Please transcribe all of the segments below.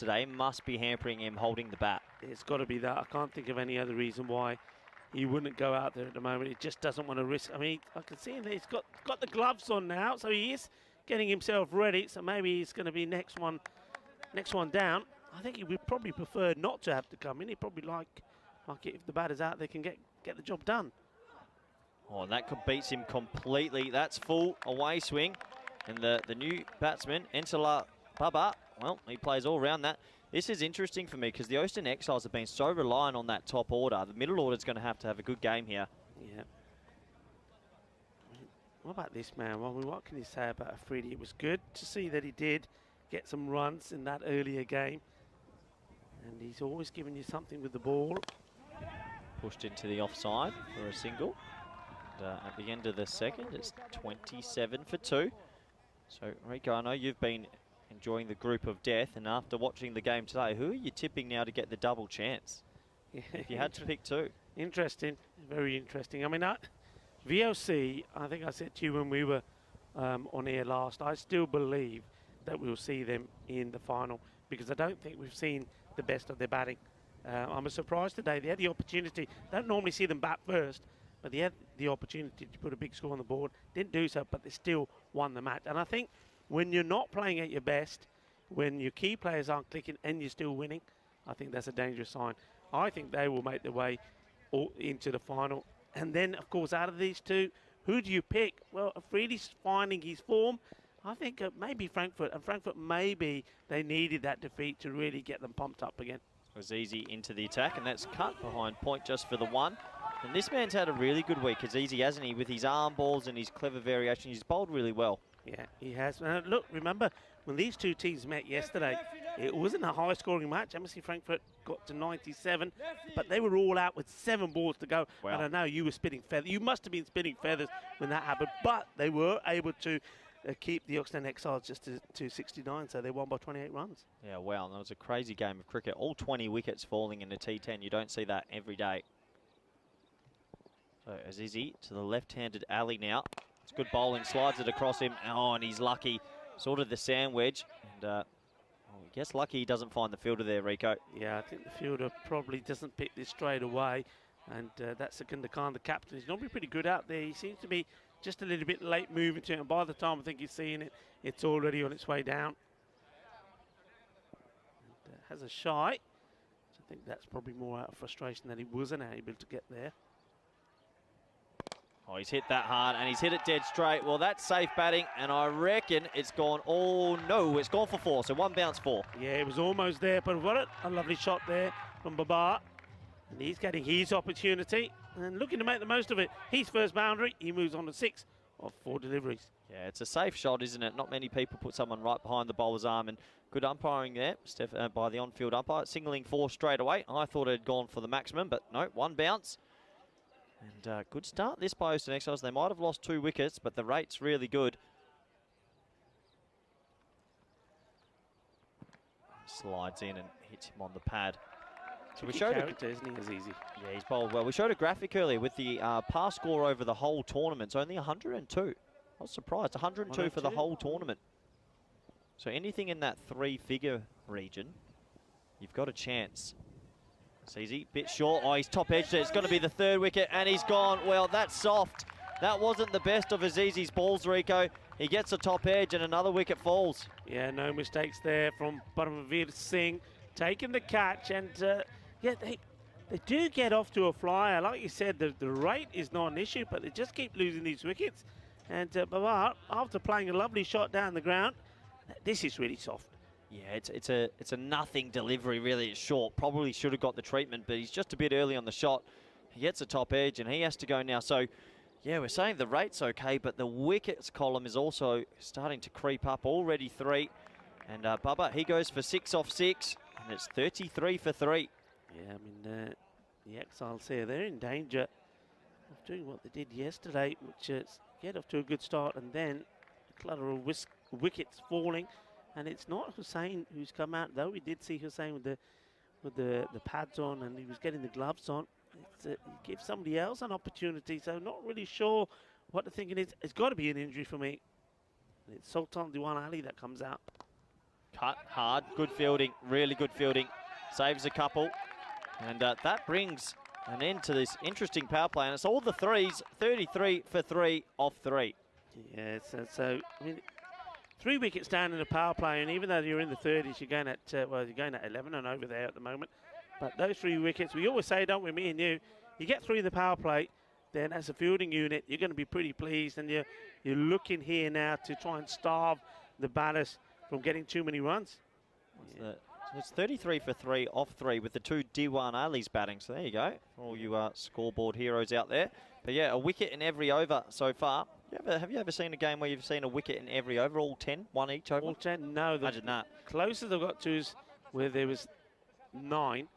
yesterday must be hampering him holding the bat. It's got to be that. I can't think of any other reason why he wouldn't go out there at the moment. He just doesn't want to risk. I mean, I can see him there. He's got the gloves on now, so he is getting himself ready. So maybe he's going to be next one down. I think he would probably prefer not to have to come in. He'd probably like it if the batter's out, they can get the job done. Oh, and that beats him completely. That's full away swing. And the new batsman, Entala Baba, well, he plays all around that. This is interesting for me because the Austin Exiles have been so reliant on that top order. The middle order is going to have a good game here. Yeah. What about this man? Well, what can you say about Afridi? It was good to see that he did get some runs in that earlier game. And he's always giving you something with the ball. Pushed into the offside for a single. And, at the end of the second, it's 27 for 2. So, Rico, I know you've been enjoying the group of death, and after watching the game today, who are you tipping now to get the double chance? Yeah, if you had to pick two. Interesting, very interesting. I mean, VOC, I think I said to you when we were on air last, I still believe that we'll see them in the final because I don't think we've seen the best of their batting. I'm surprised today. They had the opportunity. Don't normally see them bat first, but they had the opportunity to put a big score on the board. Didn't do so, but they still won the match. And I think when you're not playing at your best, when your key players aren't clicking and you're still winning, I think that's a dangerous sign. I think they will make their way into the final. And then, of course, out of these two, who do you pick? Well, Afridi's finding his form. I think maybe Frankfurt. And Frankfurt, maybe they needed that defeat to really get them pumped up again. It was easy into the attack, and that's cut behind point just for the one. And this man's had a really good week. It's easy, hasn't he? With his arm balls and his clever variation, he's bowled really well. Yeah, he has. Look, remember, when these two teams met yesterday, it wasn't a high-scoring match. MSC Frankfurt got to 97, but they were all out with 7 balls to go. Wow. And I know you were spitting feathers. You must have been spitting feathers when that happened, but they were able to keep the Oxford Exiles just to 69, so they won by 28 runs. Yeah, wow, and that was a crazy game of cricket. All 20 wickets falling in the T10. You don't see that every day. So Azizi to the left-handed alley now. It's good bowling, slides it across him. Oh, and he's lucky. Sort of the sand wedge. And I guess lucky he doesn't find the fielder there, Rico. Yeah, I think the fielder probably doesn't pick this straight away. And that's Secunda Khan, the captain. He's normally pretty good out there. He seems to be just a little bit late moving to it. And by the time I think he's seeing it, it's already on its way down. And, has a shy. So I think that's probably more out of frustration that he wasn't able to get there. Oh, he's hit that hard, and he's hit it dead straight. Well, that's safe batting, and I reckon it's gone. Oh, no, it's gone for 4, so 1 bounce 4. Yeah, it was almost there, but what a lovely shot there from Baba. And he's getting his opportunity and looking to make the most of it. His first boundary, he moves on to 6 of 4 deliveries. Yeah, it's a safe shot, isn't it? Not many people put someone right behind the bowler's arm, and good umpiring there by the on-field umpire, signalling 4 straight away. I thought it had gone for the maximum, but no, 1 bounce. And good start this by Austin Exiles. They might have lost 2 wickets, but the rate's really good. Slides in and hits him on the pad. So we showed isn't he, Azizi? Yeah, he's bowled well. We showed a graphic earlier with the pass score over the whole tournament. It's only 102. I was surprised. 102 for the whole tournament. So anything in that 3-figure region, you've got a chance. It's easy, bit short. Oh, he's top edged it. It's going to be the 3rd wicket, and he's gone. Well, that's soft. That wasn't the best of Azizi's balls, Rico. He gets a top edge, and another wicket falls. Yeah, no mistakes there from Paramveer Singh. Taking the catch, and yeah, they do get off to a flyer. Like you said, the rate is not an issue, but they just keep losing these wickets. And Baba, after playing a lovely shot down the ground, this is really soft. Yeah, it's a nothing delivery, really. It's short. Probably should have got the treatment, but he's just a bit early on the shot. He gets a top edge, and he has to go now. So, yeah, we're saying the rate's okay, but the wickets column is also starting to creep up. Already 3. And Bubba, he goes for 6 off 6, and it's 33 for 3. Yeah, I mean, the Exiles here, they're in danger of doing what they did yesterday, which is get off to a good start, and then a clutter of wickets falling. And it's not Hussain who's come out, though we did see Hussain with the pads on, and he was getting the gloves on. It gives somebody else an opportunity, so not really sure what the thinking is. It's got to be an injury for me. And it's Sultan Diwan Ali that comes out. Cut hard, good fielding, really good fielding. Saves a couple. And that brings an end to this interesting power play. And it's all the threes, 33 for 3 off 3. Yeah, so I mean, 3 wickets down in the power play, and even though you're in the 30s, you're going at, well, you're going at 11 and over there at the moment. But those 3 wickets, we always say, don't we, me and you get 3 in the power play, then as a fielding unit, you're going to be pretty pleased, and you're looking here now to try and starve the batters from getting too many runs. So it's 33 for 3 off 3 with the 2 D1 Ali's batting. So there you go, for all you scoreboard heroes out there. But yeah, a wicket in every over so far. Have you ever seen a game where you've seen a wicket in every over, all 10, one each over? All 10, no. Imagine that. Closest I've got to is where there was 9,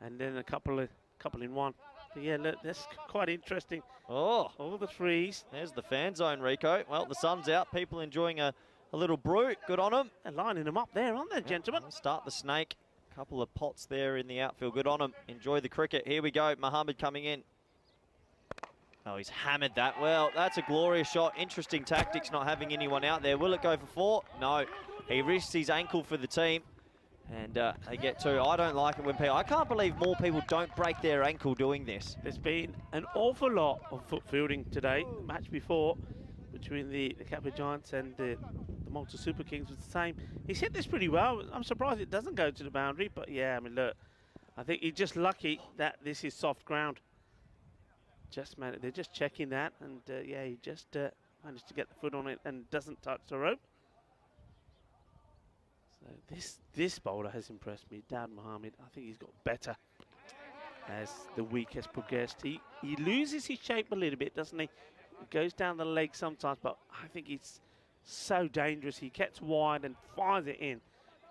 and then a couple in one. But yeah, look, that's quite interesting. Oh, all the 3s. There's the fan zone, Rico. Well, the sun's out. People enjoying a little brew. Good on them. They're lining them up there, aren't they, gentlemen? Start the snake. Couple of pots there in the outfield. Good on them. Enjoy the cricket. Here we go. Mohammed coming in. Oh, he's hammered that. Well, that's a glorious shot. Interesting tactics, not having anyone out there. Will it go for 4? No. He risks his ankle for the team. And they get 2. I don't like it when people... I can't believe more people don't break their ankle doing this. There's been an awful lot of foot fielding today. The match before, between the Kappa Giants and the Malta Super Kings was the same. He's hit this pretty well. I'm surprised it doesn't go to the boundary. But yeah, I mean, look, I think he's just lucky that this is soft ground. They're just checking that, and yeah, he just managed to get the foot on it and doesn't touch the rope. So this bowler has impressed me, Dad Mohammed. I think he's got better as the week has progressed. He loses his shape a little bit, doesn't he? He goes down the leg sometimes, but I think he's so dangerous. He gets wide and fires it in,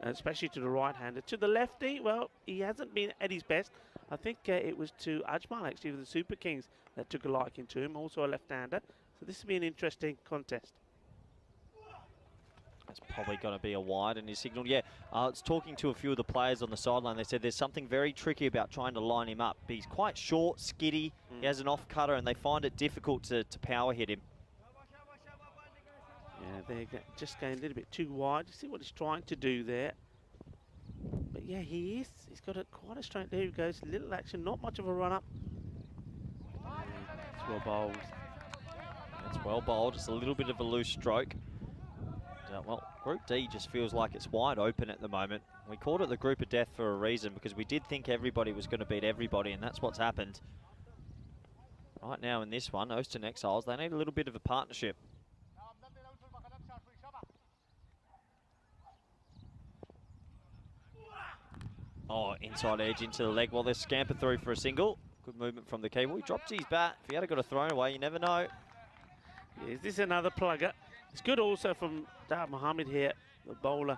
especially to the right-hander. To the lefty, well, he hasn't been at his best. I think it was to Ajmal, actually, with the Super Kings that took a liking to him, also a left-hander. So this will be an interesting contest. That's probably going to be a wide in his signal. Yeah, it's talking to a few of the players on the sideline. They said there's something very tricky about trying to line him up. He's quite short, skiddy. He has an off-cutter, and they find it difficult to power hit him. Yeah, they're just going a little bit too wide. You see what he's trying to do there. But yeah, he is. He's got quite a straight. There he goes. Little action, not much of a run-up. It's well bowled. It's well bowled. It's a little bit of a loose stroke. Well, Group D just feels like it's wide open at the moment. We called it the group of death for a reason, because we did think everybody was going to beat everybody, and that's what's happened. Right now in this one, Austin Exiles, they need a little bit of a partnership. Oh, inside edge into the leg while they scamper through for a single. Good movement from the keeper. He dropped his bat. If he had got a thrown away, you never know. Yeah, is this another plugger? It's good also from Dad Mohammed here, the bowler.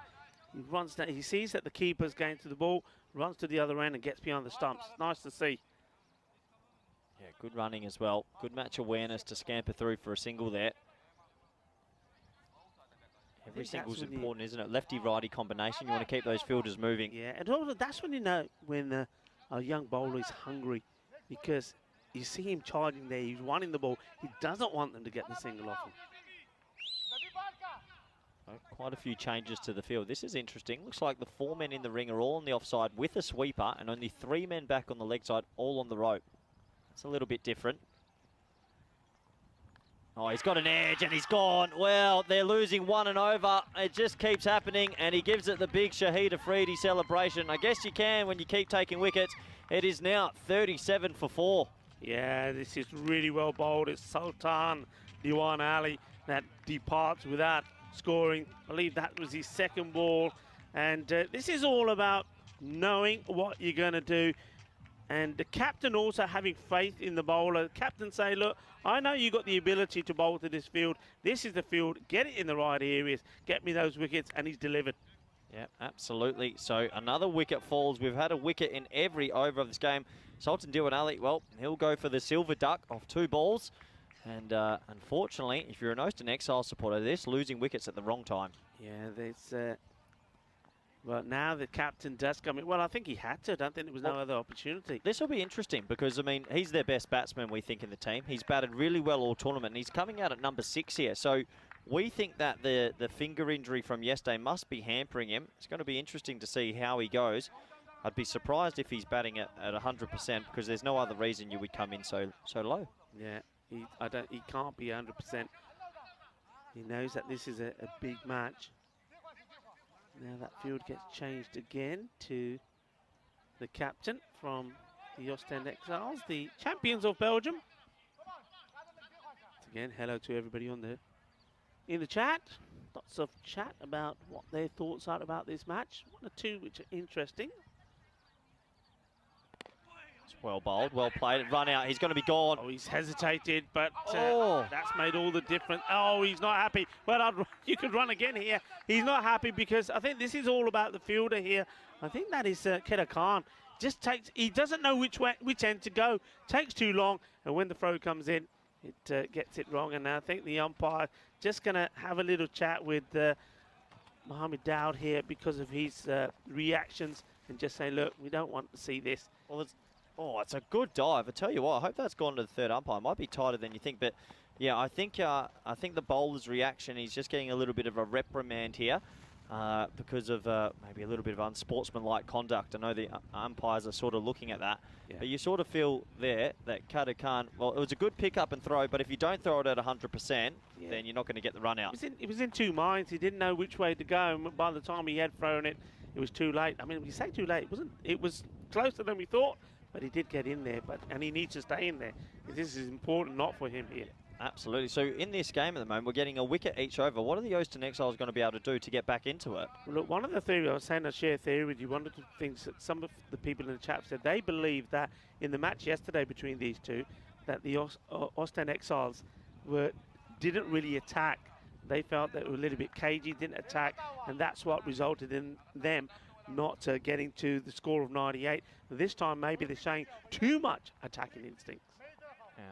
He runs down, he sees that the keeper's going to the ball, runs to the other end and gets behind the stumps. Nice to see. Yeah, good running as well. Good match awareness to scamper through for a single there. Every single's important, isn't it? Lefty-righty combination. You want to keep those fielders moving. Yeah, and also that's when you know when a young bowler is hungry, because you see him charging there. He's running the ball. He doesn't want them to get the single off him. Quite a few changes to the field. This is interesting. Looks like the 4 men in the ring are all on the offside with a sweeper, and only 3 men back on the leg side, all on the rope. It's a little bit different. Oh, he's got an edge and he's gone. Well, they're losing 1 and over. It just keeps happening, and he gives it the big Shahid Afridi celebration. I guess you can when you keep taking wickets. It is now 37 for 4. Yeah, this is really well bowled. It's Sultan Diwan Ali that departs without scoring. I believe that was his second ball. And this is all about knowing what you're going to do. And the captain also having faith in the bowler. The captain say, look, I know you got the ability to bowl to this field. This is the field. Get it in the right areas. Get me those wickets. And he's delivered. Yeah, absolutely. So another wicket falls. We've had a wicket in every over of this game. Sultan Diwan Ali, well, he'll go for the silver duck off 2 balls. And unfortunately, if you're an Austin Exile supporter, they're losing wickets at the wrong time. Yeah, there's... well, now the captain does come in. Well, I think he had to. I don't think there was no other opportunity. This will be interesting because, I mean, he's their best batsman, we think, in the team. He's batted really well all tournament, and he's coming out at number 6 here. So We think that the finger injury from yesterday must be hampering him. It's going to be interesting to see how he goes. I'd be surprised if he's batting at 100% because there's no other reason you would come in so low. Yeah, he can't be 100%. He knows that this is a big match. Now that field gets changed again to the captain from the Ostend Exiles, the champions of Belgium. Again, hello to everybody on in the chat. Lots of chat about what their thoughts are about this match. One or two which are interesting. It's well bowled, well played. Run out. He's going to be gone. Oh, he's hesitated, but oh, that's made all the difference. Oh, he's not happy. Well, you could run again here. He's not happy because I think this is all about the fielder here. I think that is Kedar Khan. He doesn't know which end to go. Takes too long, and when the throw comes in, it gets it wrong. And I think the umpire just going to have a little chat with Mohammed Daoud here because of his reactions and just say, look, we don't want to see this. Well, it's a good dive. I tell you what, I hope that's gone to the third umpire. It might be tighter than you think, but yeah, I think the bowler's reaction, he's just getting a little bit of a reprimand here because of maybe a little bit of unsportsmanlike conduct. I know the umpires are sort of looking at that, but you sort of feel there that Kedar Khan, well, it was a good pick up and throw, but if you don't throw it at 100%, then you're not going to get the run out. He was in two minds. He didn't know which way to go, and by the time he had thrown it, it was too late. I mean, when you say too late, it was closer than we thought. But he did get in there, and he needs to stay in there. This is important, not for him here. Absolutely. So in this game at the moment, we're getting a wicket each over. What are the Ostend Exiles going to be able to do to get back into it? Well, look, one of the theories, I was saying, I share a theory with you. One of the things that some of the people in the chat said, they believe that in the match yesterday between these two, that the Ostend Exiles didn't really attack. They felt that they were a little bit cagey, didn't attack, and that's what resulted in them not getting to the score of 98. This time, maybe they're showing too much attacking instincts. Yeah,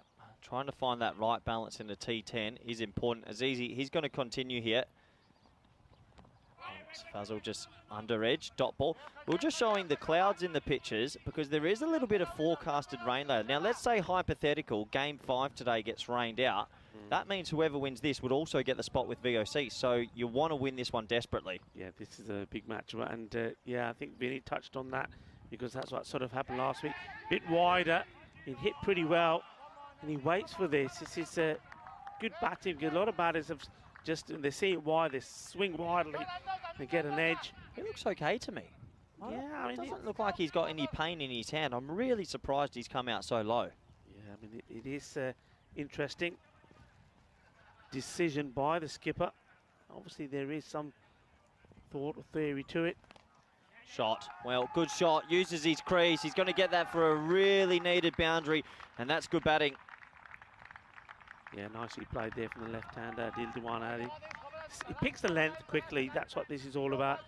trying to find that right balance in the T10 is important. Azizi, he's going to continue here. Fazal just under edge, dot ball. We're just showing the clouds in the pictures because there is a little bit of forecasted rain later. Now, let's say hypothetical, game 5 today gets rained out. That means whoever wins this would also get the spot with VOC. So you want to win this one desperately. Yeah, this is a big match. And yeah, I think Vinny touched on that because that's what sort of happened last week. Bit wider, he hit pretty well, and he waits for this. This is good batting. A lot of batters have they see it wide, they swing widely and get an edge. It looks okay to me. Yeah, I mean, it doesn't look like he's got any pain in his hand. I'm really surprised he's come out so low. Yeah, I mean, it is interesting. Decision by the skipper. Obviously, there is some thought or theory to it. Shot. Well, good shot. Uses his crease. He's going to get that for a really needed boundary, and that's good batting. Yeah, nicely played there from the left-hander, Dildewan Ali. He picks the length quickly. That's what this is all about.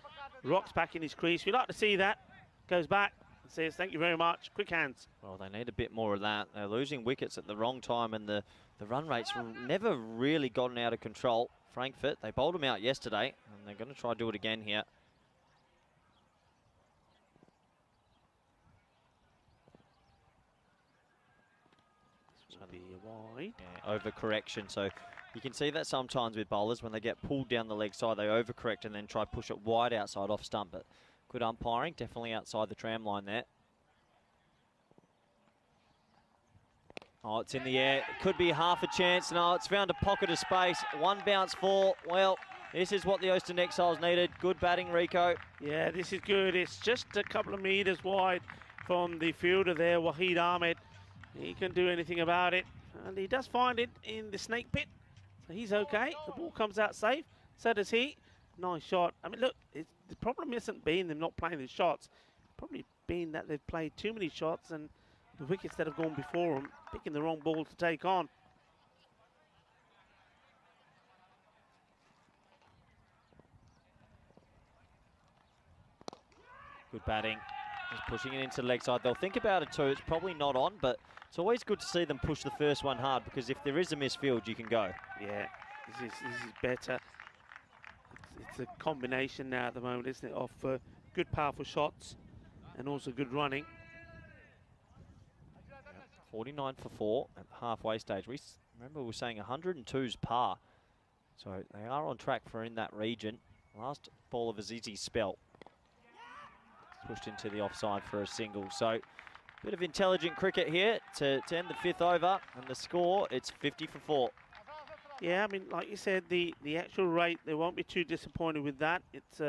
Rocks back in his crease. We like to see that. Goes back and says, thank you very much. Quick hands. Well, they need a bit more of that. They're losing wickets at the wrong time, and the run rates never really gotten out of control. Frankfurt, they bowled them out yesterday, and they're going to try to do it again here. This will be a wide. Yeah, overcorrection. So you can see that sometimes with bowlers, when they get pulled down the leg side, they overcorrect and then try to push it wide outside off stump. But good umpiring, definitely outside the tram line there. Oh, it's in the air. It could be half a chance. No, it's found a pocket of space. One bounce four. Well, this is what the Ostend Exiles needed. Good batting, Rico. Yeah, this is good. It's just a couple of metres wide from the fielder there, Wahid Ahmed. He can do anything about it. And he does find it in the snake pit. So he's okay. The ball comes out safe. So does he. Nice shot. I mean, look, the problem isn't being them not playing the shots. It's probably been that they've played too many shots and the wickets that have gone before them, picking the wrong ball to take on. Good batting. Just pushing it into the leg side. They'll think about it too. It's probably not on, but it's always good to see them push the first one hard because if there is a misfield, you can go. Yeah, this is better. It's a combination now at the moment, isn't it, of good powerful shots and also good running. 49 for 4 at the halfway stage. Remember we were saying 102's par. So they are on track for in that region. Last ball of Azizzi's spell. Pushed into the offside for a single. So bit of intelligent cricket here to end the 5th over. And the score, it's 50 for 4. Yeah, I mean, like you said, the actual rate, they won't be too disappointed with that. It's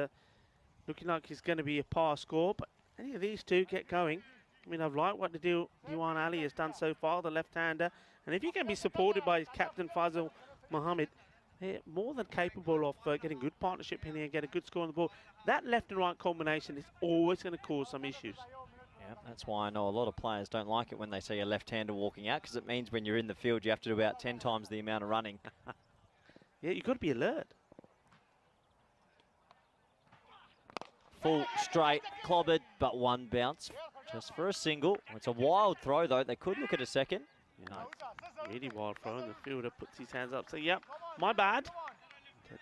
looking like it's going to be a par score, but any of these two get going. I mean, I've liked what the Diwan Ali has done so far, the left-hander. And if you can be supported by his captain, Faisal Mohammed, they're more than capable of getting good partnership in here and get a good score on the ball. That left and right combination is always going to cause some issues. Yeah, that's why I know a lot of players don't like it when they see a left-hander walking out, because it means when you're in the field you have to do about 10 times the amount of running. Yeah, you've got to be alert. Full straight, clobbered, but one bounce just for a single. It's a wild throw though. They could look at a second. No, really wild throw, and the fielder puts his hands up. So, yep, my bad.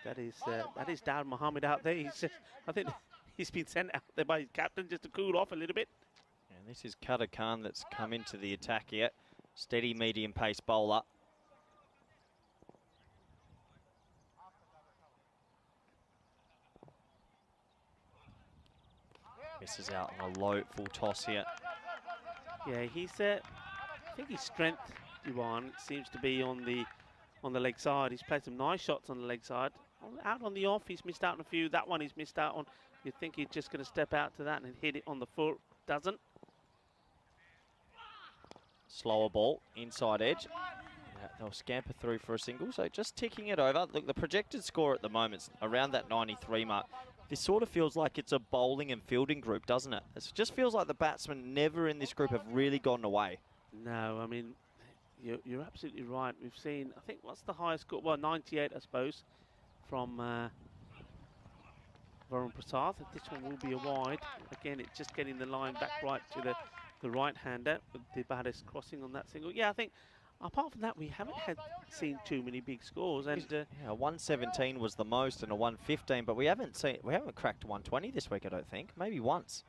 That is Dad Mohammed out there. He's just, I think he's been sent out there by his captain just to cool off a little bit. And this is Qatar Khan that's come into the attack here. Steady medium pace bowler. Misses out on a low full toss here. Yeah, he's I think his strength, Diwan, seems to be on the leg side. He's played some nice shots on the leg side. Out on the off, he's missed out on a few. That one he's missed out on. You'd think he's just going to step out to that and hit it on the foot. Doesn't. Slower ball, inside edge. Yeah, they'll scamper through for a single, so just ticking it over. Look, the projected score at the moment's around that 93 mark. This sort of feels like it's a bowling and fielding group, doesn't it? It just feels like the batsmen never in this group have really gotten away. No, I mean, you're absolutely right. We've seen, I think, what's the highest score? Well, 98, I suppose, from Varun Prasad. This one will be a wide. Again, it's just getting the line back right to the right-hander with the batters crossing on that single. Yeah, I think apart from that, we haven't seen too many big scores. And yeah, 117 was the most and a 115, but we haven't cracked 120 this week, I don't think. Maybe once.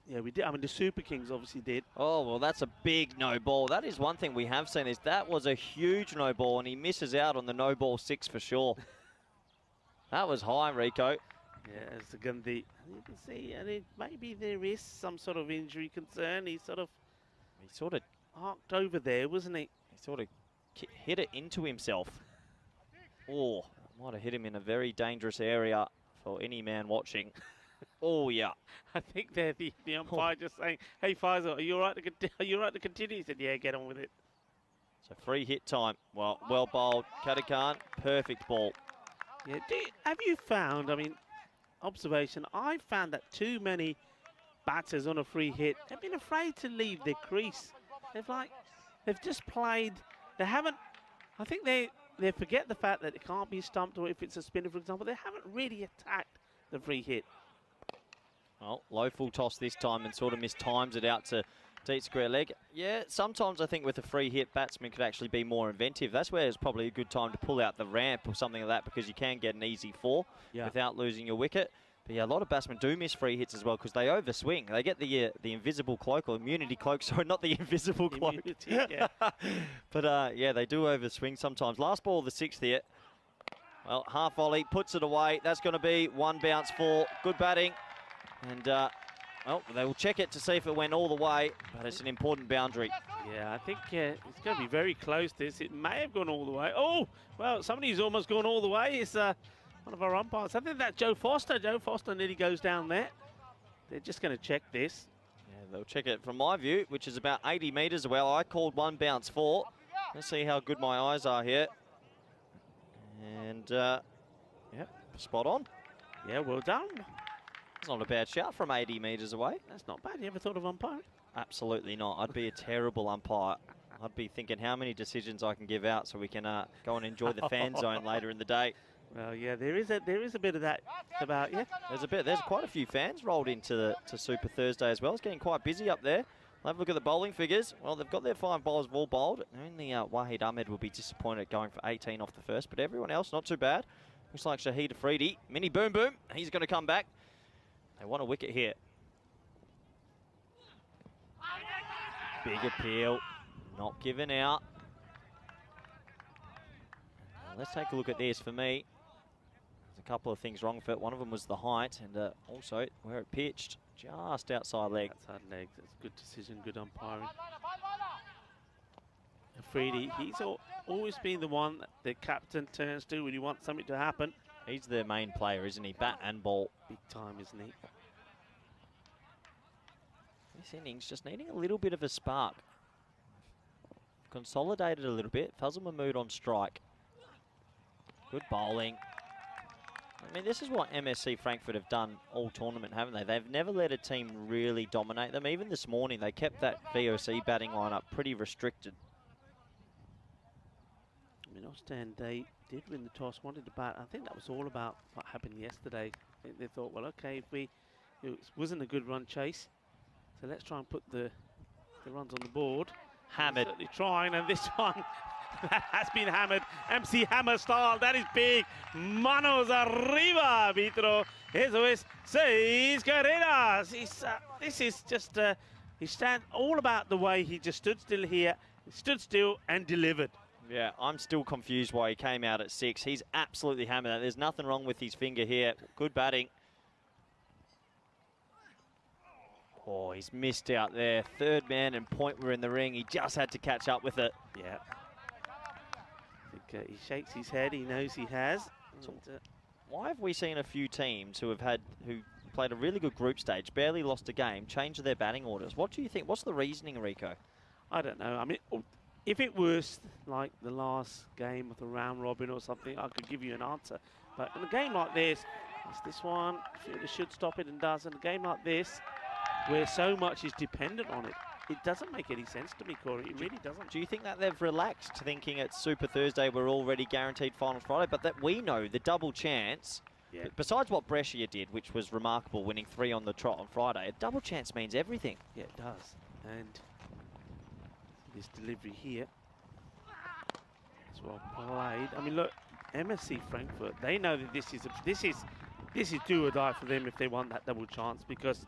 Yeah, we did. I mean, the Super Kings obviously did. Oh, well, that's a big no ball. That is one thing we have seen, is that was a huge no ball, and he misses out on the no ball 6 for sure. That was high, Rico. Yeah, it's going to be, you can see, I mean, maybe there is some sort of injury concern. He sort of arced over there, wasn't he? He sort of hit it into himself. Oh, might have hit him in a very dangerous area for any man watching. Oh, yeah. I think they're the umpire just saying, hey, Faisal, are you all right to continue? He said, yeah, get on with it. So free hit time. Well bowled. Qatar Khan, perfect ball. Yeah, have you found, I mean, observation, I found that too many batters on a free hit have been afraid to leave their crease. They've just played, they haven't, I think they forget the fact that it can't be stumped, or if it's a spinner, for example, they haven't really attacked the free hit. Well, low full toss this time and sort of mistimes it out to deep square leg. Yeah, sometimes I think with a free hit, batsmen could actually be more inventive. That's where it's probably a good time to pull out the ramp or something like that, because you can get an easy 4 without losing your wicket. But yeah, a lot of batsmen do miss free hits as well because they overswing. They get the invisible cloak, or immunity cloak, sorry, not the invisible cloak. Yeah. But yeah, they do overswing sometimes. Last ball of the 6th here. Well, half volley, puts it away. That's going to be 1 bounce 4. Good batting. And, well, they will check it to see if it went all the way, but it's an important boundary. Yeah, I think it's going to be very close, this. It may have gone all the way. Oh, well, somebody's almost gone all the way. It's one of our umpires. I think that's Joe Foster. Joe Foster nearly goes down there. They're just going to check this. Yeah, they'll check it from my view, which is about 80 metres away. I called 1 bounce 4. Let's see how good my eyes are here. And, yep, spot on. Yeah, well done. It's not a bad shout from 80 metres away. That's not bad. You ever thought of umpiring? Absolutely not. I'd be a terrible umpire. I'd be thinking how many decisions I can give out so we can go and enjoy the fan zone later in the day. Well, yeah, there is a bit of that about, yeah. There's quite a few fans rolled into to Super Thursday as well. It's getting quite busy up there. We'll have a look at the bowling figures. Well, they've got their 5 bowlers all bowled. Only Wahid Ahmed will be disappointed going for 18 off the first, but everyone else not too bad. Looks like Shahid Afridi. Mini boom boom. He's going to come back. They want a wicket here. Big appeal. Not given out. Let's take a look at this. For me, there's a couple of things wrong with it. One of them was the height, and also where it pitched, just outside leg. Outside leg. That's a good decision, good umpiring. Afridi, he's always been the one that the captain turns to when you want something to happen. He's the main player, isn't he? Bat and ball. Big time, isn't he? This innings just needing a little bit of a spark. Consolidated a little bit. Fazal Mahmood on strike. Good bowling. I mean, this is what MSC Frankfurt have done all tournament, haven't they? They've never let a team really dominate them. Even this morning, they kept that VOC batting lineup pretty restricted. I mean, Ostend, they did win the toss, wanted to bat. I think that was all about what happened yesterday. They thought, well, okay, it wasn't a good run chase, so let's try and put the runs on the board. Hammered. Certainly trying, and this one has been hammered. MC Hammer style, that is big. Manos arriba, Vitro. Eso es 6 carreras. This is just, he stands all about the way he just stood still here, stood still and delivered. Yeah, I'm still confused why he came out at 6. He's absolutely hammered. There's nothing wrong with his finger here. Good batting. Oh, he's missed out there. Third man and point were in the ring. He just had to catch up with it. Yeah. I think he shakes his head. He knows he has. So why have we seen a few teams who played a really good group stage, barely lost a game, change their batting orders? What do you think? What's the reasoning, Rico? I don't know. I mean, if it was like the last game of the round robin or something, I could give you an answer. But in a game like this, it's this one. It should stop it and doesn't. A game like this, where so much is dependent on it, it doesn't make any sense to me, Corey. It really doesn't. Do you think that they've relaxed, thinking it's Super Thursday, we're already guaranteed Final Friday, but that we know the double chance, besides what Brescia did, which was remarkable, winning 3 on the trot on Friday, a double chance means everything. Yeah, it does. And this delivery here is well played. I mean, look, MSC Frankfurt, they know that this is do or die for them if they want that double chance, because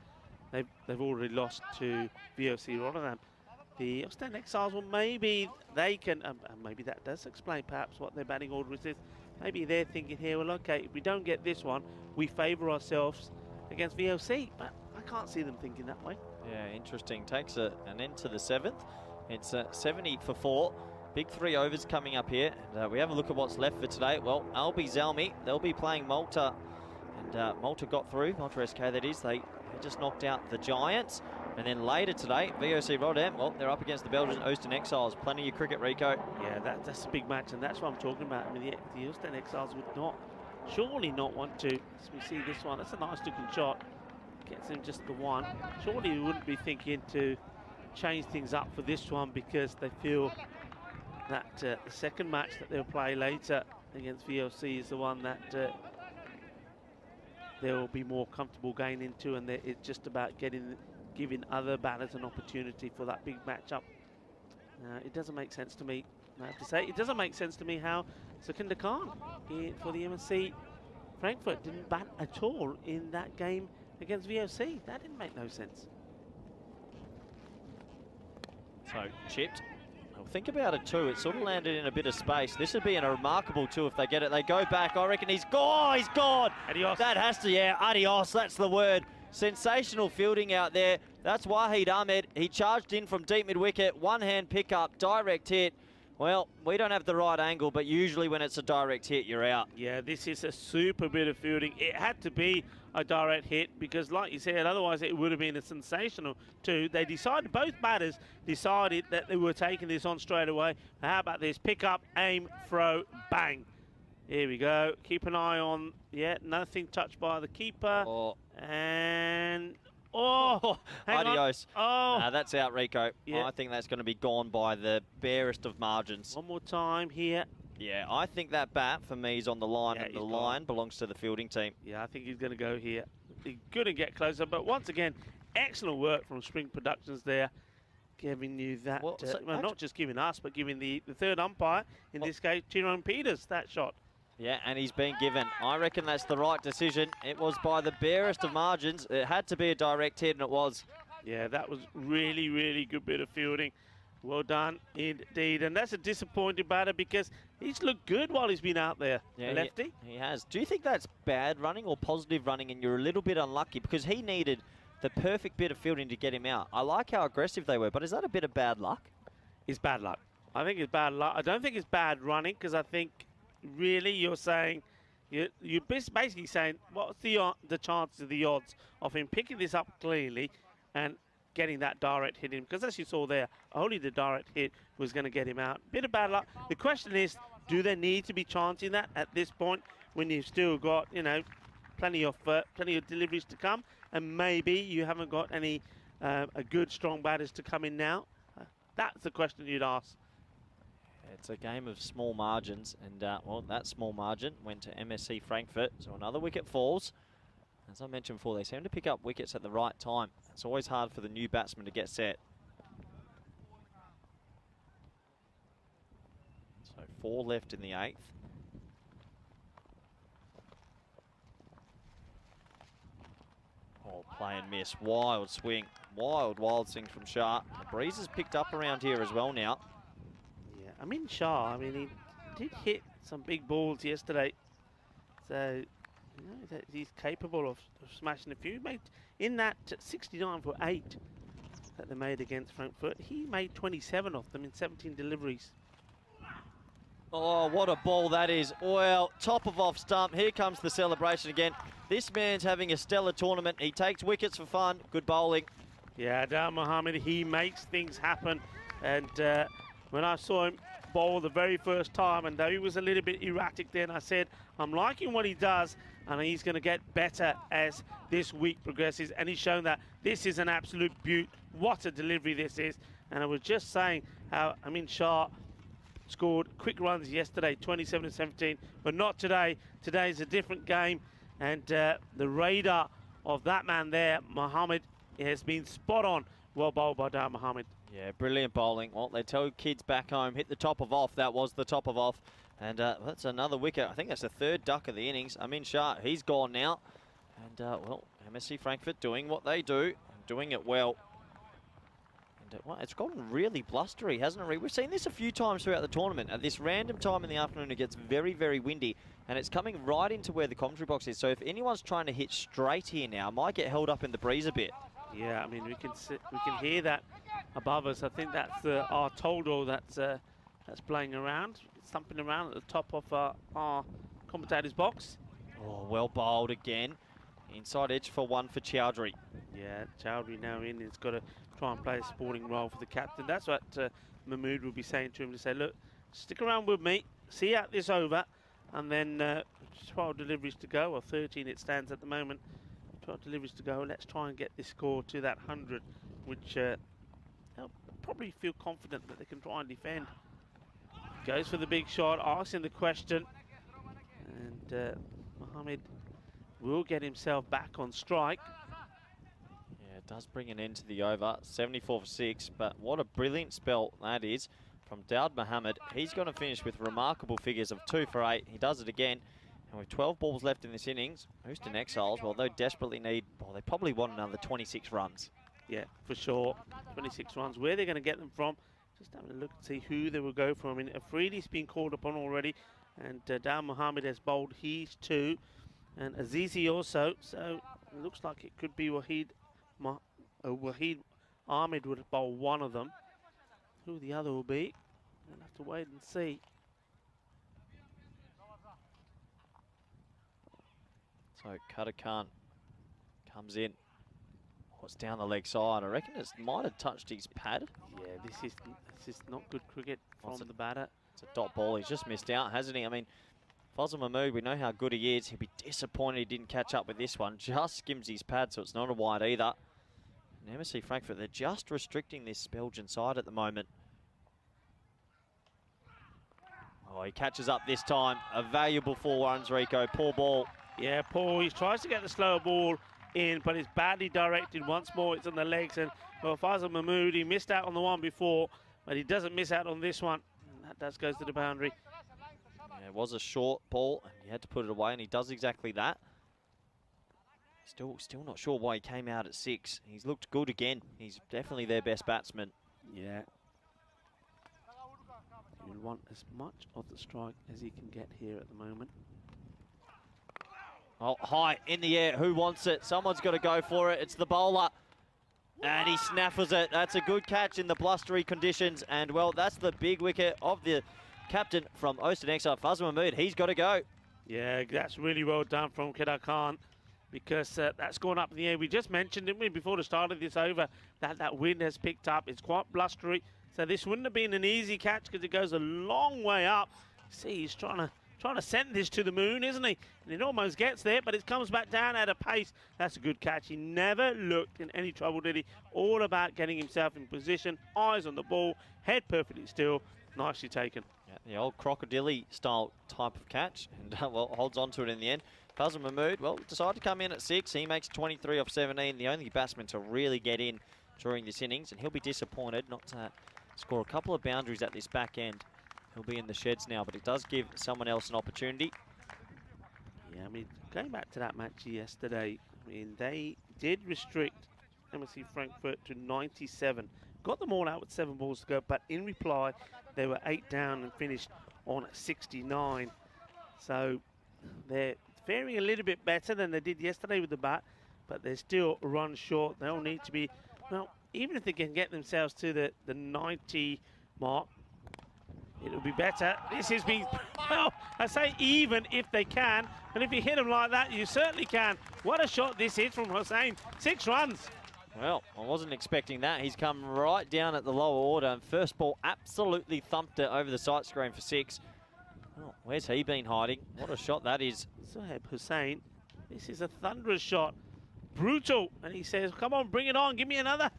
they've already lost to VOC Rotterdam. The Ostend Exiles, well, maybe they can, maybe that does explain perhaps what their batting order is. Maybe they're thinking here, well, okay, if we don't get this one, we favour ourselves against VOC. But I can't see them thinking that way. Yeah, interesting. Takes an end to the 7th. It's 70 for 4. Big 3 overs coming up here. And we have a look at what's left for today. Well, Albi Zalmi, they'll be playing Malta. And Malta got through, Malta SK that is. They just knocked out the Giants. And then later today, VOC Rotterdam, well, they're up against the Belgian Ostend Exiles. Plenty of cricket, Rico. Yeah, that's a big match, and that's what I'm talking about. I mean, the Ostend Exiles would surely not want to, as we see this one, that's a nice looking shot. Gets him just the one. Surely he wouldn't be thinking to change things up for this one, because they feel that the second match that they'll play later against VOC is the one that they'll be more comfortable going into, and it's just about giving other batters an opportunity for that big matchup. It doesn't make sense to me, I have to say. It doesn't make sense to me how Sukhinder Khan for the MSC Frankfurt didn't bat at all in that game against VOC. That didn't make no sense. So, chipped. Well, think about it too. It sort of landed in a bit of space. This would be a remarkable 2 if they get it. They go back. I reckon he's gone. Oh, he's gone. Adios. That has to, yeah, adios. That's the word. Sensational fielding out there. That's Wahid Ahmed. He charged in from deep mid-wicket. One-hand pickup, direct hit. Well, we don't have the right angle, but usually when it's a direct hit, you're out. Yeah, this is a super bit of fielding. It had to be a direct hit because, like you said, otherwise it would have been a sensational 2. They decided, both batters decided that they were taking this on straight away. How about this? Pick up, aim, throw, bang. Here we go. Keep an eye on, nothing touched by the keeper. Oh. And, adios. Oh. That's out, Rico. Yeah. I think that's going to be gone by the barest of margins. One more time here. Yeah, I think that bat for me is on the line, and the line belongs to the fielding team. Yeah, I think he's going to go here. He couldn't get closer, but once again, excellent work from Spring Productions there, giving you that. Well, not just giving us, but giving the third umpire, in this case, Tyrone Peters, that shot. Yeah, and he's been given. I reckon that's the right decision. It was by the barest of margins. It had to be a direct hit, and it was. Yeah, that was really, really good bit of fielding. Well done indeed. And that's a disappointing batter because he's looked good while he's been out there, yeah, the lefty. He has. Do you think that's bad running or positive running and you're a little bit unlucky? Because he needed the perfect bit of fielding to get him out. I like how aggressive they were, but is that a bit of bad luck? It's bad luck. I think it's bad luck. I don't think it's bad running because I think really you're saying, you're basically saying what's the chances of the odds of him picking this up cleanly and getting that direct hit in, because as you saw there, only the direct hit was going to get him out. Bit of bad luck. The question is, do they need to be chancing that at this point when you've still got, you know, plenty of deliveries to come, and maybe you haven't got any a good strong batters to come in now? That's the question you'd ask. It's a game of small margins, and well, that small margin went to MSC Frankfurt, so another wicket falls. As I mentioned before, they seem to pick up wickets at the right time. It's always hard for the new batsman to get set. So 4 left in the 8th. Oh, play and miss. Wild swing. Wild swing from Shah. The breeze has picked up around here as well now. Yeah, I mean Shah, he did hit some big balls yesterday. So, you know, that he's capable of smashing a few. Made in that 69 for 8 that they made against Frankfurt, he made 27 of them in 17 deliveries. Oh, what a ball that is. Well, top of off stump. Here comes the celebration again. This man's having a stellar tournament. He takes wickets for fun. Good bowling. Yeah, Dal Mohammed, he makes things happen. And when I saw him bowl the very first time, and though he was a little bit erratic then, I said, I'm liking what he does, and he's going to get better as this week progresses. And he's shown that. This is an absolute beaut. What a delivery this is. And I was just saying how, Shah scored quick runs yesterday, 27-17, but not today. Today's a different game, and the radar of that man there, Mohammed, has been spot on. Well bowled by Dal Mohammed. Yeah, brilliant bowling. Well, they tell kids back home, hit the top of off. That was the top of off. And that's another wicket. I think that's the 3rd duck of the innings. Shah, he's gone now. And, well, MSC Frankfurt doing what they do, and doing it well. And well, it's gotten really blustery, hasn't it? We've seen this a few times throughout the tournament. At this random time in the afternoon, it gets very, very windy. And it's coming right into where the commentary box is. So if anyone's trying to hit straight here now, might get held up in the breeze a bit. Yeah, we can hear that above us. I think that's our Toldo that's playing around, thumping around at the top of our commentator's box. Oh, well bowled again. Inside edge for 1 for Chowdhury. Yeah, Chowdhury now in. He's got to try and play a sporting role for the captain. That's what Mahmood will be saying to him, to say, look, stick around with me, see out this over, and then 12 deliveries to go, or 13 it stands at the moment. 12 deliveries to go. Let's try and get this score to that 100, which they'll probably feel confident that they can try and defend. Goes for the big shot, asking the question, and Mohammed will get himself back on strike. Yeah, it does bring an end to the over. 74 for 6, but what a brilliant spell that is from Daud Mohammed. He's going to finish with remarkable figures of 2 for 8. He does it again. And with 12 balls left in this innings, Houston Exiles, well, they desperately need, well, they probably want another 26 runs. Yeah, for sure. 26 runs. Where they're going to get them from, just having a look and see who they will go for. Afridi's been called upon already, and Daud Mohammed has bowled his 2, and Azizi also. So it looks like it could be Wahid Ahmed would bowl one of them. Who the other will be, we'll have to wait and see. So Qatar Khan comes in. Oh, it's down the leg side. I reckon it might have touched his pad. Yeah, this is not good cricket from the batter. It's a dot ball. He's just missed out, hasn't he? Fazal Mahmood, we know how good he is. He'd be disappointed he didn't catch up with this one. Just skims his pad, so it's not a wide either. And MSC Frankfurt, they're just restricting this Belgian side at the moment. Oh, he catches up this time. A valuable 4 runs, Rico. Poor ball. Yeah, Paul, he tries to get the slower ball in, but it's badly directed. Once more, it's on the legs. And, well, Fazal Mahmood, he missed out on the one before, but he doesn't miss out on this one. And that does goes to the boundary. Yeah, it was a short ball, and he had to put it away, and he does exactly that. Still not sure why he came out at 6. He's looked good again. He's definitely their best batsman. Yeah. He'll want as much of the strike as he can get here at the moment. Oh, high in the air. Who wants it? Someone's got to go for it. It's the bowler. And he snaffles it. That's a good catch in the blustery conditions. And, well, that's the big wicket of the captain from Exiles, Fazl Mahmood. He's got to go. Yeah, that's really well done from Kedar Khan, because that's gone up in the air. We just mentioned, didn't we, before the start of this over, that wind has picked up. It's quite blustery. So this wouldn't have been an easy catch because it goes a long way up. See, he's trying to send this to the moon, isn't he? And it almost gets there, but it comes back down at a pace. That's a good catch. He never looked in any trouble, did he? All about getting himself in position, eyes on the ball, head perfectly still. Nicely taken. Yeah, the old crocodile style type of catch, and well, holds on to it in the end. Fazl Mahmood, well, decided to come in at 6. He makes 23 off 17, the only batsman to really get in during this innings, and he'll be disappointed not to score a couple of boundaries at this back end. He'll be in the sheds now, but it does give someone else an opportunity. Yeah, I mean, going back to that match yesterday, I mean, they did restrict MSC Frankfurt to 97. Got them all out with 7 balls to go, but in reply, they were 8 down and finished on 69. So they're faring a little bit better than they did yesterday with the bat, but they're still run short. They'll need to be, well, even if they can get themselves to the 90 mark, it'll be better. This has been, well, I say even if they can, and if you hit them like that, you certainly can. What a shot this is from Hussain. 6 runs. Well, I wasn't expecting that. He's come right down at the lower order, and first ball absolutely thumped it over the sight screen for 6. Oh, where's he been hiding? What a shot that is. Sohaib Hussain, this is a thunderous shot. Brutal. And he says, come on, bring it on, give me another.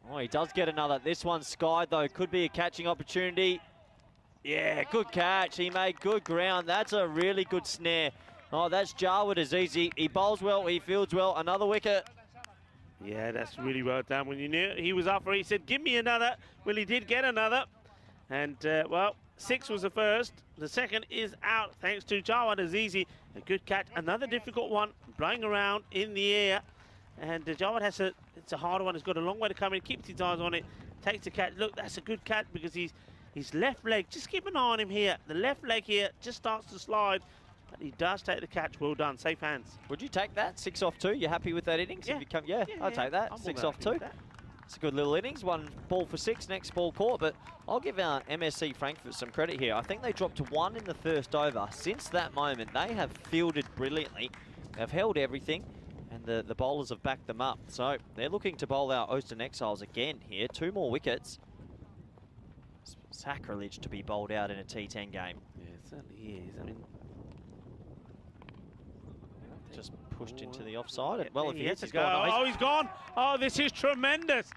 Oh, he does get another. This one's skied, though. Could be a catching opportunity. Yeah, good catch. He made good ground. That's a really good snare. Oh, that's Jawad Azizi. He bowls well, he fields well. Another wicket. Yeah, that's really well done. When you knew he was up for it, he said, give me another. Well, he did get another. And, well, 6 was the first. The second is out, thanks to Jawad Azizi. A good catch. Another difficult one, blowing around in the air. And Jawad has it's a harder one. He's got a long way to come in, keeps his eyes on it, takes the catch. Look, that's a good catch because his left leg, just keep an eye on him here. The left leg here just starts to slide. But he does take the catch. Well done. Safe hands. Would you take that? 6 off 2. You happy with that innings? Yeah. If you come, yeah, I'd take that. 6 off 2. It's a good little innings. 1 ball for 6. Next ball caught. But I'll give our MSC Frankfurt some credit here. I think they dropped to 1 in the first over. Since that moment, they have fielded brilliantly. They've held everything, and the bowlers have backed them up. So they're looking to bowl our Exiles again here. 2 more wickets. It's sacrilege to be bowled out in a T10 game. Yeah, it certainly is. I mean, just pushed into the offside. Well, if he hits, he's go. gone. Oh, he's gone. Oh, this is tremendous.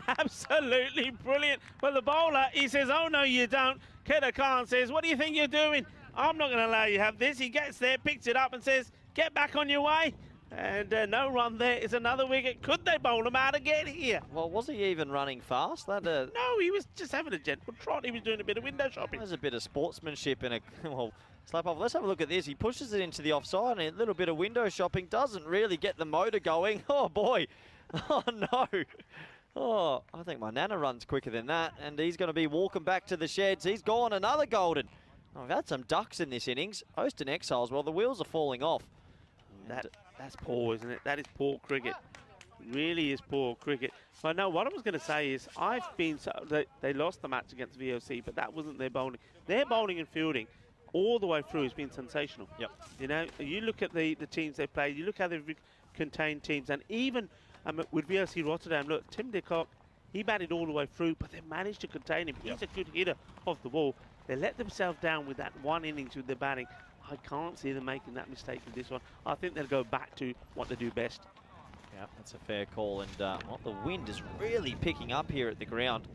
Absolutely brilliant. Well, the bowler, he says, oh, no, you don't. Kedar Khan says, what do you think you're doing? I'm not going to allow you to have this. He gets there, picks it up and says, get back on your way. And no run there is another wicket. Could they bowl him out again here? Well, was he even running fast? That, no, he was just having a gentle trot. He was doing a bit of window shopping. There's a bit of sportsmanship and a well, slap off. Let's have a look at this. He pushes it into the offside, and a little bit of window shopping doesn't really get the motor going. Oh, boy. Oh, no. Oh, I think my Nana runs quicker than that, and he's going to be walking back to the sheds. He's gone. Another golden. Oh, we've had some ducks in this innings. Exiles, well, the wheels are falling off. That's poor, isn't it? That is poor cricket. Really is poor cricket. But no, what I was going to say is they lost the match against VOC, but that wasn't their bowling. Their bowling and fielding all the way through has been sensational. Yep. You know, you look at the teams they played, you look how they've contained teams, and even with VOC Rotterdam, look, Tim de Kock, he batted all the way through, but they managed to contain him. He's a good hitter off the ball. They let themselves down with that one innings with their batting. I can't see them making that mistake with this one. I think they'll go back to what they do best. Yeah, that's a fair call. And well, the wind is really picking up here at the ground.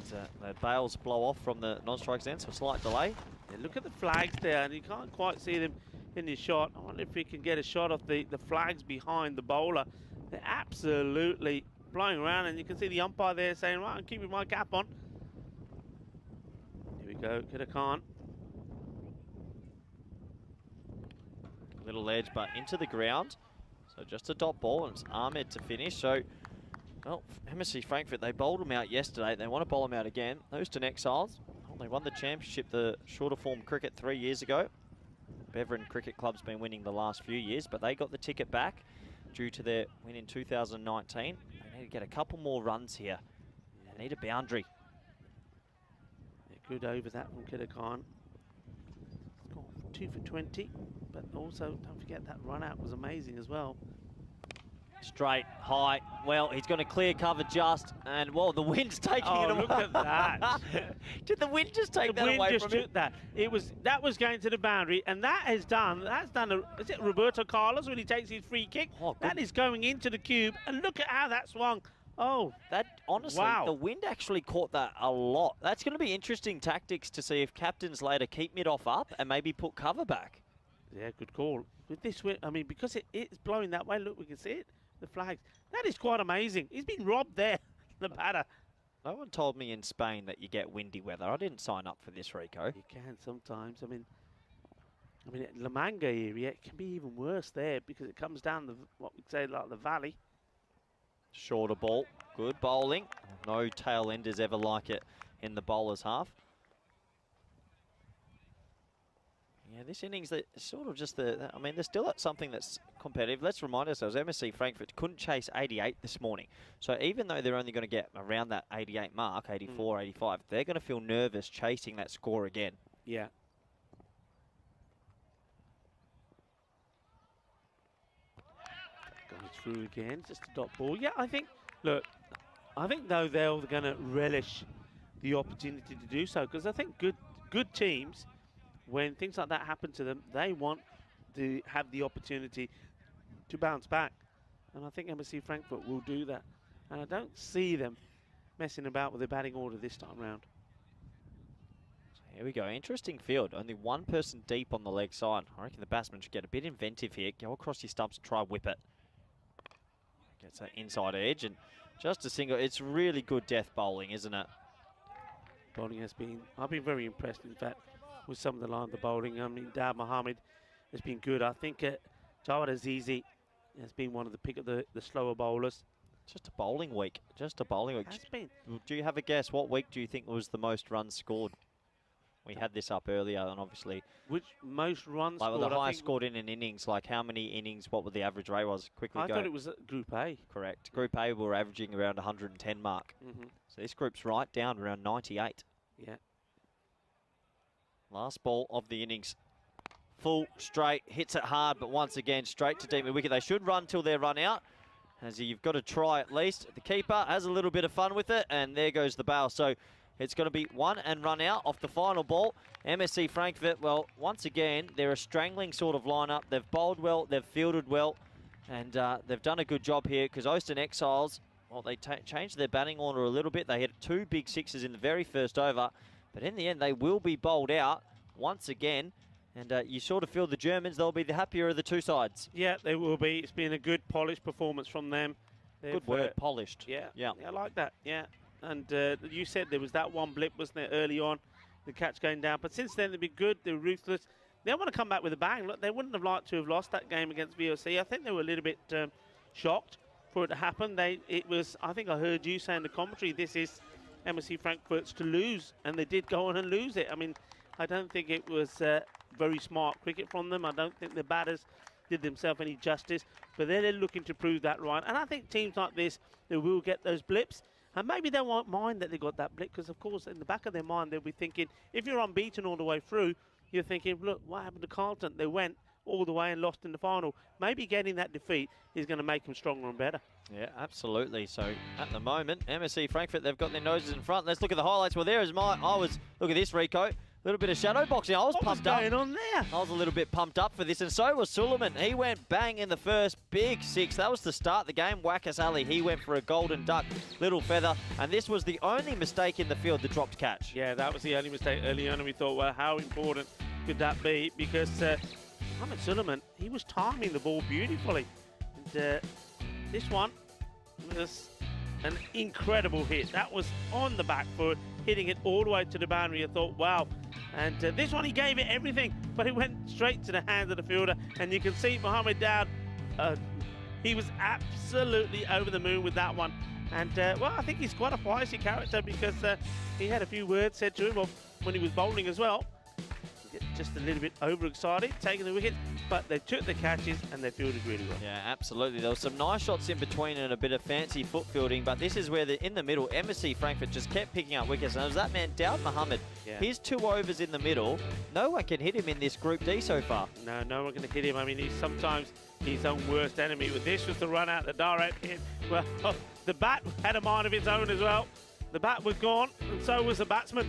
The bails blow off from the non-strike end, so a slight delay. Yeah, look at the flags there, and you can't quite see them in this shot. I wonder if we can get a shot of the flags behind the bowler. They're absolutely blowing around, and you can see the umpire there saying, right, I'm keeping my cap on. Here we go, Kedar Khan. Little edge, but into the ground. So just a dot ball, and it's Ahmed to finish. So Well, MSC Frankfurt, they bowled them out yesterday. They want to bowl them out again. Houston Exiles, well, they won the championship, the shorter form cricket 3 years ago. Beverin Cricket Club's been winning the last few years, but they got the ticket back due to their win in 2019. They need to get a couple more runs here. They need a boundary. Good over that from Kidakan. 2 for 20, but also don't forget that run out was amazing as well. Straight, high. Well, he's going to clear cover just, and well, the wind's taking it away. Look at that! Did the wind just take that away from him? The wind just took that. That was going to the boundary, and that's done is it Roberto Carlos when he takes his free kick? Oh, that is going into the cube, and look at how that swung. Oh, that honestly, wow. The wind actually caught that a lot. That's going to be interesting tactics to see if captains later keep mid-off up and maybe put cover back. Yeah, good call. With this wind, I mean, because it's blowing that way, look, we can see it. The flags. That is quite amazing. He's been robbed there, the batter. No one told me in Spain that you get windy weather. I didn't sign up for this, Rico. You can sometimes. I mean, La Manga area, it can be even worse there because it comes down what we'd say like the valley. Shorter ball, good bowling. No tail enders ever like it in the bowler's half. Yeah, this innings, that sort of just I mean, they're still at something that's competitive. Let's remind ourselves, MSC Frankfurt couldn't chase 88 this morning. So even though they're only going to get around that 88 mark, 84, 85, they're going to feel nervous chasing that score again. Yeah. Goes through again, just a dot ball. Yeah, I think though they're going to relish the opportunity to do so, because I think good teams, when things like that happen to them, they want to have the opportunity to bounce back. And I think MSC Frankfurt will do that. And I don't see them messing about with the batting order this time round. So here we go. Interesting field. Only one person deep on the leg side. I reckon the batsman should get a bit inventive here. Go across your stumps and try whip it. Gets that inside edge and just a single. It's really good death bowling, isn't it? Bowling has been, I've been very impressed, in fact, with some of the line of the bowling. I mean, Dad Mohammed has been good. I think Jawad Azizi has been one of the pick of the slower bowlers. Just a bowling week. Just a bowling week. Has been. Do you have a guess? What week do you think was the most runs scored? We had this up earlier, and obviously... Which most runs like, scored? Well, the highest scored in an innings, like how many innings, what would the average rate was? Quickly I go. thought it was Group A. Correct. Group A were averaging around 110 mark. So this group's right down around 98. Yeah. Last ball of the innings. Full, straight, hits it hard, but once again, straight to deep mid-wicket. They should run till they're run out. As you've got to try at least. The keeper has a little bit of fun with it, and there goes the bail. So it's going to be one and run out off the final ball. MSC Frankfurt, well, once again, they're a strangling sort of lineup. They've bowled well, they've fielded well, and they've done a good job here because Houston Exiles, well, they changed their batting order a little bit. They hit 2 big sixes in the very first over, but in the end, they will be bowled out once again. And you sort of feel the Germans, they'll be the happier of the two sides. Yeah, they will be. It's been a good, polished performance from them. Good word, polished. Yeah, I like that, yeah. And you said there was that one blip, wasn't there, early on, the catch going down. But since then, they've been good, they're ruthless. They want to come back with a bang. Look, they wouldn't have liked to have lost that game against VOC. I think they were a little bit shocked for it to happen. I think I heard you say in the commentary, this is MSC Frankfurt's to lose. And they did go on and lose it. I mean, I don't think it was very smart cricket from them. I don't think the batters did themselves any justice, but they're looking to prove that right. And I think teams like this, they will get those blips, and maybe they won't mind that they got that blip, because of course in the back of their mind they'll be thinking, if you're unbeaten all the way through, you're thinking, look, what happened to Carlton? They went all the way and lost in the final. Maybe getting that defeat is going to make them stronger and better. Yeah, absolutely. So at the moment, MSC Frankfurt, they've got their noses in front. Let's look at the highlights. Well, look at this, Rico. A little bit of shadow boxing. I was pumped up. What's going on there? I was a little bit pumped up for this, and so was Suleiman. He went bang in the first big six. That was to start the game. Wakas Ali, he went for a golden duck, little feather, and this was the only mistake in the field, the dropped catch. Yeah, that was the only mistake early on, and we thought, well, how important could that be? Because Mohamed Suleiman, he was timing the ball beautifully. And this one was an incredible hit. That was on the back foot, hitting it all the way to the boundary. I thought, wow. And this one, he gave it everything, but it went straight to the hands of the fielder. And you can see Mohamed Daud, he was absolutely over the moon with that one. And, well, I think he's quite a feisty character because he had a few words said to him when he was bowling as well. Just a little bit overexcited, taking the wicket, but they took the catches and they fielded really well. Yeah, absolutely. There was some nice shots in between and a bit of fancy foot fielding, but this is where in the middle, MSC Frankfurt just kept picking up wickets. And it was that man, Dawud Mohammed. Yeah. His 2 overs in the middle, no one can hit him in this Group D so far. No one can hit him. I mean, he's sometimes his own worst enemy. But this was the run out, the direct hit. Well, the bat had a mind of its own as well. The bat was gone, and so was the batsman.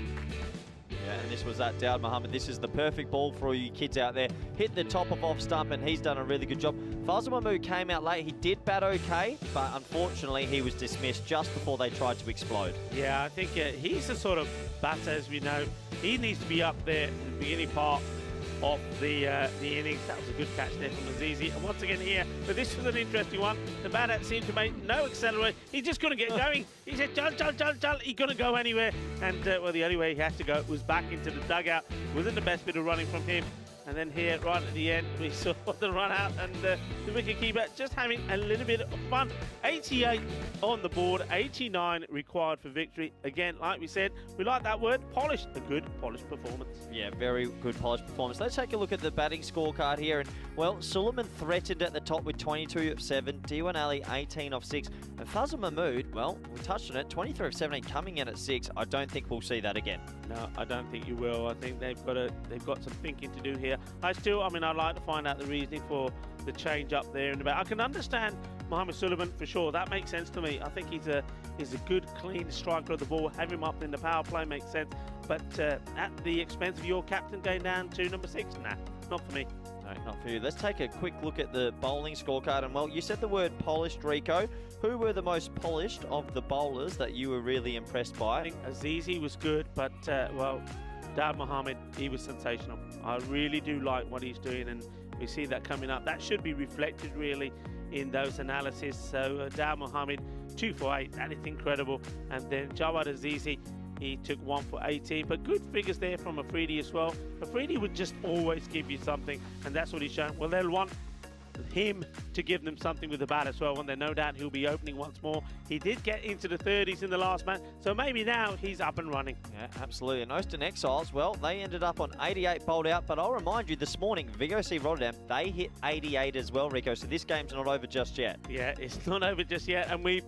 Yeah, and this was that Dawud Mohammed. This is the perfect ball for all you kids out there. Hit the top of off stump, and he's done a really good job. Fazal Mahmood came out late. He did bat okay, but unfortunately he was dismissed just before they tried to explode. Yeah, I think he's the sort of batter, as we know. He needs to be up there in the beginning part of the innings. That was a good catch there from Azizi. And once again here, but this was an interesting one. The batter seemed to make no acceleration. He just couldn't get going. He said, jal. He couldn't go anywhere. And, well, the only way he had to go was back into the dugout. Wasn't the best bit of running from him. And then here, right at the end, we saw the run out and the wicketkeeper just having a little bit of fun. 88 on the board, 89 required for victory. Again, like we said, we like that word, polished. A good polished performance. Yeah, very good polished performance. Let's take a look at the batting scorecard here. And, well, Suleiman threatened at the top with 22 of 7. Diwan Ali, 18 of 6. And Fazal Mahmood, well, we touched on it, 23 of 17 coming in at 6. I don't think we'll see that again. No, I don't think you will. I think they've got some thinking to do here. I mean, I'd like to find out the reasoning for the change up there in the back. I can understand Mohammed Suleiman for sure. That makes sense to me. I think he's a good, clean striker of the ball. Have him up in the power play makes sense. But at the expense of your captain going down to number 6, nah, not for me. No, not for you. Let's take a quick look at the bowling scorecard. And, well, you said the word polished, Rico. Who were the most polished of the bowlers that you were really impressed by? I think Azizi was good, but, well, Dawud Mohammed, he was sensational. I really do like what he's doing, and we see that coming up. That should be reflected, really, in those analyses. So, Dawud Mohammed, 2 for 8. That is incredible. And then Jawad Azizi, he took 1 for 18, but good figures there from Afridi as well. Afridi would just always give you something, and that's what he's shown. Well, they'll want him to give them something with the bat as well, when they no doubt he'll be opening once more. He did get into the 30s in the last match, so maybe now he's up and running. Yeah, absolutely. And Oostin Exiles, well, they ended up on 88 bowled out, but I'll remind you, this morning, VOC Rotterdam, they hit 88 as well, Rico, so this game's not over just yet. Yeah, it's not over just yet, and we've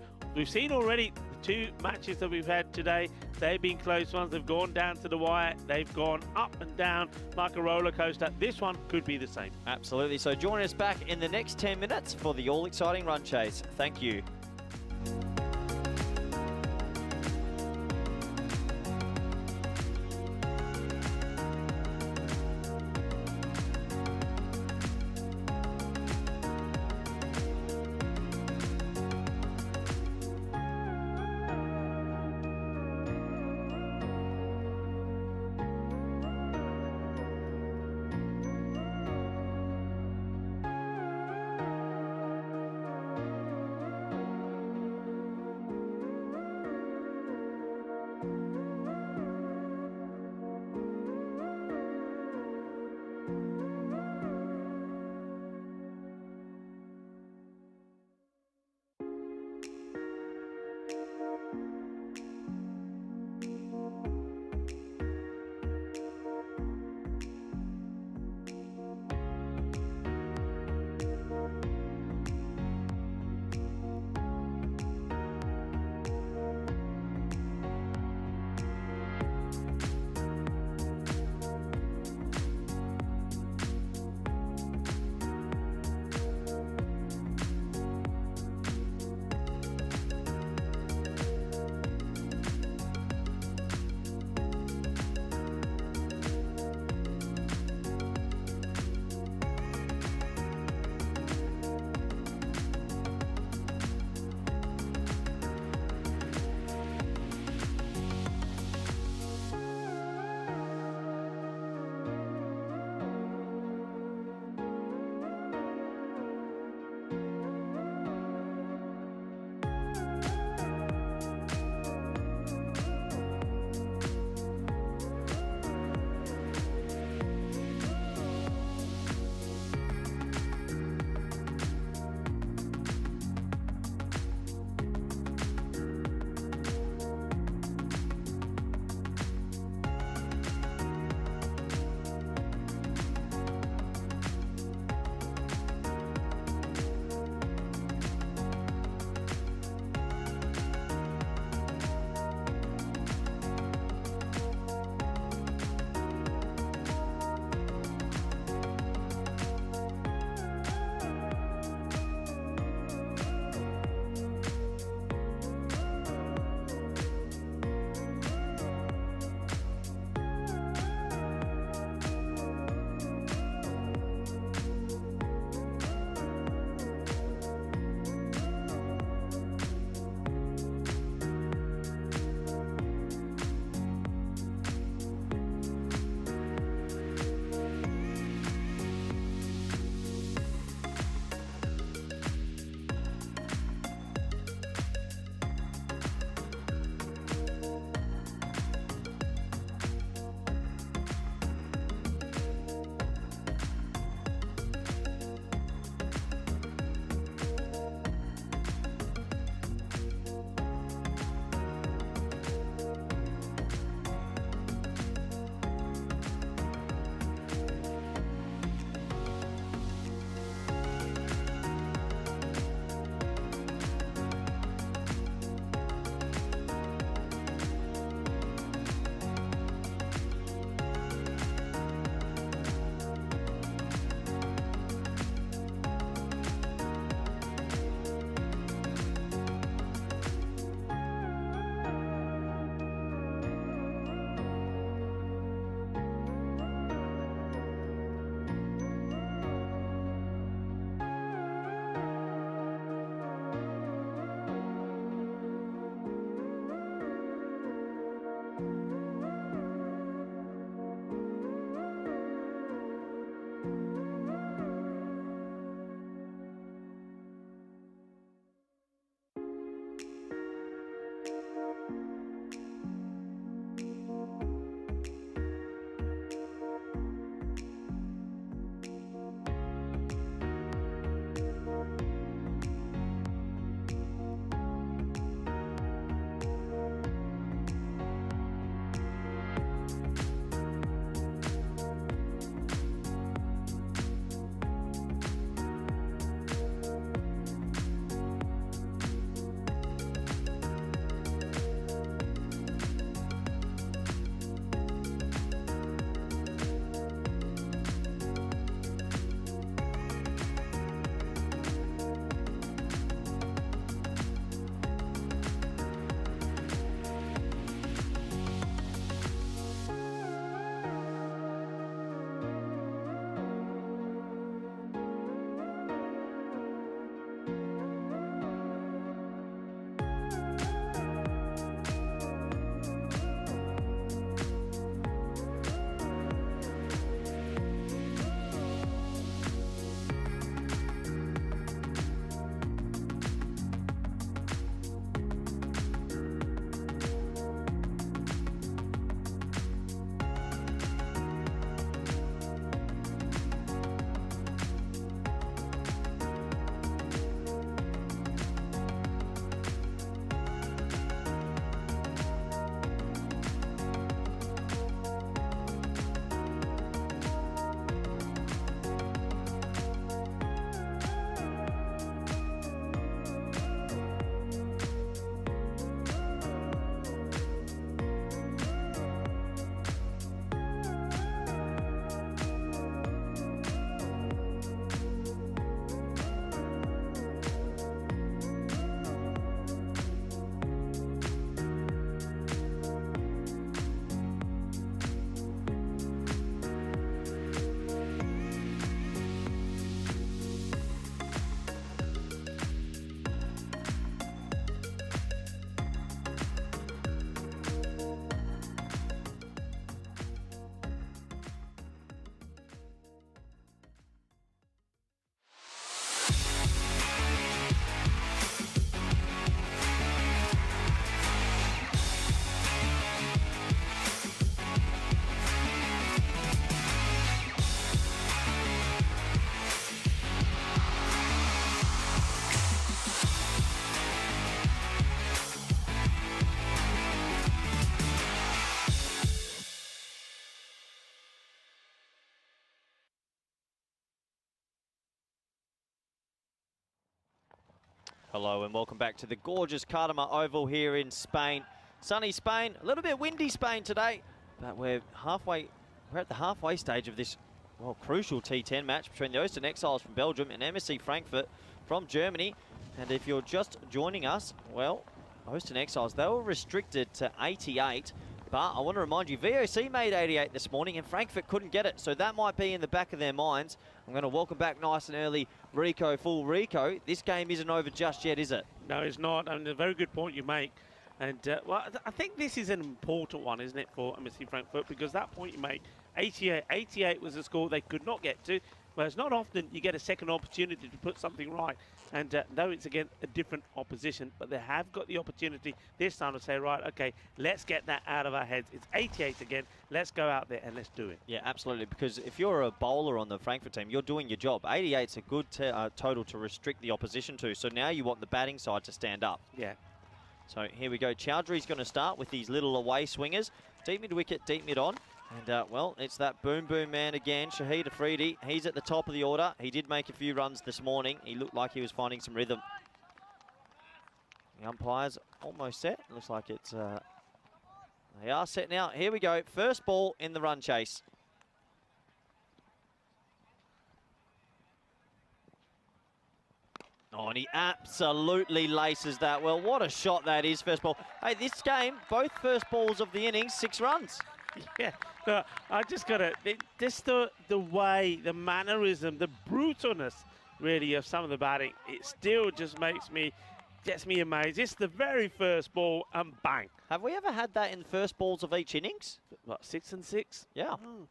seen already the 2 matches that we've had today. They've been close ones. They've gone down to the wire. They've gone up and down like a roller coaster. This one could be the same. Absolutely. So join us back in the next 10 minutes for the all-exciting run chase. Thank you. Hello and welcome back to the gorgeous Cartama Oval here in Spain. Sunny Spain, a little bit windy Spain today, but we're at the halfway stage of this, well, crucial T10 match between the Austin Exiles from Belgium and MSC Frankfurt from Germany. And if you're just joining us, well, Austin Exiles, they were restricted to 88, but I want to remind you, VOC made 88 this morning and Frankfurt couldn't get it, so that might be in the back of their minds. I'm going to welcome back nice and early Rico, full Rico. This game isn't over just yet, is it? No, it's not, and a very good point you make. And, well, I think this is an important one, isn't it, for MSC Frankfurt, because that point you make, 88 was a score they could not get to, whereas not often you get a second opportunity to put something right. And though it's, again, a different opposition, but they have got the opportunity this time to say, right, okay, let's get that out of our heads. It's 88 again. Let's go out there and let's do it. Yeah, absolutely, because if you're a bowler on the Frankfurt team, you're doing your job. 88's a good total to restrict the opposition to, so now you want the batting side to stand up. Yeah. So here we go. Chowdhury's going to start with these little away swingers. Deep mid wicket, deep mid on. And, well, it's that boom boom man again, Shahid Afridi. He's at the top of the order. He did make a few runs this morning. He looked like he was finding some rhythm. The umpires almost set. Looks like it's... they are set now. Here we go. First ball in the run chase. Oh, and he absolutely laces that well. What a shot that is, first ball. Hey, this game, both first balls of the innings, 6 runs. Yeah, no, I just got to, just the way, the mannerism, the brutalness, really, of some of the batting, it still just gets me amazed. It's the very first ball and bang. Have we ever had that in the first balls of each innings? What, 6 and 6? Yeah. Oh.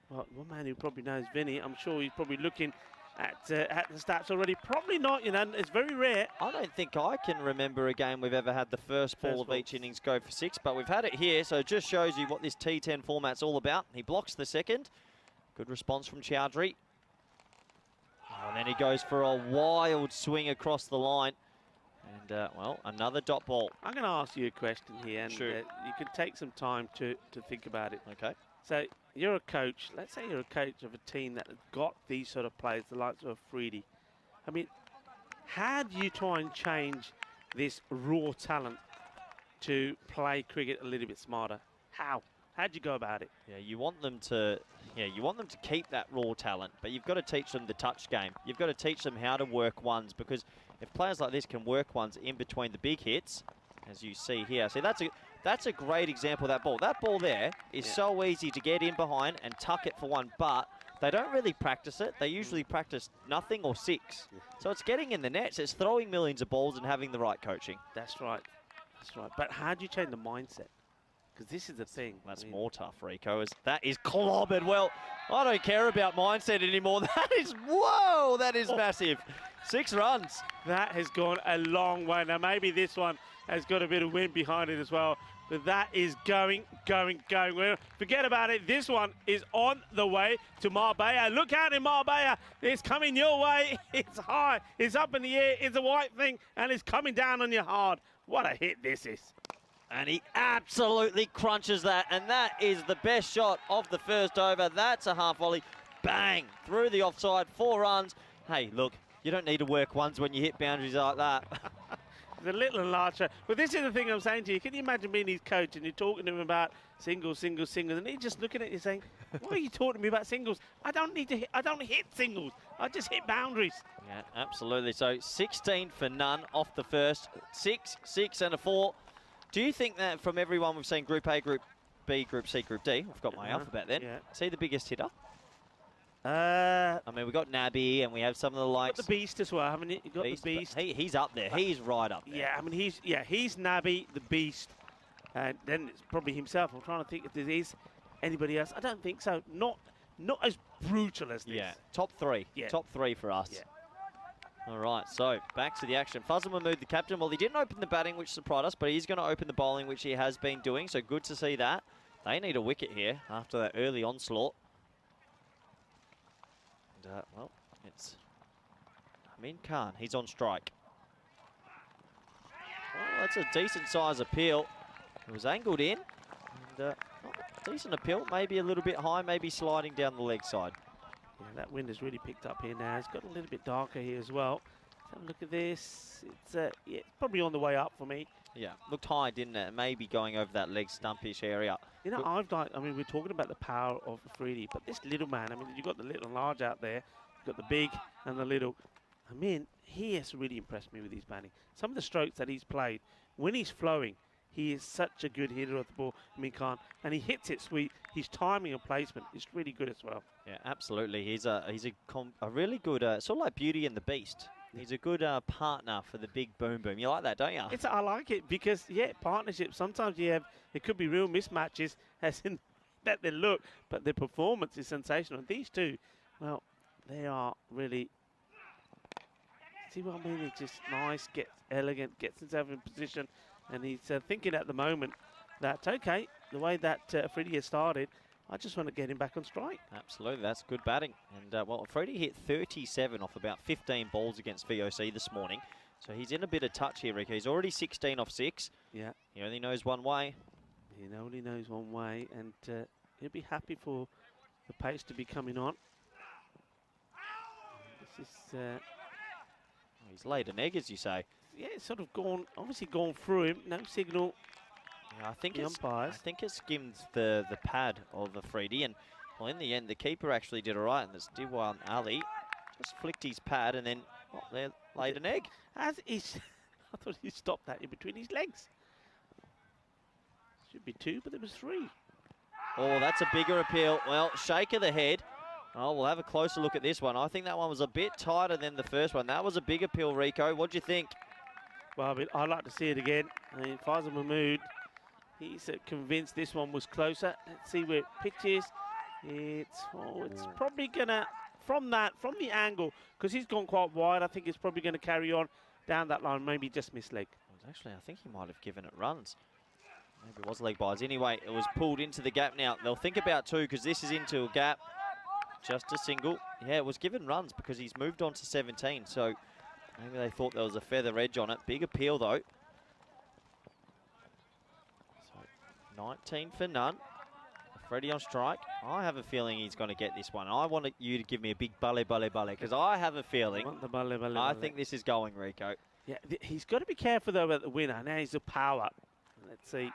Well, one man who probably knows Vinny, I'm sure he's probably looking at the stats already. Probably not, you know, it's very rare. I don't think I can remember a game we've ever had the first ball of each innings go for 6, but we've had it here, so it just shows you what this T10 format's all about. He blocks the second. Good response from Chowdhury. Oh, and then he goes for a wild swing across the line. And, well, another dot ball. I'm going to ask you a question here, and sure. You can take some time to think about it. Okay. So you're a coach. Let's say you're a coach of a team that has got these sort of players, the likes of Freedy. I mean, how do you try and change this raw talent to play cricket a little bit smarter? How? How'd you go about it? Yeah, you want them to keep that raw talent, but you've got to teach them the touch game. You've got to teach them how to work ones, because if players like this can work ones in between the big hits, as you see here. See, that's a great example of that ball. That ball there is so easy to get in behind and tuck it for one, but they don't really practice it. They usually practice nothing or 6. So it's getting in the nets. It's throwing millions of balls and having the right coaching. That's right. That's right. But how do you change the mindset? Because this is the thing. That's more tough, Rico. That is clobbered. Well, I don't care about mindset anymore. That is, whoa, that is massive. 6 runs. That has gone a long way. Now, maybe this one has got a bit of wind behind it as well. But that is going. Well, forget about it. This one is on the way to Marbella. Look out in Marbella. It's coming your way. It's high. It's up in the air. It's a white thing. And it's coming down on you hard. What a hit this is. And he absolutely crunches that. And that is the best shot of the first over. That's a half volley. Bang. Through the offside. 4 runs. Hey, look, you don't need to work ones when you hit boundaries like that. The little and larger. But this is the thing I'm saying to you. Can you imagine being his coach and you're talking to him about singles, and he's just looking at you saying, why are you talking to me about singles? I don't need to hit, I don't hit singles. I just hit boundaries. Yeah, absolutely. So 16 for none off the first. 6 and a 4. Do you think that from everyone we've seen, Group A, Group B, Group C, Group D, I've got my alphabet then. Yeah. Is he the biggest hitter? I mean, we've got Nabi and we have some of the likes. Got the Beast as well, haven't you? You've got the Beast. He's up there. He's right up there. Yeah, I mean, he's Nabi, the Beast, and then it's probably himself. I'm trying to think if there is anybody else. I don't think so. Not as brutal as this. Yeah, top 3. Yeah. Top 3 for us. Yeah. All right, so back to the action. Fazal Mahmood, the captain. Well, he didn't open the batting, which surprised us, but he's going to open the bowling, which he has been doing. So good to see that. They need a wicket here after that early onslaught. And, well, it's Amin Khan. He's on strike. Oh, that's a decent size appeal. It was angled in. And, decent appeal. Maybe a little bit high, maybe sliding down the leg side. Yeah, that wind has really picked up here now. It's got a little bit darker here as well. have a look at this. It's yeah, it's probably on the way up for me. Yeah, looked high, didn't it? Maybe going over that leg stumpish area. You know, I mean, we're talking about the power of Freddie, but this little man, I mean, you've got the little and large out there. You've got the big and the little. I mean, he has really impressed me with his batting. Some of the strokes that he's played, when he's flowing, he is such a good hitter of the ball, Amin Khan, and he hits it sweet. His timing and placement is really good as well. Yeah, absolutely. He's a really good, sort of like Beauty and the Beast. He's a good partner for the big boom boom. You like that, don't you? I like it because, yeah, partnership. Sometimes you have, it could be real mismatches, as in that they look, but their performance is sensational. And these two, well, they are really, see what I mean? It's just nice, gets elegant, gets himself in position, and he's thinking at the moment that, okay, the way that Freddie has started, I just want to get him back on strike. Absolutely, that's good batting. And, well, Freddie hit 37 off about 15 balls against VOC this morning. So he's in a bit of touch here, Rico. He's already 16 off 6. Yeah. He only knows one way. He only knows one way, and he'll be happy for the pace to be coming on. This is... he's laid an egg, as you say. Yeah, it's sort of gone, obviously gone through him. No signal. Yeah, I think the umpires. I think it skimmed the pad of Freddie, and well, in the end, the keeper actually did all right, and this Diwan Ali just flicked his pad and then there laid an egg. As he's, I thought he stopped that in between his legs. Should be 2, but there was 3. Oh, that's a bigger appeal. Well, shake of the head. Oh, we'll have a closer look at this one. I think that one was a bit tighter than the first one. That was a big appeal, Rico. What do you think? Well, I mean, I'd like to see it again. I mean, Faisal Mahmood, he's convinced this one was closer. Let's see where it pitches. It's probably gonna, from the angle, because he's gone quite wide, I think it's probably gonna carry on down that line, maybe just miss leg. Actually, I think he might have given it runs. Maybe it was leg byes. Anyway, it was pulled into the gap now. They'll think about 2 because this is into a gap. Just a single. Yeah, it was given runs because he's moved on to 17, so maybe they thought there was a feather edge on it. Big appeal, though. So, 19 for none. Freddie on strike. I have a feeling he's going to get this one. I want you to give me a big balle, because I have a feeling. I think this is going, Rico. Yeah, he's got to be careful, though, about the winner. Now he's a power. Let's see.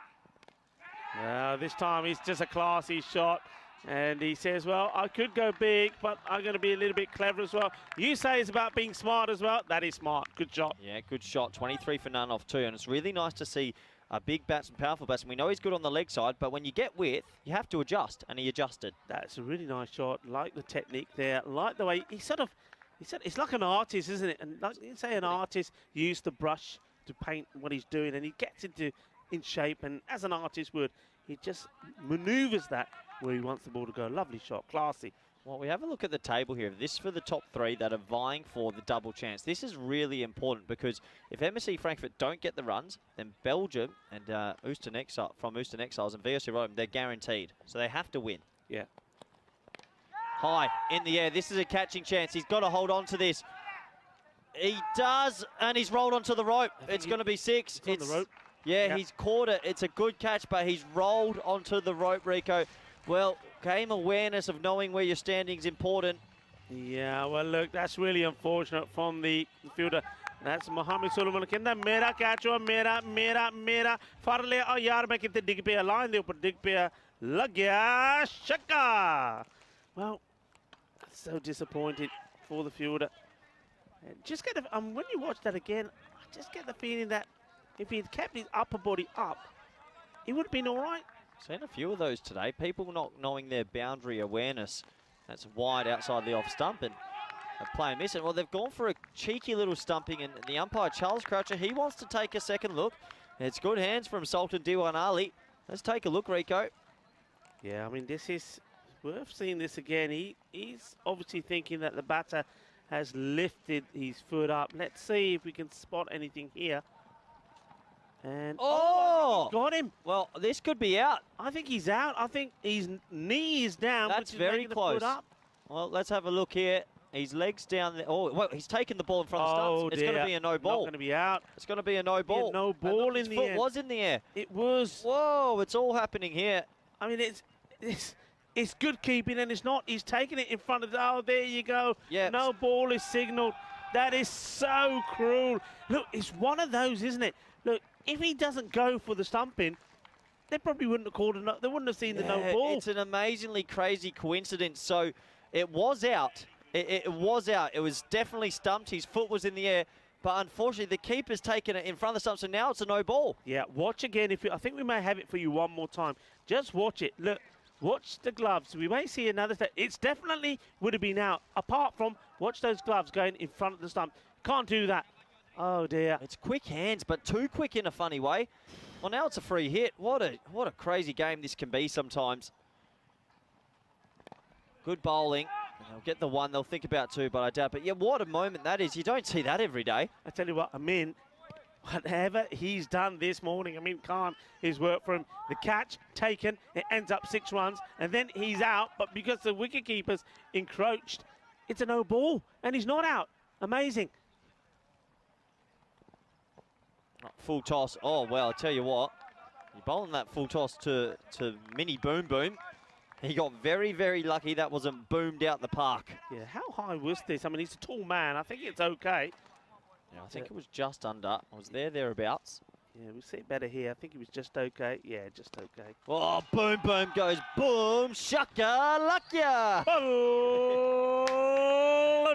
This time it's just a classy shot. And he says, well, I could go big, but I'm going to be a little bit clever as well. You say it's about being smart as well. That is smart. Good shot. Yeah, good shot. 23 for none off 2. And it's really nice to see a big batsman, powerful batsman. We know he's good on the leg side, but when you get width, you have to adjust. And he adjusted. That's a really nice shot. Like the technique there. Like the way he said it's like an artist, isn't it? And like you say, an artist used the brush to paint what he's doing, and he gets in shape. And as an artist would, he just maneuvers that where he wants the ball to go. Lovely shot, classy. Well, we have a look at the table here. This is for the top 3 that are vying for the double chance. This is really important because if MSC Frankfurt don't get the runs, then Belgium and Euston Exiles and VOC Rome, they're guaranteed. So they have to win. Yeah. High in the air. This is a catching chance. He's got to hold on to this. He does, and he's rolled onto the rope. It's going to be 6. It's on the rope. Yeah, he's caught it. It's a good catch, but he's rolled onto the rope, Rico. Well, game awareness of knowing where you're standing is important. Yeah, well, look, that's really unfortunate from the fielder. That's Mohammed Sulaiman. Kenda mera catch ho, mera far le aao yaar, main kitte dig piya, line de upar dig piya, lag gaya, shakka. Well, so disappointed for the fielder. And just get when you watch that again, I just get the feeling that if he'd kept his upper body up, he would have been all right. Seen a few of those today. People not knowing their boundary awareness. That's wide outside the off stump and a player missing. Well, they've gone for a cheeky little stumping, and the umpire, Charles Croucher, he wants to take a second look. It's good hands from Sultan Diwan Ali. Let's take a look, Rico. Yeah, I mean, this is worth seeing this again. He's obviously thinking that the batter has lifted his foot up. Let's see if we can spot anything here. And got him. Well, this could be out. I think he's out. I think his knee is down. That's very close. Well, let's have a look here. His legs down there. Oh, well, he's taken the ball in front of stumps. It's going to be a no ball. Not going to be out. It's going to be a no ball. No ball in the air. His foot was in the air. It was. Whoa, it's all happening here. I mean, it's good keeping, and it's not. He's taking it in front of the. Oh, there you go. Yeah. No ball is signalled. That is so cruel. Look, it's one of those, isn't it? Look, if he doesn't go for the stumping, they probably wouldn't have called it. They wouldn't have seen the no ball. It's an amazingly crazy coincidence. So it was out. It was out. It was definitely stumped. His foot was in the air. But unfortunately, the keeper's taken it in front of the stump, so now it's a no ball. Yeah, watch again. I think we may have it for you one more time. Just watch it. Look, watch the gloves. We may see another step. It's definitely would have been out. Apart from, watch those gloves going in front of the stump. Can't do that. Oh, dear. It's quick hands, but too quick in a funny way. Well, now it's a free hit. What a crazy game this can be sometimes. Good bowling. They'll get the one. They'll think about two, but I doubt. But yeah, what a moment that is. You don't see that every day. I tell you what, Amin, whatever he's done this morning, Amin Khan, his work for him. The catch taken, it ends up 6 runs, and then he's out. But because the wicketkeeper's encroached, it's a no ball, and he's not out. Amazing. Full toss. Oh, well, I tell you what. You're bowling that full toss to Mini Boom Boom. He got very, very lucky that wasn't boomed out the park. Yeah, how high was this? I mean, he's a tall man. I think it's okay. Yeah, I think it was just under. I was thereabouts. Yeah, we'll see it better here. I think it was just okay. Yeah, just okay. Oh, Boom Boom goes boom, shaka, lakya.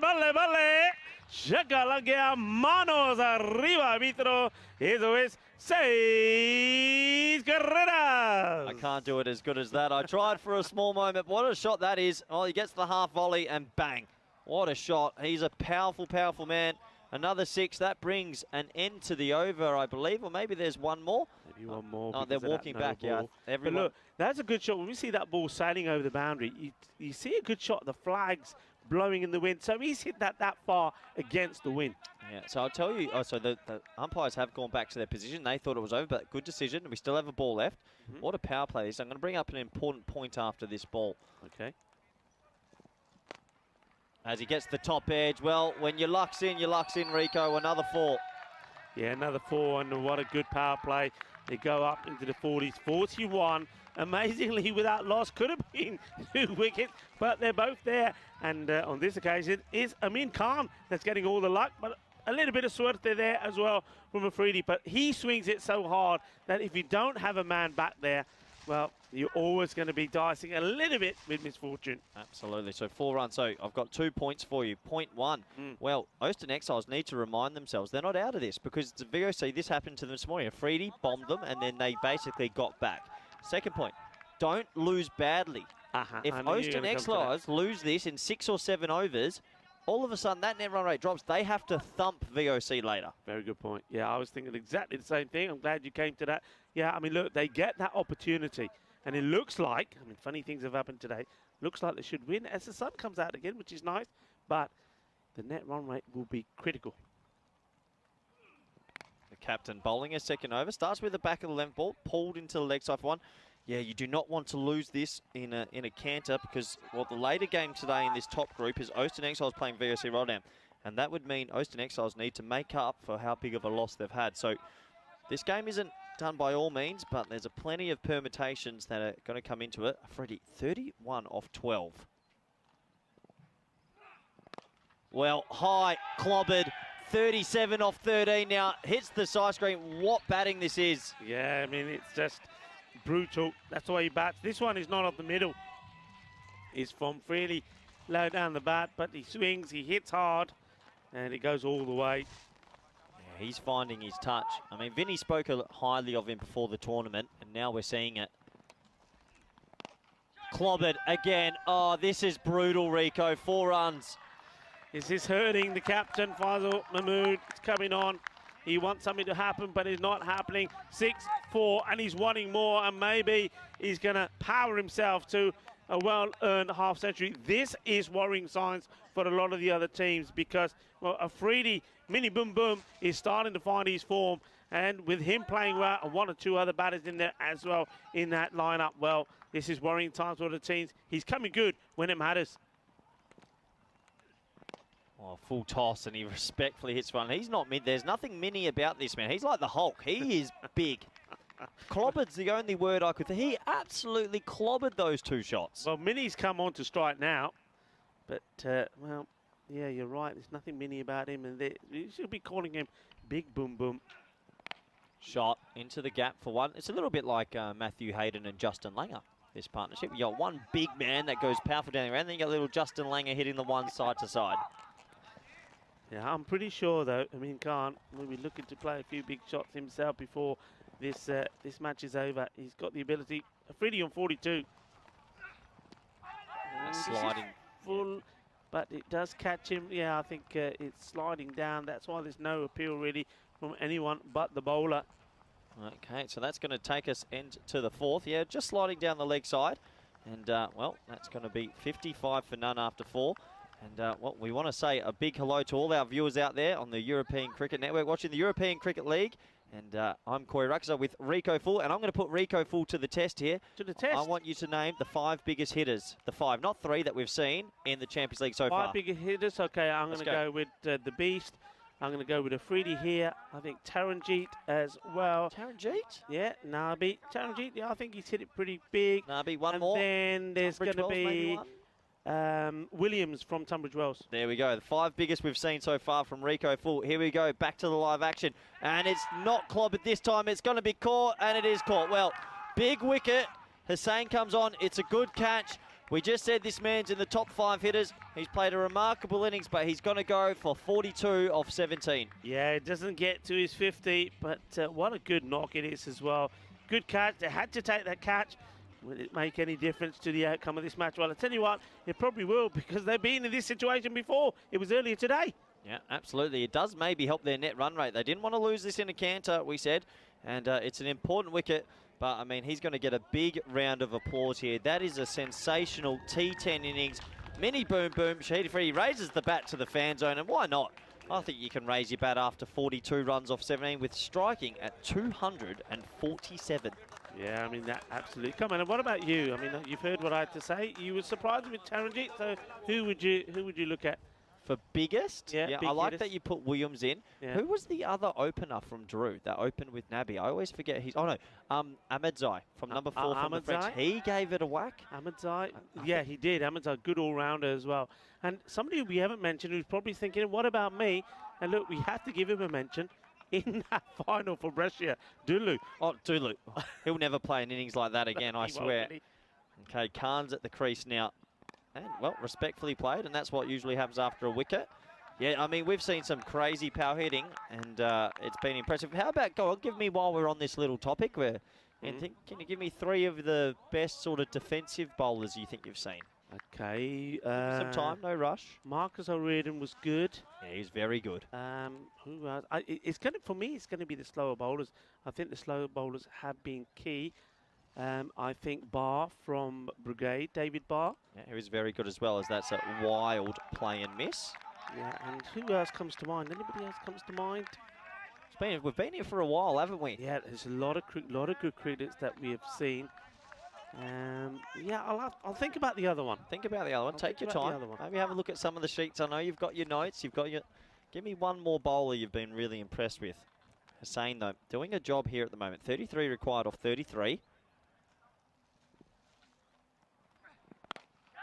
Vale, vale. Shaka, lakya, manos arriba, Mitro. Eso es 6 carreras. I can't do it as good as that. I tried for a small moment. What a shot that is. Oh, he gets the half volley and bang. What a shot. He's a powerful, powerful man. Another 6. That brings an end to the over, I believe. Or maybe there's one more. Maybe one more. Oh, they're walking back, yeah. But look, that's a good shot. When we see that ball sailing over the boundary, you see a good shot. The flag's blowing in the wind. So he's hit that far against the wind. Yeah, so I'll tell you, so the umpires have gone back to their position. They thought it was over, but good decision. We still have a ball left. What a power play this. I'm going to bring up an important point after this ball. Okay. As he gets the top edge. Well, when your luck's in, Rico. Another 4. Yeah, another 4, and what a good power play. They go up into the 40s. 41, amazingly without loss. Could have been 2 wickets, but they're both there. And on this occasion, it's Amin Khan that's getting all the luck, but a little bit of suerte there as well from Afridi. But he swings it so hard that if you don't have a man back there, well, you're always going to be dicing a little bit with misfortune. Absolutely. So 4 runs. So I've got 2 points for you. Point 1. Well, Austin Exiles need to remind themselves they're not out of this because it's a VOC. This happened to them this morning. Afridi bombed them and then they basically got back. Second point, don't lose badly. If Austin Exiles lose this in 6 or 7 overs, all of a sudden that net run rate drops. They have to thump VOC later. Very good point. Yeah, I was thinking exactly the same thing. I'm glad you came to that. Yeah, I mean, look, they get that opportunity. And it looks like, I mean, funny things have happened today. Looks like they should win as the sun comes out again, which is nice. But the net run rate will be critical. The captain bowling a second over. Starts with the back of the length ball, pulled into the leg side for 1. Yeah, you do not want to lose this in a canter because, well, the later game today in this top group is Austin Exiles playing VOC Rotterdam. And that would mean Austin Exiles need to make up for how big of a loss they've had. So this game isn't done by all means, but there's a plenty of permutations that are going to come into it. Freddie, 31 off 12. Well, high, clobbered, 37 off 13 now. Hits the side screen. What batting this is. Yeah, I mean, it's just brutal. That's the way he bats. This one is not off the middle. It's from Freely low down the bat, but he swings, he hits hard, and it goes all the way. Yeah, he's finding his touch. I mean, Vinny spoke highly of him before the tournament, and now we're seeing it. Clobbered again. Oh, this is brutal, Rico. 4 runs. Is this hurting the captain, Faisal Mahmood? It's coming on. He wants something to happen, but it's not happening. 6-4, and he's wanting more, and maybe he's going to power himself to a well-earned half-century. This is worrying signs for a lot of the other teams because, well, Afridi, Mini Boom Boom, is starting to find his form, and with him playing well and 1 or 2 other batters in there as well in that lineup, well, this is worrying times for the teams. He's coming good when it matters. Oh, full toss, and he respectfully hits one. He's not mid. There's nothing mini about this man. He's like the Hulk. He is big. Clobbered's the only word I could think. He absolutely clobbered those 2 shots. Well, Mini's come on to strike now, but, well, Yeah, you're right. There's nothing mini about him, and you should be calling him Big Boom Boom. Shot into the gap for one. It's a little bit like Matthew Hayden and Justin Langer, this partnership. You got one big man that goes powerful down the around, then you got little Justin Langer hitting the one side to side. Yeah, I'm pretty sure, though, Amin Khan will be looking to play a few big shots himself before this this match is over. He's got the ability. A 3D on 42. Sliding. Full, but it does catch him. Yeah, I think it's sliding down. That's why there's no appeal, really, from anyone but the bowler. Okay, so that's going to take us into the fourth. Yeah, just sliding down the leg side. And, well, that's going to be 55 for none after 4. And, well, we want to say a big hello to all our viewers out there on the European Cricket Network watching the European Cricket League. And I'm Corey Ruxer with Rico Full. And I'm going to put Rico Full to the test here. To the test? I want you to name the 5 biggest hitters. The 5, not 3 that we've seen in the Champions League so far. 5 biggest hitters? Okay, I'm going to go with the Beast. I'm going to go with a Freedy here. I think Taranjeet as well. Taranjeet? Yeah, Nabi. Taranjeet, yeah, I think he's hit it pretty big. Nabi, one and more. And then there's going to be Williams from Tunbridge Wells. There we go. The 5 biggest we've seen so far from Rico Full. Here we go. Back to the live action. And it's not clobbered this time. It's going to be caught, and it is caught. Well, big wicket. Hussain comes on. It's a good catch. We just said this man's in the top 5 hitters. He's played a remarkable innings, but he's going to go for 42 off 17. Yeah, it doesn't get to his 50, but what a good knock it is as well. Good catch. They had to take that catch. Will it make any difference to the outcome of this match? Well, I tell you what, it probably will, because they've been in this situation before. It was earlier today. Yeah, absolutely. It does maybe help their net run rate. They didn't want to lose this in a canter, we said, and it's an important wicket. But, I mean, he's going to get a big round of applause here. That is a sensational T10 innings. Mini boom boom. Shahidi Freedy raises the bat to the fan zone, and why not? I think you can raise your bat after 42 runs off 17 with striking at 247. Yeah, I mean, that absolutely. Come on, and what about you? I mean, you've heard what I had to say. You were surprised with Taranjeet, so who would you look at? For biggest? Yeah, I like that you put Williams in. Yeah. Who was the other opener from Drew that opened with Nabi? I always forget his... Oh, no. Ahmedzai from number 4 from the French. He gave it a whack. Ahmedzai? Yeah, he did. Ahmedzai, good all-rounder as well. And somebody we haven't mentioned who's probably thinking, what about me? And look, we have to give him a mention in that final for Brescia. Dulu. Oh, Dulu. He'll never play an innings like that again, I He swear. won't, Okay, Khan's at the crease now. And, well, respectfully played, and that's what usually happens after a wicket. Yeah, I mean, we've seen some crazy power hitting, and it's been impressive. How about, go on, give me, while we're on this little topic, can you give me 3 of the best sort of defensive bowlers you think you've seen? Okay. Some time, no rush. Marcus O'Riordan was good. Yeah, he's very good. Who else? For me, it's going to be the slower bowlers. I think the slower bowlers have been key. I think Barr from Brigade, David Barr. Yeah, he was very good as well, as that's a wild play and miss. Yeah, and who else comes to mind? Anybody else comes to mind? We've been here for a while, haven't we? Yeah, there's a lot of good crickets that we have seen. Yeah, I'll think about the other one. Think about the other one. Take your time. Maybe have a look at some of the sheets. I know you've got your notes. You've got your... Give me one more bowler you've been really impressed with. Hussain, though, doing a job here at the moment. 33 required off 33.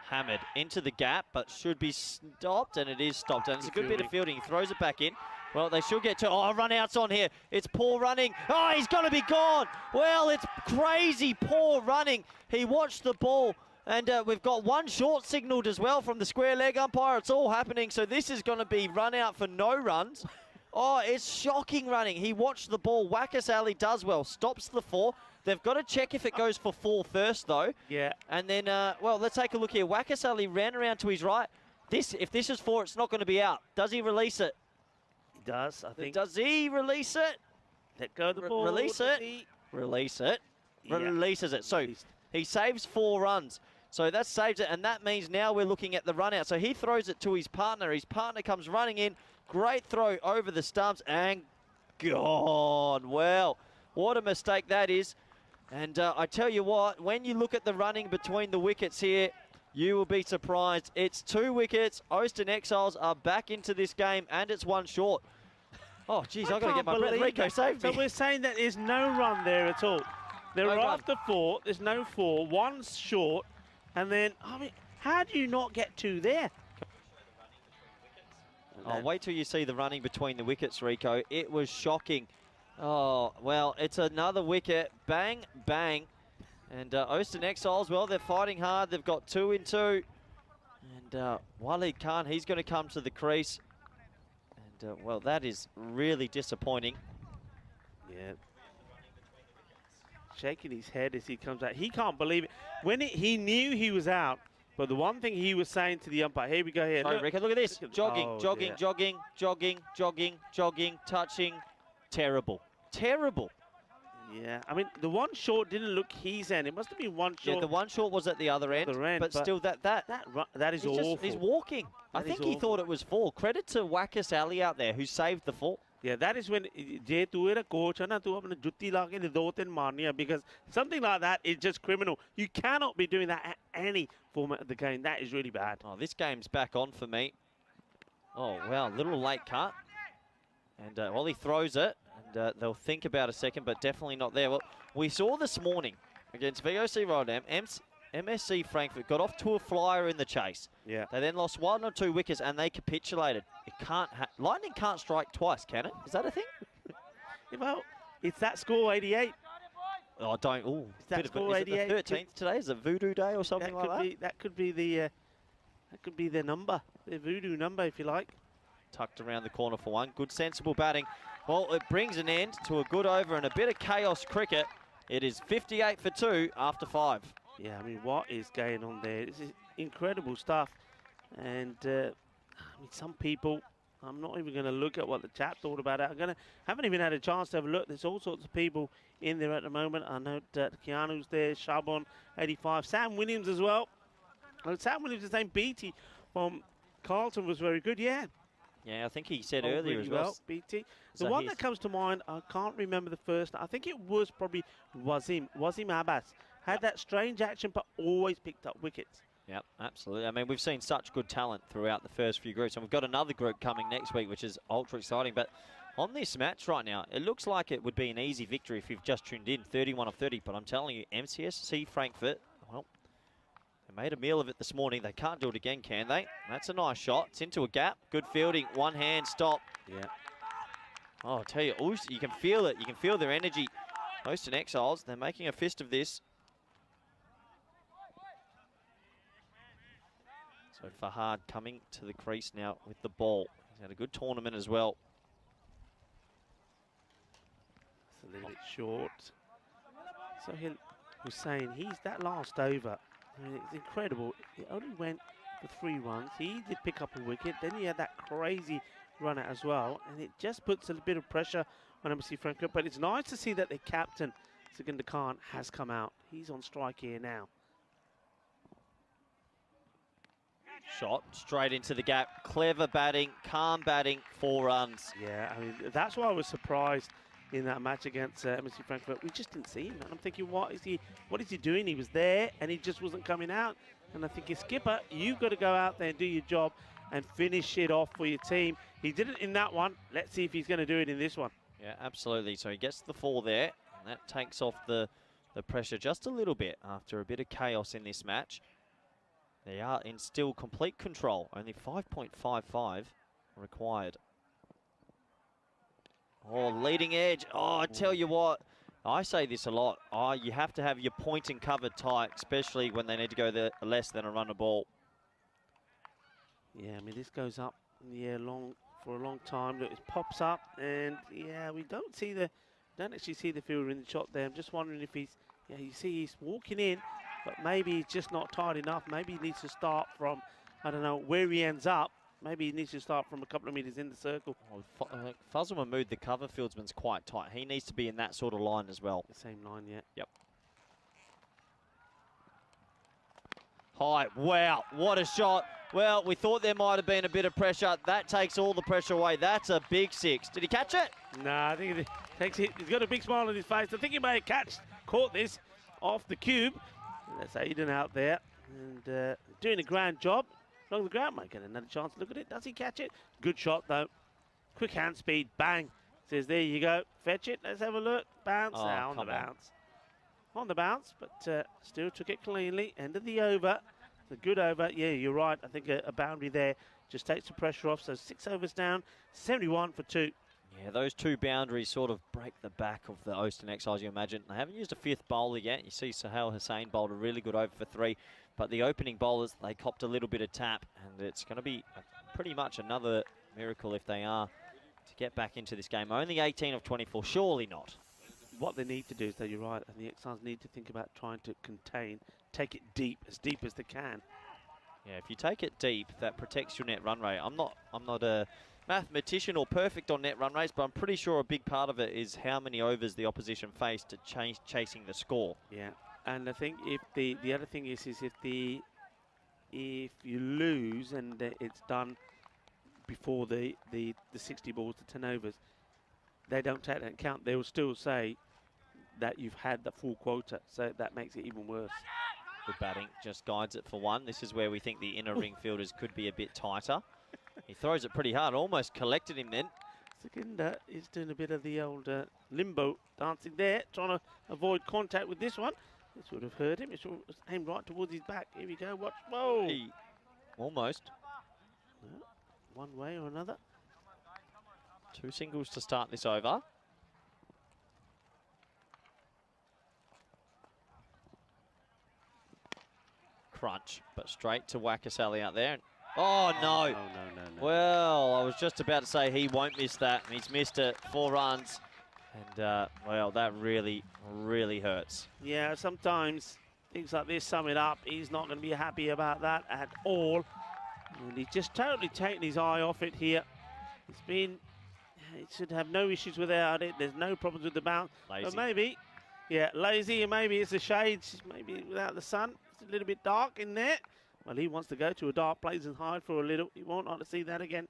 Hammered into the gap, but should be stopped, and it is stopped. And it's a good bit of fielding. He throws it back in. Well, they should get to... Oh, run-out's on here. It's poor running. Oh, he's going to be gone. Well, it's crazy poor running. He watched the ball, and we've got one short signalled as well from the square leg umpire. It's all happening, so this is going to be run-out for no runs. Oh, it's shocking running. He watched the ball. Wakas Ali does well. Stops the 4. They've got to check if it goes for 4 first, though. Yeah. And then, well, let's take a look here. Wakas Ali ran around to his right. If this is 4, it's not going to be out. Does he release it? He does, I think. Does he release it? Let go of the ball. Release it. Release it. Yeah. Releases it. So he saves 4 runs. So that saves it, and that means now we're looking at the run out. So he throws it to his partner. His partner comes running in. Great throw over the stumps, and gone. Well, what a mistake that is. And I tell you what, when you look at the running between the wickets here, you will be surprised. It's 2 wickets. Oaston Exiles are back into this game, and it's 1 short. Oh, geez, I've got to get my breath. Rico, save me. So we're saying that there's no run there at all. They're after 4. There's no 4. 1's short. And then, I mean, how do you not get 2 there? Oh, wait till you see the running between the wickets, Rico. It was shocking. Oh, well, it's another wicket. Bang, bang. And Ocean Exiles, well, they're fighting hard. They've got 2 in 2. And Waleed Khan, he's going to come to the crease. And, well, that is really disappointing. Yeah. Shaking his head as he comes out. He can't believe it. He knew he was out, but the one thing he was saying to the umpire, here we go here. Sorry, Rico, look at this. Jogging, oh, jogging, dear. jogging, jogging, jogging, jogging, touching. Terrible. Terrible. Yeah, I mean, the one short didn't look his end. It must have been one short. Yeah, the one short was at the other end, but still that is awful. He's walking. I think he thought it was 4. Credit to Wackus Ali out there who saved the 4. Yeah, that is when Jay, tu era coach hai na, tu apne jutti la ke 2-3 marniya, because something like that is just criminal. You cannot be doing that at any format of the game. That is really bad. Oh, this game's back on for me. Oh, wow, little late cut. And well, he throws it, and they'll think about a second, but definitely not there. Well, we saw this morning against VOC Rotterdam, MSC Frankfurt got off to a flyer in the chase. Yeah. They then lost 1 or 2 wickets, and they capitulated. It can't. Lightning can't strike twice, can it? Is that a thing? Yeah, well, it's that score 88. Oh, don't. Oh, Is it the 13th today? Is it Voodoo Day or something like that? That could be their number, their voodoo number, if you like. Tucked around the corner for 1. Good, sensible batting. Well, it brings an end to a good over and a bit of chaos cricket. It is 58 for 2 after 5. Yeah, I mean, what is going on there? This is incredible stuff. And, I mean, some people, I'm not even going to look at what the chat thought about it. Haven't even had a chance to have a look. There's all sorts of people in there at the moment. I know Keanu's there, Shabon, 85, Sam Williams as well. Well, Sam Williams is saying BT from Carlton was very good, yeah. Yeah, I think he said earlier really as well. BT. So the one that comes to mind, I can't remember the first. I think it was probably Wasim Abbas. Had that strange action, but always picked up wickets. Yep, absolutely. I mean, we've seen such good talent throughout the first few groups, and we've got another group coming next week, which is ultra exciting. But on this match right now, it looks like it would be an easy victory if you've just tuned in, 31 of 30. But I'm telling you, MCSC Frankfurt, well, they made a meal of it this morning. They can't do it again, can they? That's a nice shot. It's into a gap. Good fielding. One hand stop. Yeah. Oh, I tell you, you can feel it. You can feel their energy. Host and Exiles, they're making a fist of this. So Fahad coming to the crease now with the ball. He's had a good tournament as well. It's a little bit short. So he was saying that last over, I mean, it's incredible. It only went for 3 runs. He did pick up a wicket. Then he had that crazy run out as well. And it just puts a bit of pressure on MSC Frankfurt. But it's nice to see that the captain, Sikander Khan, has come out. He's on strike here now. Shot straight into the gap. Clever batting, calm batting, 4 runs. Yeah, I mean, that's why I was surprised in that match against MSC Frankfurt. We just didn't see him. And I'm thinking, what is he doing? He was there and he just wasn't coming out. And I think, skipper, you've got to go out there and do your job and finish it off for your team. He did it in that one. Let's see if he's going to do it in this one. Yeah, absolutely. So he gets the 4 there, and that takes off the pressure just a little bit after a bit of chaos in this match. They are in still complete control. Only 5.55 required. Oh, leading edge. Oh, I tell you what, I say this a lot. Oh, you have to have your point and cover tight, especially when they need to go less than a run a ball. Yeah, I mean, this goes up in the air for a long time. Look, it pops up, and yeah, we don't actually see the fielder in the shot there. I'm just wondering if you see he's walking in, but maybe he's just not tight enough. Maybe he needs to start from, I don't know, where he ends up. Maybe he needs to start from a couple of metres in the circle. Oh, Fazal Mahmood, the cover fieldsman's quite tight. He needs to be in that sort of line as well. The same line, yeah. Yep. High. Wow, what a shot. Well, we thought there might have been a bit of pressure. That takes all the pressure away. That's a big 6. Did he catch it? Nah, I think he takes it. He's got a big smile on his face. I think he may have caught this off the cube. That's Aiden out there and doing a grand job. Along the ground, might get another chance to look at it. Does he catch it? Good shot, though. Quick hand speed, bang. Says, there you go. Fetch it. Let's have a look. Bounce. On the bounce. On the bounce, but still took it cleanly. End of the over. It's a good over. Yeah, you're right. I think a boundary there just takes the pressure off. So 6 overs down, 71 for 2. Yeah, those 2 boundaries sort of break the back of the Austin Exiles, you imagine. They haven't used a 5th bowler yet. You see Sahel Hussain bowled a really good over for 3. But the opening bowlers, they copped a little bit of tap. And it's going to be pretty much another miracle if they are to get back into this game. Only 18 of 24, surely not. What they need to do is that you're right, and the Exiles need to think about trying to contain, take it deep as they can. Yeah, if you take it deep, that protects your net run rate. I'm not a mathematician or perfect on net run rates, but I'm pretty sure a big part of it is how many overs the opposition face to chasing the score. Yeah, and I think if the other thing is if you lose and it's done before the 60 balls, the 10 overs, they don't take that into account. They will still say that you've had the full quota, so that makes it even worse. Good batting, just guides it for 1. This is where we think the inner ring fielders could be a bit tighter. He throws it pretty hard, almost collected him then. Sekinda is doing a bit of the old limbo dancing there, trying to avoid contact with this one. This would have hurt him. It's aimed right towards his back. Here we go. Watch. Whoa. Almost. No, one way or another. 2 singles to start this over. Crunch, but straight to Wakasali out there. Oh, no. No. Well, I was just about to say he won't miss that. He's missed it. 4 runs. And, well, that really, really hurts. Yeah, sometimes things like this sum it up. He's not going to be happy about that at all. And he's just totally taken his eye off it here. He should have no issues without it. There's no problems with the bounce. Lazy. But maybe, yeah, lazy, and maybe it's the shades. Maybe without the sun, it's a little bit dark in there. Well, he wants to go to a dark place and hide for a little. He won't want to see that again.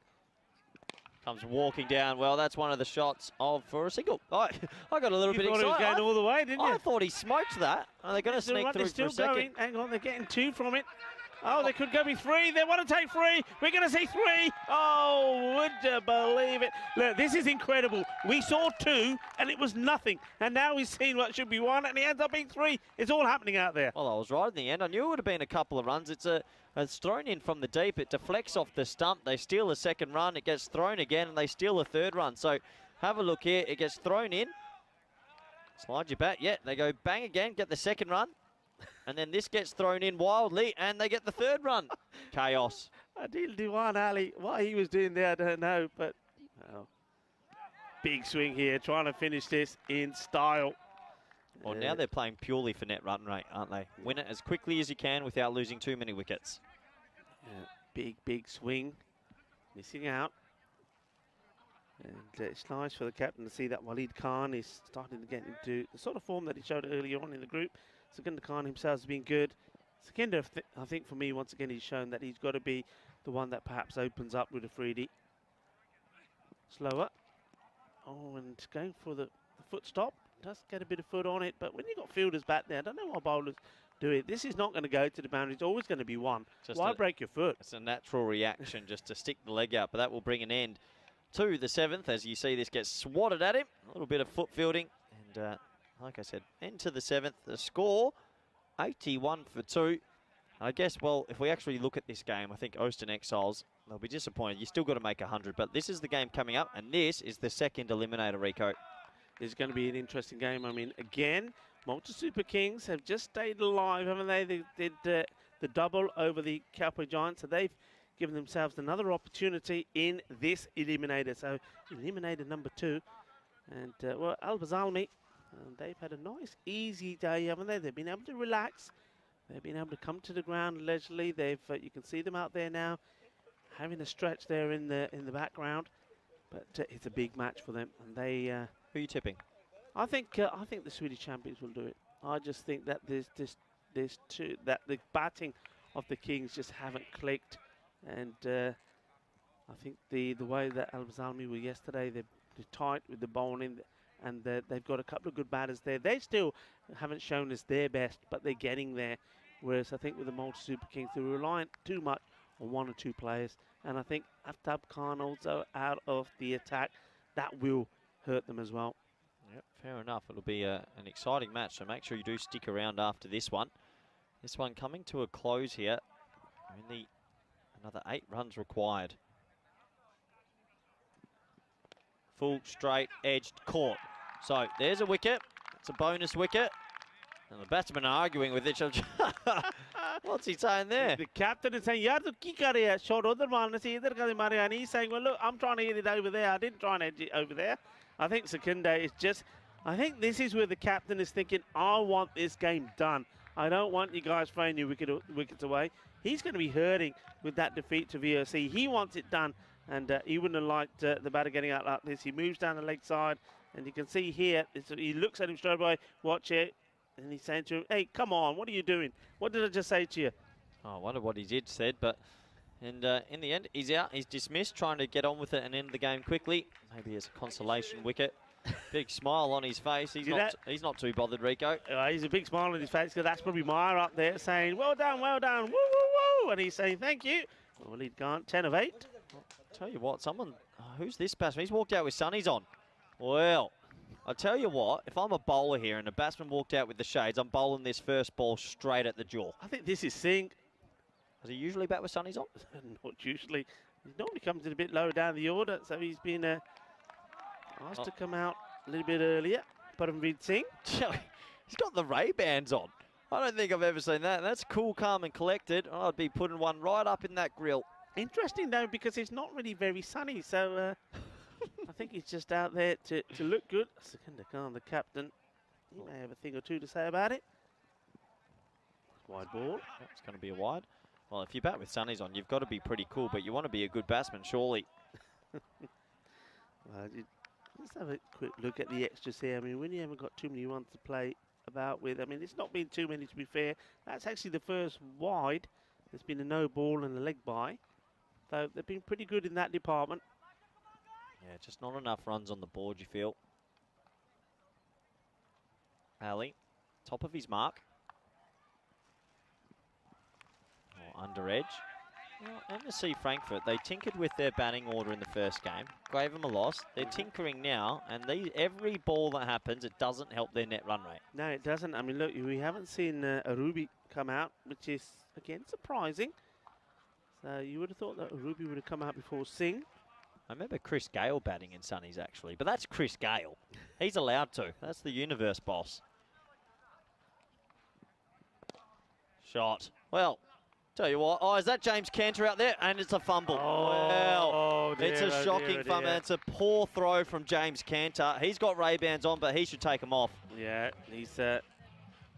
Comes walking down. Well, that's one of the shots for a single. I got a little bit excited. You thought he was going all the way, didn't you? I thought he smoked that. Are they going to sneak through for a second? Going. Hang on, they're getting 2 from it. Oh, they could go be 3. They want to take 3. We're going to see 3. Oh, would you believe it? Look, this is incredible. We saw 2, and it was nothing. And now we've seen what should be 1, and he ends up being 3. It's all happening out there. Well, I was right in the end. I knew it would have been a couple of runs. It's thrown in from the deep. It deflects off the stump. They steal a 2nd run. It gets thrown again, and they steal a 3rd run. So have a look here. It gets thrown in. Slide your bat. Yeah, they go bang again, get the 2nd run. And then this gets thrown in wildly, and they get the 3rd run. Chaos. Adil Diwan Ali, what he was doing there, I don't know, but well, big swing here, trying to finish this in style. Well, now they're playing purely for net run rate, aren't they? Win it as quickly as you can without losing too many wickets. Yeah, big swing, missing out. And it's nice for the captain to see that Waleed Khan is starting to get into the sort of form that he showed earlier on in the group. Sekinder Khan himself has been good. Sekinder, I think for me, once again, he's shown that he's got to be the one that perhaps opens up with a 3D. Slower. Oh, and going for the foot stop. Does get a bit of foot on it, but when you've got fielders back there, I don't know why bowlers do it. This is not going to go to the boundary. It's always going to be 1. Why break your foot? It's a natural reaction just to stick the leg out, but that will bring an end to the 7th. As you see, this gets swatted at him. A little bit of foot fielding, and like I said, into the 7th. The score, 81 for 2. I guess, well, if we actually look at this game, I think Austin Exiles, they'll be disappointed. You still got to make 100, but this is the game coming up, and this is the 2nd eliminator, Rico. It's going to be an interesting game. I mean, again, Malta Super Kings have just stayed alive, haven't they? They did the double over the Cowboy Giants, so they've given themselves another opportunity in this eliminator. So, eliminator number 2. And, well, Al Bazalmi, they've had a nice, easy day, haven't they? They've been able to relax. They've been able to come to the ground leisurely. They've, you can see them out there now, having a stretch there in the background. But it's a big match for them, and they. Who are you tipping? I think the Swedish champions will do it. I just think that there's the batting of the Kings just haven't clicked, and I think the way that Al Bazalmi were yesterday, they're tight with the bowling. And they've got a couple of good batters there. They still haven't shown us their best, but they're getting there. Whereas I think with the Malta Super Kings, they're relying too much on 1 or 2 players. And I think Aftab Khan also out of the attack, that will hurt them as well. Yep, fair enough. It'll be an exciting match, so make sure you do stick around after this one. This one coming to a close here. Only another 8 runs required. Full, straight, edged, caught. So there's a wicket. It's a bonus wicket. And the batsmen are arguing with each other. What's he saying there? The captain is saying, "Yaar, tu ki kar raha hai? Shot udhar marna si, idhar ka mare." And he's saying, "Well, look, I'm trying to hit it over there. I didn't try and edge it over there." I think Secunda is just, I think this is where the captain is thinking, I want this game done. I don't want you guys throwing your wickets away. He's going to be hurting with that defeat to VOC. He wants it done, and he wouldn't have liked the batter getting out like this. He moves down the leg side, and you can see here, he looks at him straight away, watch it, and he's saying to him, "Hey, come on, what are you doing? What did I just say to you?" Oh, I wonder what he did said, but in the end, he's out. He's dismissed, trying to get on with it and end the game quickly. Maybe as a consolation wicket. Big smile on his face. He's not too bothered, Rico. He's a big smile on his face, because that's probably Meyer up there saying, well done, woo, woo, woo. And he's saying, thank you. Well, he can't. 10 of 8. I'll tell you what, who's this batsman? He's walked out with sunnies on. Well, I tell you what, if I'm a bowler here and a batsman walked out with the shades, I'm bowling this first ball straight at the jaw. I think this is Singh. Does he usually bat with sunnies on? Not usually. He normally comes in a bit lower down the order, so he's been asked to come out a little bit earlier. Paramveer Singh. He's got the Ray-Bans on. I don't think I've ever seen that. That's cool, calm and collected. I'd be putting one right up in that grill. Interesting, though, because it's not really very sunny, so I think he's just out there to look good. Secunda Khan, the captain, he may have a thing or two to say about it. Wide ball. It's going to be a wide. Well, if you bat with sunnies on, you've got to be pretty cool, but you want to be a good batsman, surely. Let's have a quick look at the extras here. I mean, when you haven't got too many ones to play about with, I mean, it's not been too many, to be fair. That's actually the first wide. There's been a no ball and a leg bye. So they've been pretty good in that department. Yeah, just not enough runs on the board, you feel. Ali, top of his mark. Oh, under edge. Well, MSC Frankfurt, they tinkered with their batting order in the first game. Gave them a loss. They're tinkering now, and every ball that happens, it doesn't help their net run rate. No, it doesn't. I mean, look, we haven't seen Arubi come out, which is, again, surprising. So you would have thought that Arubi would have come out before Singh. I remember Chris Gale batting in Sunnies, actually. But that's Chris Gale. He's allowed to. That's the universe boss. Shot. Well, tell you what. Oh, is that James Cantor out there? And it's a fumble. Oh, dear, it's a shocking fumble. It's a poor throw from James Cantor. He's got Ray-Bans on, but he should take them off. Yeah, he's... there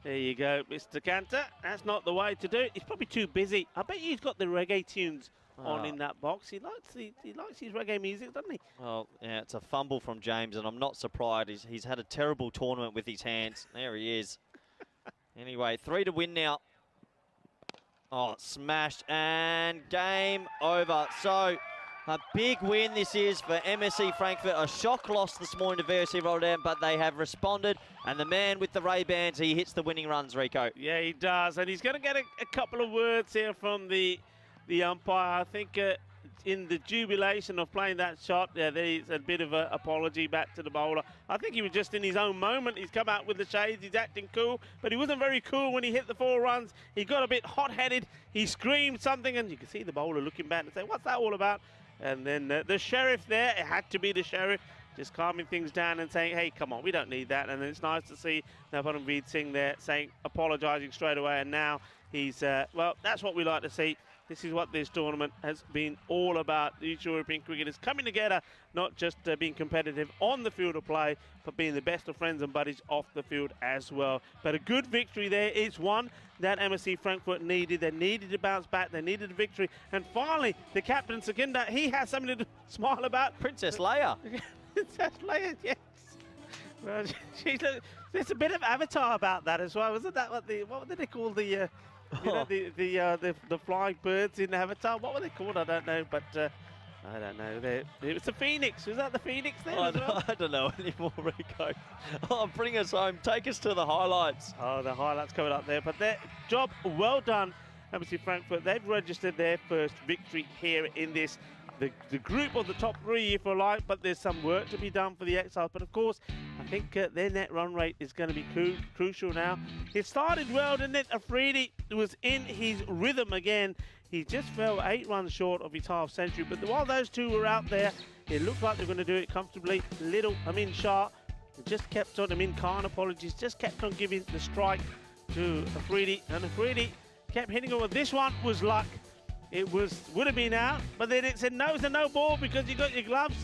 you go, Mr. Cantor. That's not the way to do it. He's probably too busy. I bet he's got the reggae tunes on in that box. He likes his reggae music, doesn't he? Well, yeah, it's a fumble from James, and I'm not surprised. He's had a terrible tournament with his hands. There he is. Anyway, 3 to win now. Oh, smashed, and game over. So, a big win this is for MSC Frankfurt. A shock loss this morning to VOC Rotterdam, but they have responded. And the man with the Ray-Bans, he hits the winning runs, Rico. Yeah, he does. And he's going to get a couple of words here from the umpire. I think in the jubilation of playing that shot, there's a bit of an apology back to the bowler. I think he was just in his own moment. He's come out with the shades. He's acting cool, but he wasn't very cool when he hit the 4 runs. He got a bit hot-headed. He screamed something, and you can see the bowler looking back and say, what's that all about? And then the sheriff there, it had to be the sheriff, just calming things down and saying, hey, come on, we don't need that. And then it's nice to see Paramveer Singh there saying, apologising straight away. And now he's, well, that's what we like to see. This is what this tournament has been all about. These European cricketers coming together, not just being competitive on the field of play, but being the best of friends and buddies off the field as well. But a good victory there. It's one that MSC Frankfurt needed. They needed to bounce back. They needed a victory. And finally, the captain, Secunda, he has something to smile about. Princess Leia. Princess Leia, yes. Well, there's a bit of Avatar about that as well. Wasn't that what did they call the... You know, the flying birds in Avatar? What were they called? I don't know, but I don't know. It was the Phoenix. Was that the Phoenix there as well? I don't know anymore, Rico. Oh, bring us home. Take us to the highlights. Oh, the highlights coming up there. But their job well done, MSC Frankfurt. They've registered their first victory here in this the group of the top 3, if you like, but there's some work to be done for the Exiles. But of course, I think their net run rate is going to be crucial now. It started well, didn't it? Afridi was in his rhythm again. He just fell 8 runs short of his half century. But while those two were out there, it looked like they were going to do it comfortably. Shah just kept on. Khan, apologies, just kept on giving the strike to Afridi. And Afridi kept hitting it. Well, this one was luck. It would have been out, but then it said no, it's a no ball because you got your gloves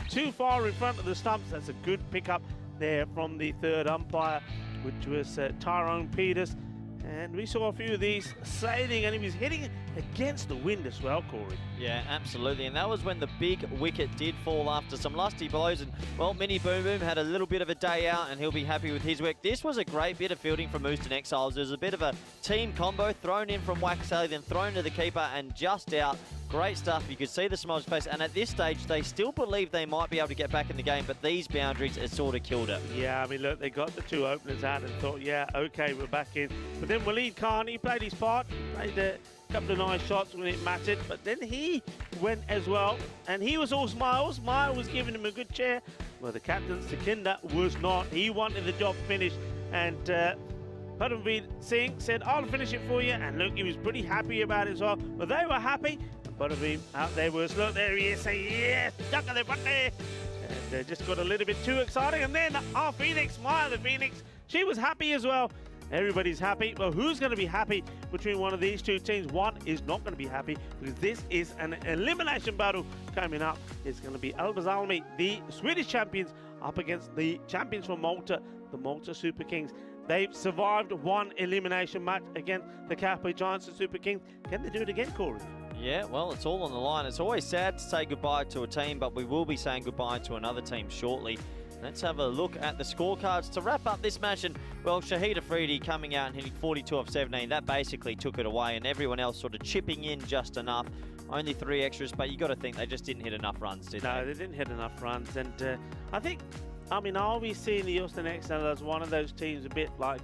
too far in front of the stumps. That's a good pickup there from the third umpire, which was Tyrone Peters. And we saw a few of these sailing, and he was hitting against the wind as well, Corey. Yeah, absolutely. And that was when the big wicket did fall after some lusty blows. And, well, Mini Boom Boom had a little bit of a day out, and he'll be happy with his work. This was a great bit of fielding from Houston Exiles. It was a bit of a team combo, thrown in from Waxley, then thrown to the keeper and just out. Great stuff. You could see the smiles face. And at this stage, they still believe they might be able to get back in the game, but these boundaries have sort of killed it. Yeah, I mean, look, they got the 2 openers out and thought, yeah, okay, we're back in. But then Waleed Khan, he played his part, played a couple of nice shots when it mattered, but then he went as well, and he was all smiles. Maya was giving him a good cheer. Well, the captain, Sakinda, was not. He wanted the job finished, and Paramveer Singh said, I'll finish it for you, and look, he was pretty happy about it as well. But they were happy. Paramveer out there was, look, there he is, say yes, duck of the front there. And just got a little bit too exciting, and then our Phoenix, Maya the Phoenix, she was happy as well. Everybody's happy. Well, who's going to be happy between one of these two teams? One is not going to be happy because this is an elimination battle coming up. It's going to be Al-Bazalmi, the Swedish champions, up against the champions from Malta, the Malta Super Kings. They've survived one elimination match against the Cape Giants and Super Kings. Can they do it again, Corey? Yeah, well, it's all on the line. It's always sad to say goodbye to a team, but we will be saying goodbye to another team shortly. Let's have a look at the scorecards to wrap up this match. And, well, Shahid Afridi coming out and hitting 42 off 17. That basically took it away, and everyone else sort of chipping in just enough. Only 3 extras, but you got to think they just didn't hit enough runs, did they? No, they didn't hit enough runs. And I think, I mean, are we seeing the Houston Exiles as one of those teams a bit like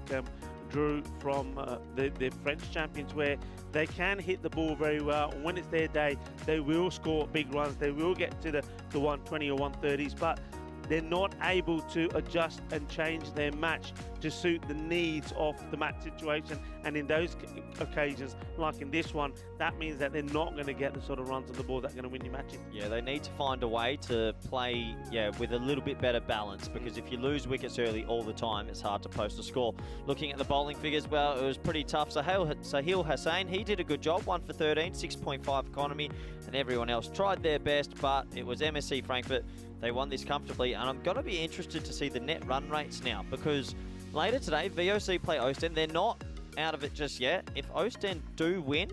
Drew from the French champions, where they can hit the ball very well. When it's their day, they will score big runs. They will get to the 120 or 130s, but they're not able to adjust and change their match to suit the needs of the match situation. And in those occasions, like in this one, that means that they're not going to get the sort of runs on the ball that are going to win your matches. Yeah, they need to find a way to play, with a little bit better balance, because if you lose wickets early all the time, it's hard to post a score. Looking at the bowling figures, well, it was pretty tough. Sahil Hussain, he did a good job, 1 for 13, 6.5 economy, and everyone else tried their best, but it was MSC Frankfurt. They won this comfortably, and I'm going to be interested to see the net run rates now, because later today, VOC play Ostend. They're not out of it just yet. If Ostend do win,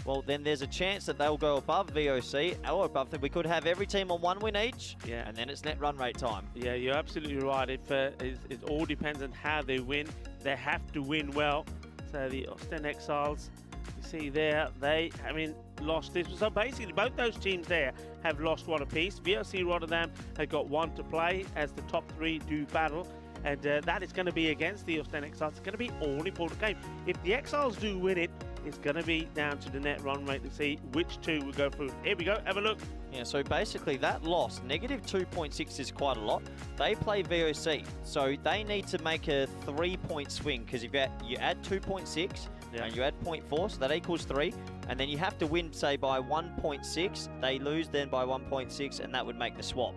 well, then there's a chance that they'll go above VOC or above them. We could have every team on 1 win each, and then it's net run rate time. Yeah, you're absolutely right. It all depends on how they win. They have to win well. So the Ostend Exiles, you see there, lost this. So basically, both those teams there have lost 1 apiece. VOC Rotterdam have got 1 to play as the top 3 do battle. And that is going to be against the Ostend Exiles. It's going to be all important game. If the Exiles do win it, it's going to be down to the net run rate to see which 2 will go through. Here we go. Have a look. Yeah, so basically that loss, negative 2.6 is quite a lot. They play VOC, so they need to make a 3-point swing, because if you add 2.6 and you add 0.4, so that equals 3, and then you have to win, say, by 1.6. They lose then by 1.6, and that would make the swap.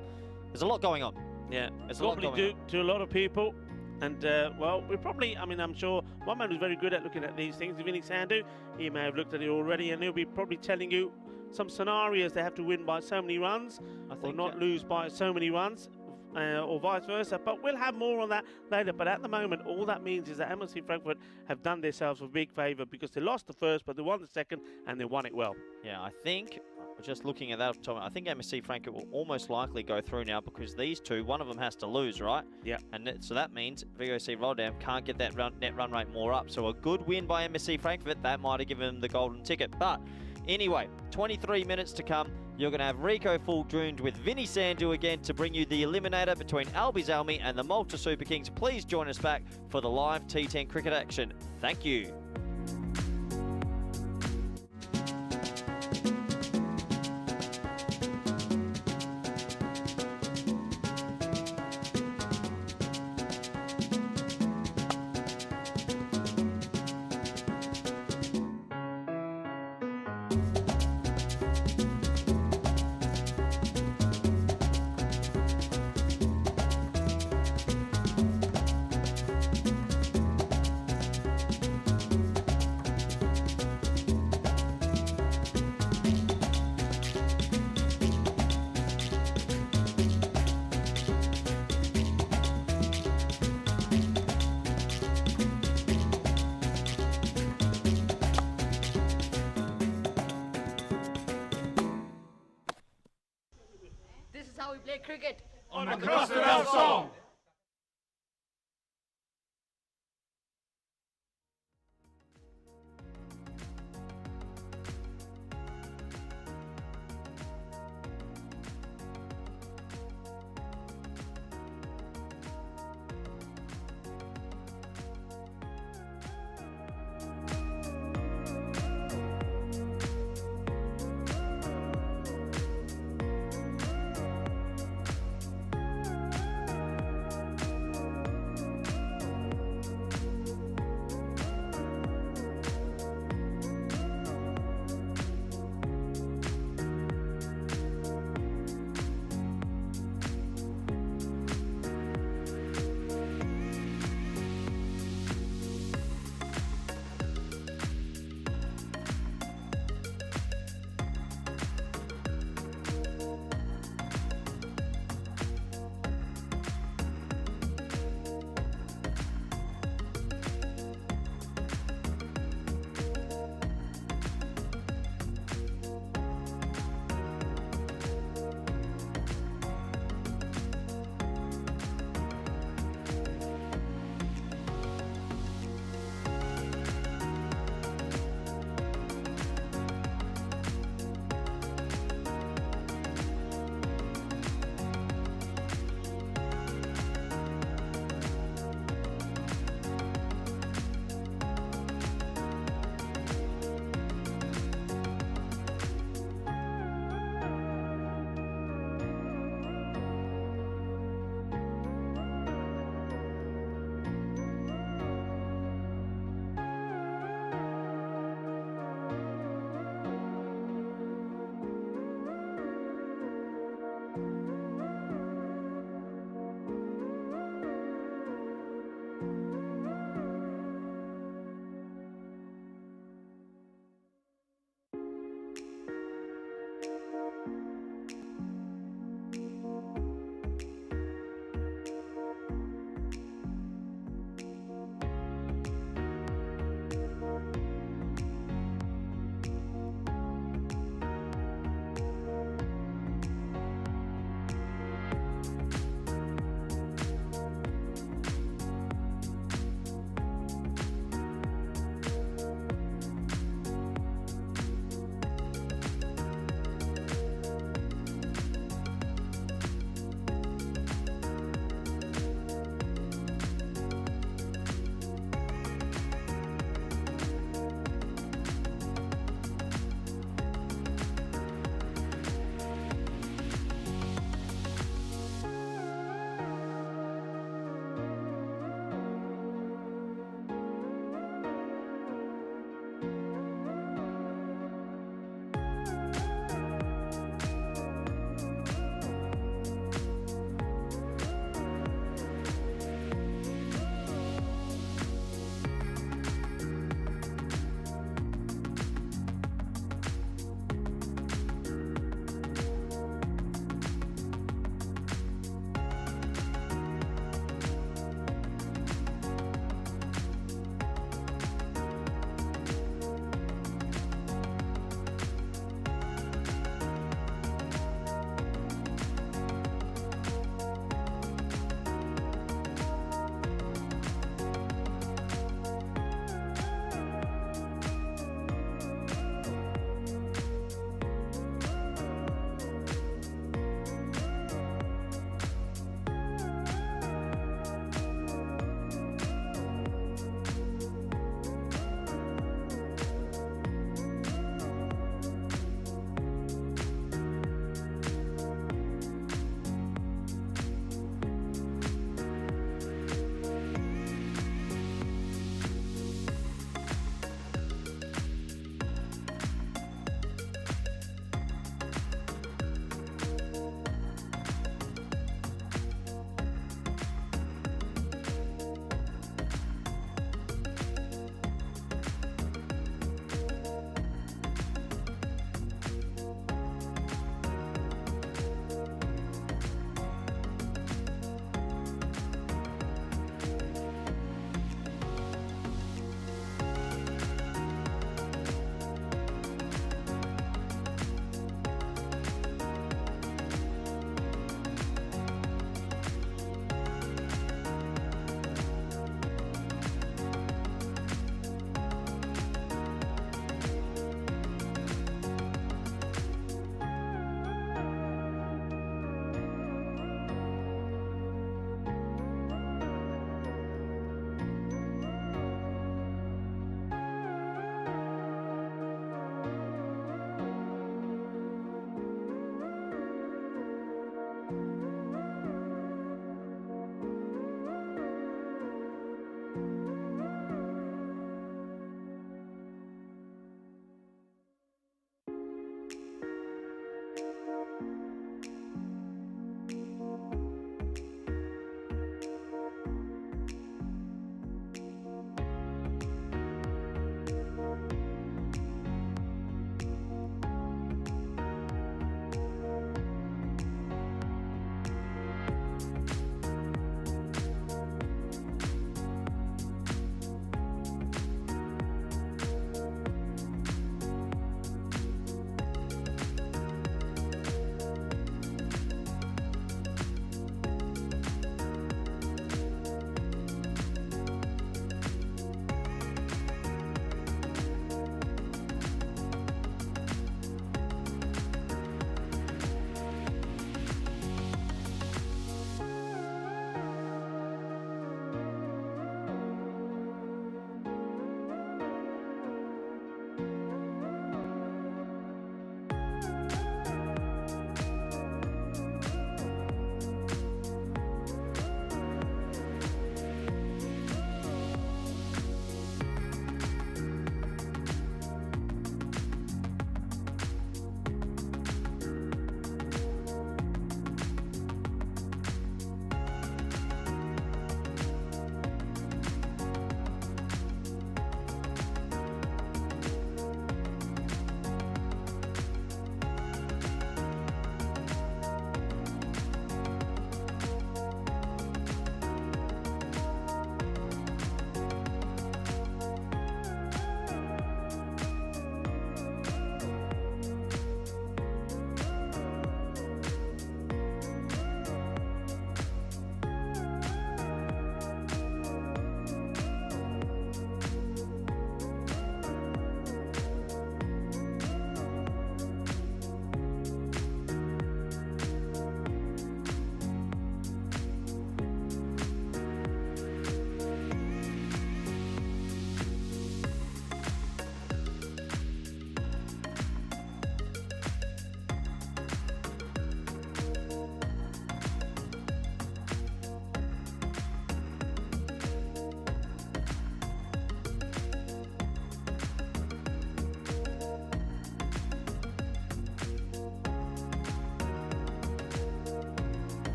There's a lot going on. Yeah, it's probably due to a lot of people. And, well, we probably, I'm sure one man who's very good at looking at these things, Vinny Sandu, he may have looked at it already, and he'll be probably telling you some scenarios they have to win by so many runs, or not lose by so many runs, or vice versa. But we'll have more on that later. But at the moment, all that means is that MSC Frankfurt have done themselves a big favour, because they lost the first, but they won the second, and they won it well. Yeah, I think, just looking at that, I think MSC Frankfurt will almost likely go through now, because these 2, one of them has to lose, right? Yeah. And so that means VOC Rotterdam can't get that net run rate more up. So a good win by MSC Frankfurt, that might have given them the golden ticket. But anyway, 23 minutes to come. You're going to have Rico Full-Drooned with Vinny Sandu again to bring you the Eliminator between Al-Bazalmi and the Malta Super Kings. Please join us back for the live T10 cricket action. Thank you. Play cricket on the Crossrail song.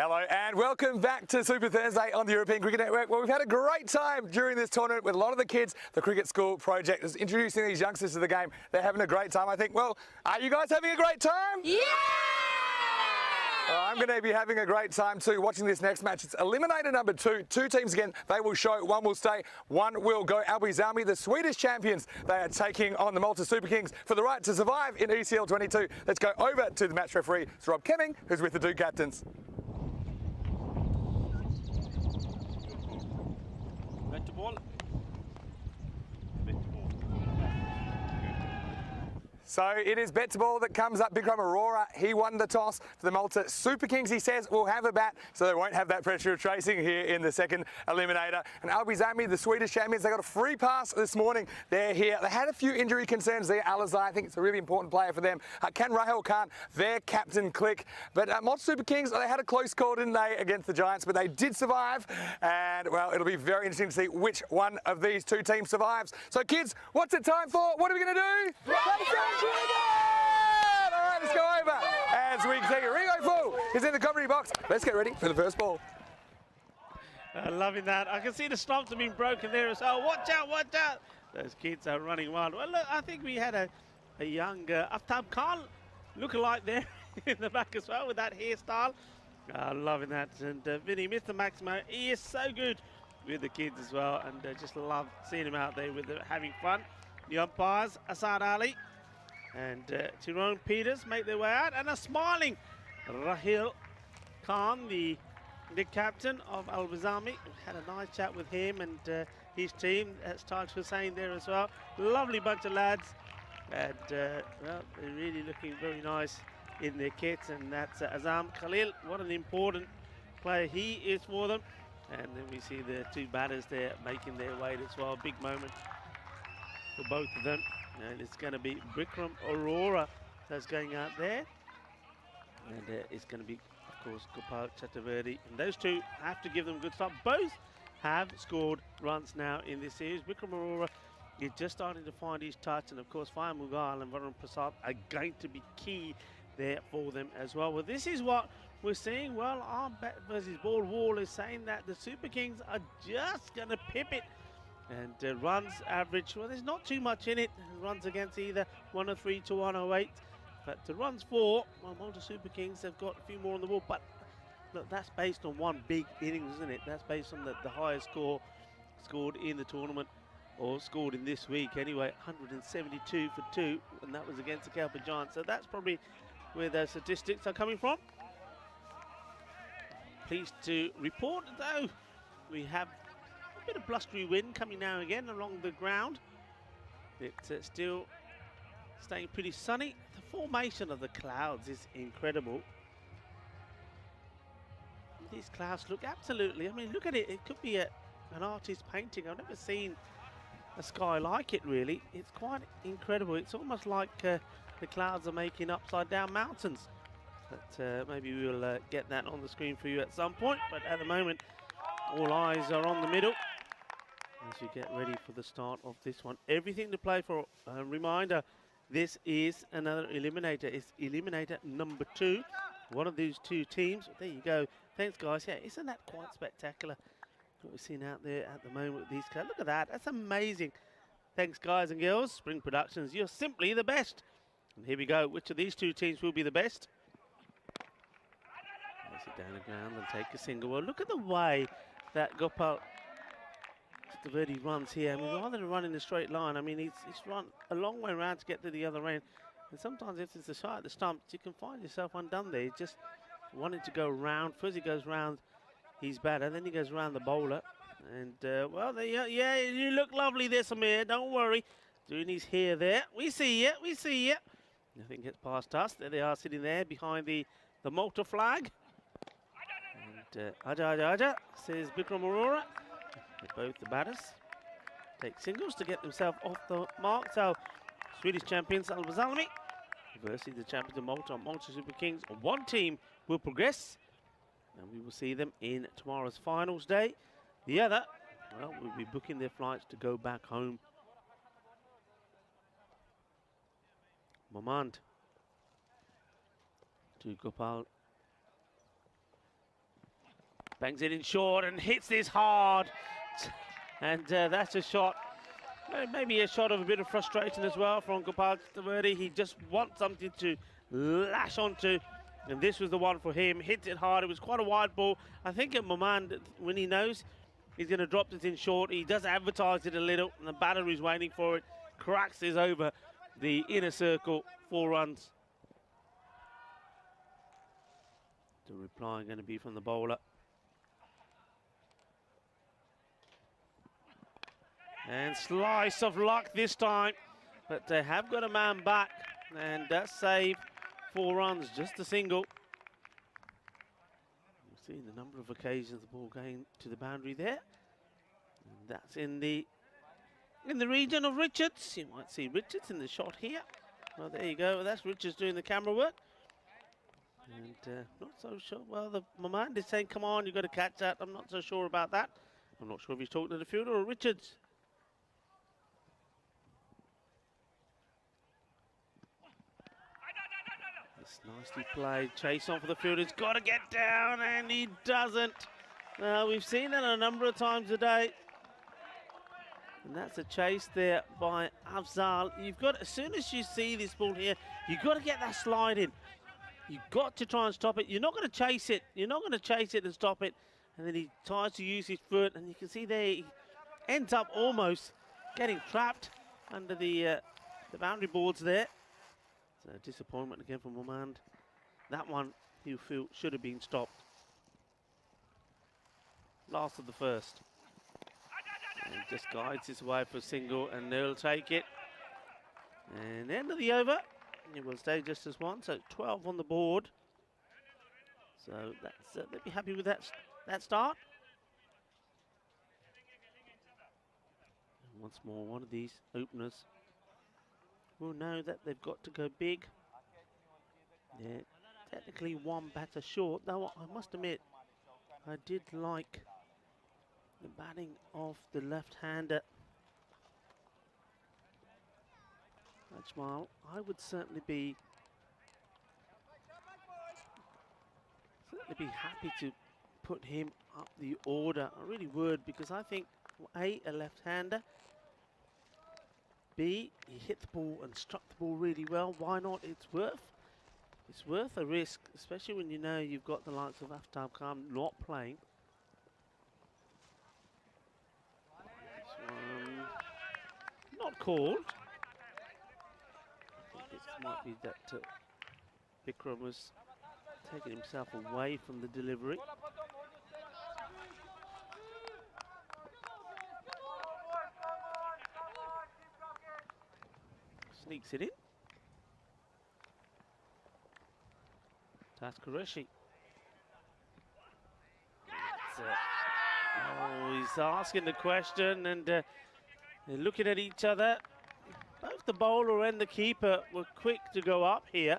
Hello and welcome back to Super Thursday on the European Cricket Network. Well, we've had a great time during this tournament with a lot of the kids. The Cricket School Project is introducing these youngsters to the game. They're having a great time, I think. Well, are you guys having a great time? Yeah! I'm going to be having a great time too watching this next match. It's Eliminator number 2. Two teams again. They will show. One will stay. One will go. Albie's Army, the Swedish champions. They are taking on the Malta Super Kings for the right to survive in ECL 22. Let's go over to the match referee. It's Rob Kemming, who's with the two captains. Back to ball. So it is bet to ball that comes up. Bikram Aurora, he won the toss for the Malta Super Kings. He says we'll have a bat, so they won't have that pressure of tracing here in the second eliminator. And Albie's Army, the Swedish champions, they got a free pass this morning. They're here. They had a few injury concerns there. Alizai, I think it's a really important player for them. Can Rahel Khan, their captain, click? But Malta Super Kings, they had a close call, didn't they, against the Giants, but they did survive. And, well, it'll be very interesting to see which one of these two teams survives. So, kids, what's it time for? What are we going to do? Play some cricket! All right, let's go over. As we see, Ringo Full is in the comedy box. Let's get ready for the first ball. Loving that. I can see the stumps have been broken there as well. Watch out, watch out. Those kids are running wild. Well, look, I think we had a young Aftab Khan look-alike there in the back as well with that hairstyle. Loving that. And Vinny, Mr. Maximo, he is so good with the kids as well. And just love seeing him out there with having fun. The umpires, Asad Ali and Tyrone Peters make their way out, and a smiling Rahil Khan, the captain of Al-Bazami. Had a nice chat with him and his team. That's Taj Hussain there as well. Lovely bunch of lads, and well, they're really looking very nice in their kits. And that's Azam Khalil. What an important player he is for them. And then we see the two batters there making their way as well. Big moment for both of them. And it's going to be Bikram Aurora that's going out there. And it's going to be, of course, Gopal Chaturvedi. And those two have to give them a good start. Both have scored runs now in this series. Bikram Aurora is just starting to find his touch. And, of course, Fire Mughal and Varun Prasad are going to be key there for them as well. Well, this is what we're seeing. Well, our bat versus ball wall is saying that the Super Kings are just going to pip it. And runs average, well, there's not too much in it. Runs against either 103 to 108. But the runs for, well, Malta Super Kings have got a few more on the wall. But look, that's based on one big innings, isn't it? That's based on the highest score scored in the tournament, or scored in this week anyway. 172 for 2, and that was against the Kelper Giants. So that's probably where those statistics are coming from. Pleased to report, though, we have a bit of blustery wind coming now and again along the ground. It's still staying pretty sunny. The formation of the clouds is incredible. These clouds look absolutely, I mean, look at it. It could be an artist's painting. I've never seen a sky like it, really. It's quite incredible. It's almost like the clouds are making upside down mountains. But maybe we'll get that on the screen for you at some point. But at the moment, all eyes are on the middle as we get ready for the start of this one. Everything to play for. A reminder, this is another eliminator. It's eliminator number 2. One of these two teams. There you go. Thanks, guys. Yeah, isn't that quite spectacular? What we're seeing out there at the moment with these cars. Look at that. That's amazing. Thanks, guys and girls. Spring Productions, you're simply the best. And here we go. Which of these two teams will be the best? Place it down the ground and take a single. Well, look at the way that Gopal Chaturvedi runs here. I mean, rather than running a straight line, I mean, he's run a long way around to get to the other end. And sometimes if it's a shot at the stumps, you can find yourself undone there. He just wanted to go round. First he goes round his batter, then he goes round the bowler. And, well, there yeah, you look lovely there, Samir. Don't worry. Doing his hair there. We see you. We see you. Nothing gets past us. There they are sitting there behind the Malta flag. And Aja, says Bikram Aurora. Both the batters take singles to get themselves off the mark. So, Swedish champions Al-Bazalmi versus the champions of Malta, Malta Super Kings. One team will progress, and we will see them in tomorrow's finals day. The other, well, will be booking their flights to go back home. Momand to Gopal Bangs it in short and hits this hard. And that's a shot, maybe a shot of a bit of frustration as well from Gopal Chakravarti. He just wants something to lash onto. And this was the one for him. Hits it hard. It was quite a wide ball. I think at Maman, when he knows he's going to drop this in short, he does advertise it a little, and the batter is waiting for it. Cracks this over the inner circle. 4 runs. The reply going to be from the bowler. And slice of luck this time. But they have got a man back. And that save. 4 runs, just a single. You've seen the number of occasions the ball going to the boundary there. And that's in the region of Richards. You might see Richards in the shot here. Well, there you go. That's Richards doing the camera work. And not so sure. Well, the Maman is saying, come on, you've got to catch that. I'm not so sure about that. I'm not sure if he's talking to the fielder or Richards. Nicely played, chase on for the fielder. He's got to get down, and he doesn't. We've seen that a number of times today. And that's a chase there by Afzal. You've got, as soon as you see this ball here, you've got to get that slide in. You've got to try and stop it. You're not going to chase it. You're not going to chase it and stop it. And then he tries to use his foot, and you can see there he ends up almost getting trapped under the boundary boards there. So disappointment again from Momand. That one you feel should have been stopped. Last of the first. And just guides his way for a single, and they'll take it. And end of the over. It will stay just as one, so 12 on the board. So that's they'll be happy with that start. And once more, one of these openers will know that they've got to go big. Yeah, technically one batter short, though I must admit, I did like the batting of the left-hander. Ajmal, I would certainly be happy to put him up the order. I really would, because I think A, a left-hander, B, he hit the ball and struck the ball really well. Why not? It's worth a risk, especially when you know you've got the likes of Aftab Khan not playing. This one not called. I think it might be that Bikram was taking himself away from the delivery. Sneaks it in. That's Qureshi. Oh, he's asking the question, and they're looking at each other. Both the bowler and the keeper were quick to go up here,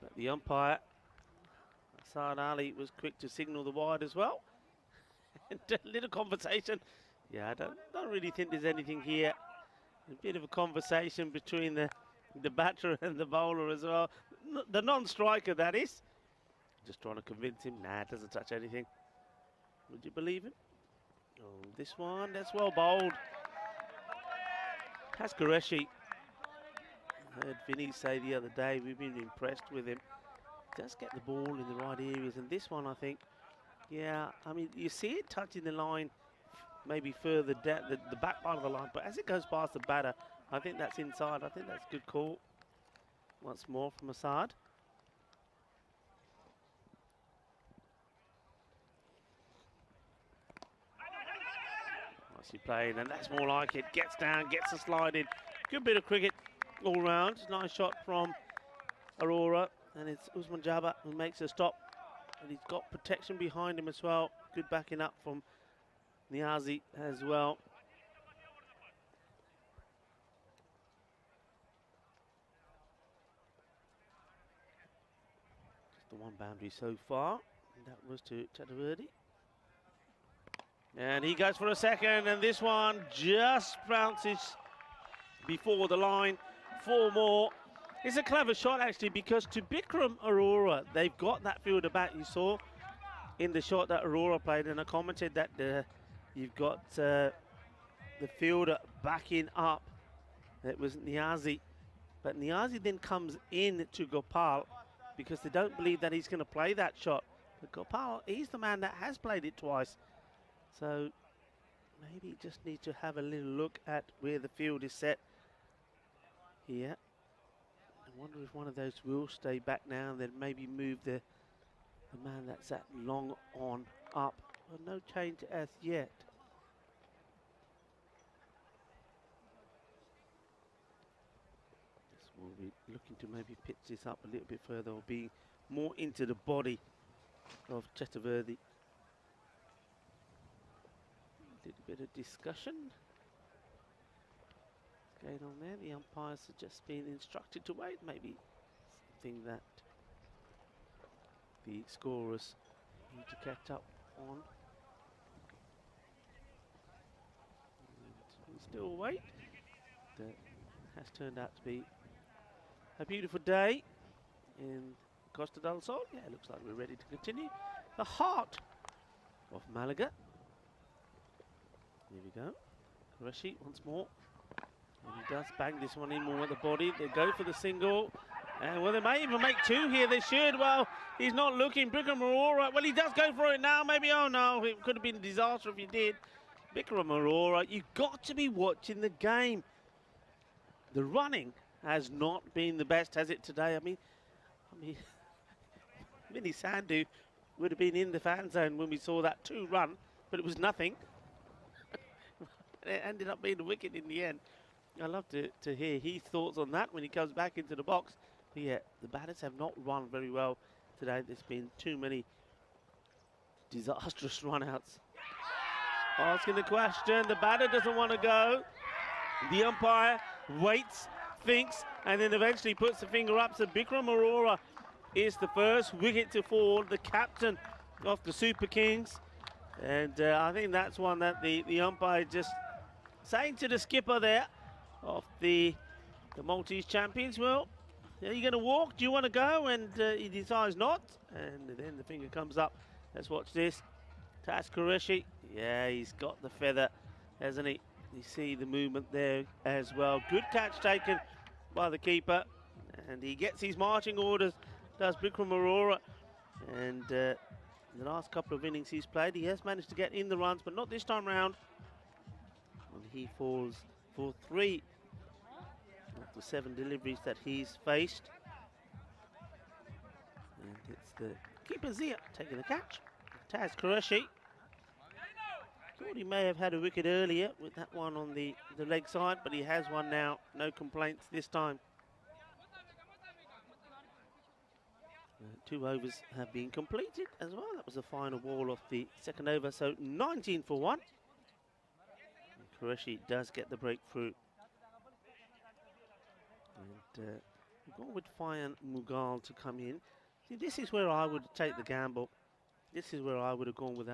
but the umpire, Asad Ali, was quick to signal the wide as well. And a little conversation. Yeah, I don't really think there's anything here. A bit of a conversation between the batter and the bowler as well. The non-striker, that is. Just trying to convince him, nah, it doesn't touch anything. Would you believe him? Oh, this one, that's well bowled. That's Qureshi. I heard Vinny say the other day, we've been impressed with him. Does get the ball in the right areas, and this one, I think, yeah, I mean, you see it touching the line, maybe further down, the back part of the line, but as it goes past the batter, I think that's inside. I think that's a good call. Once more from Asad. Nicely played, and that's more like it. Gets down, gets a slide in. Good bit of cricket all round. Nice shot from Aurora, and it's Usman Jabba who makes a stop. And he's got protection behind him as well. Good backing up from Niazi as well. Just the one boundary so far, and that was to Chakravarti. And he goes for a second, and this one just bounces before the line. 4 more. It's a clever shot, actually, because to Bikram Aurora, they've got that fielder back, you saw. in the shot that Aurora played, and I commented that you've got the fielder backing up. It was Niazi, but Niazi then comes in to Gopal because they don't believe that he's going to play that shot. But Gopal, he's the man that has played it twice. So maybe just need to have a little look at where the field is set here. I wonder if one of those will stay back now and then maybe move the man that's at long on up. Well, no change as yet. This will be looking to maybe pitch this up a little bit further or be more into the body of Chaturvedi. A little bit of discussion going on there. The umpires have just been instructed to wait. Maybe something that the scorers need to catch up on. And we still wait. That has turned out to be a beautiful day in Costa del Sol. Yeah, it looks like we're ready to continue. The heart of Malaga. Here we go. Qureshi once more. And he does bang this one in more at the body. They go for the single. And well, they may even make two here. They should. Well, he's not looking. Bikram Aurora. Well, he does go for it now. Maybe, oh no, it could have been a disaster if he did. Bikram Aurora, you've got to be watching the game. The running has not been the best, has it, today? I mean, Vinny Sandhu would have been in the fan zone when we saw that 2-run, but it was nothing. It ended up being a wicket in the end. I'd love to hear his thoughts on that when he comes back into the box. But yeah, the batters have not run very well today. There's been too many disastrous run-outs. Asking the question, the batter doesn't want to go. The umpire waits, thinks, and then eventually puts the finger up. So Bikram Aurora is the first wicket to fall, the captain of the Super Kings. And I think that's one that the umpire just saying to the skipper there of the Maltese champions, well, are you going to walk? Do you want to go? And he decides not. And then the finger comes up. Let's watch this. Tas Qureshi. Yeah, he's got the feather, hasn't he? You see the movement there as well. Good catch taken by the keeper. And he gets his marching orders, does Bikram Aurora. And the last couple of innings he's played, he has managed to get in the runs, but not this time round. And he falls for 3 of the 7 deliveries that he's faced. And it's the keeper Zia taking the catch. Tas Qureshi. Thought he may have had a wicket earlier with that one on the leg side, but he has one now. No complaints this time. 2 overs have been completed as well. That was the final ball of the second over, so 19 for 1. And Qureshi does get the breakthrough. And we've gone with Fayan Mughal to come in. See, this is where I would take the gamble. This is where I would have gone with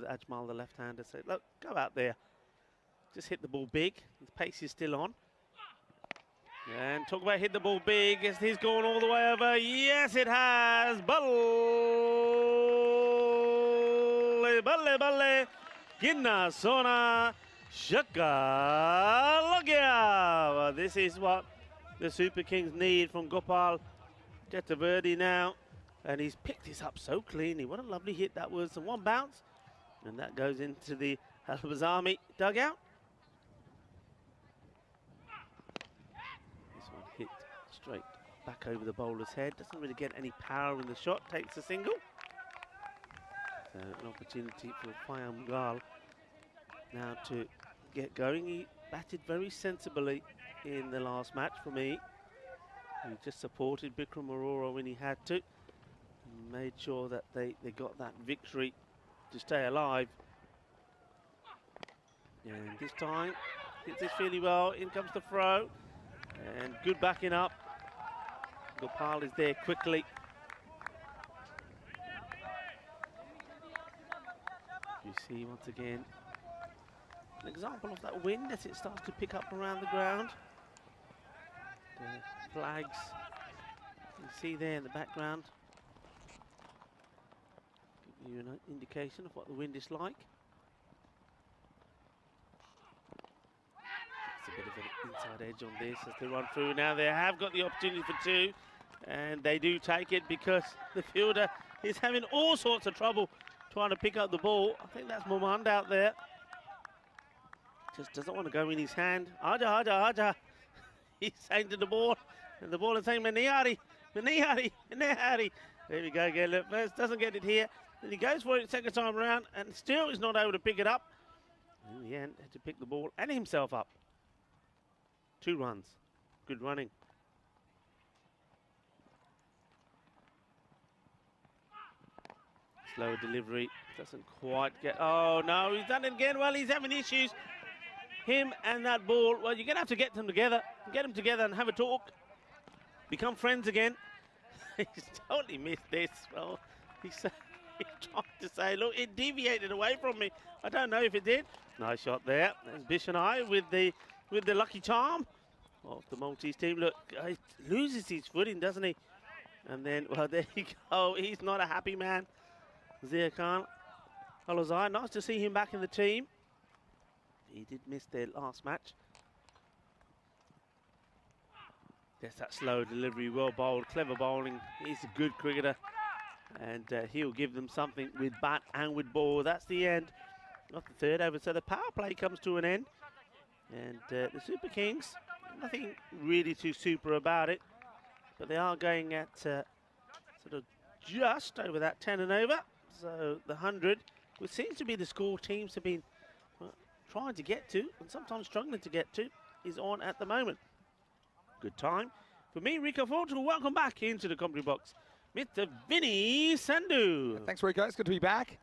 Ajmal, the left-hander. Say, look, go out there. Just hit the ball big. His pace is still on. And talk about hit the ball big. He's gone all the way over. Yes, it has. Balle, balle, balle. Ginna Sona Shaka Lagya. Well, this is what the Super Kings need from Gopal Chaturvedi now. And he's picked this up so cleanly. What a lovely hit that was. And one bounce. And that goes into the Al-Bazami dugout. This one hit straight back over the bowler's head. Doesn't really get any power in the shot. Takes a single. So an opportunity for Fayan Mughal now to get going. He batted very sensibly in the last match for me. He just supported Bikram Aurora when he had to. Made sure that they got that victory to stay alive. And this time, hits this fairly well. In comes the throw. And good backing up. Gopal is there quickly. You see once again an example of that wind as it starts to pick up around the ground. The flags you see there in the background. you an indication of what the wind is like. It's a bit of an inside edge on this as they run through. Now they have got the opportunity for 2, and they do take it because the fielder is having all sorts of trouble trying to pick up the ball. I think that's Momand out there. Just doesn't want to go in his hand. Aja, aja, aja. He's saying to the ball, and the ball is saying, Maniari, Maniari, Maniari. There we go again. Look, first doesn't get it here. Then he goes for it second time around, and still is not able to pick it up. In the end, had to pick the ball and himself up. 2 runs. Good running. Slow delivery. Doesn't quite get... Oh, no, he's done it again. Well, he's having issues. Him and that ball. Well, you're going to have to get them together. Get them together and have a talk. Become friends again. He's totally missed this. Well, he's trying to say, look, it deviated away from me. I don't know if it did. Nice shot there. There's Bish and I with the lucky charm of the Maltese team. Look, he loses his footing, doesn't he? And then, well, there you go. He's not a happy man. Zia Khan Alozai, nice to see him back in the team. He did miss their last match. There's that slow delivery, well bowled, clever bowling. He's a good cricketer, and he'll give them something with bat and with ball. That's the end of the 3rd over. So the power play comes to an end, and the Super Kings, nothing really too super about it, but they are going at sort of just over that 10 and over. So the 100, which seems to be the score teams have been trying to get to, and sometimes struggling to get to, is on at the moment. Good time for me, Rico Fortu. Welcome back into the commentary box, Mr. Vinny Sandhu. Thanks, Rico. It's good to be back.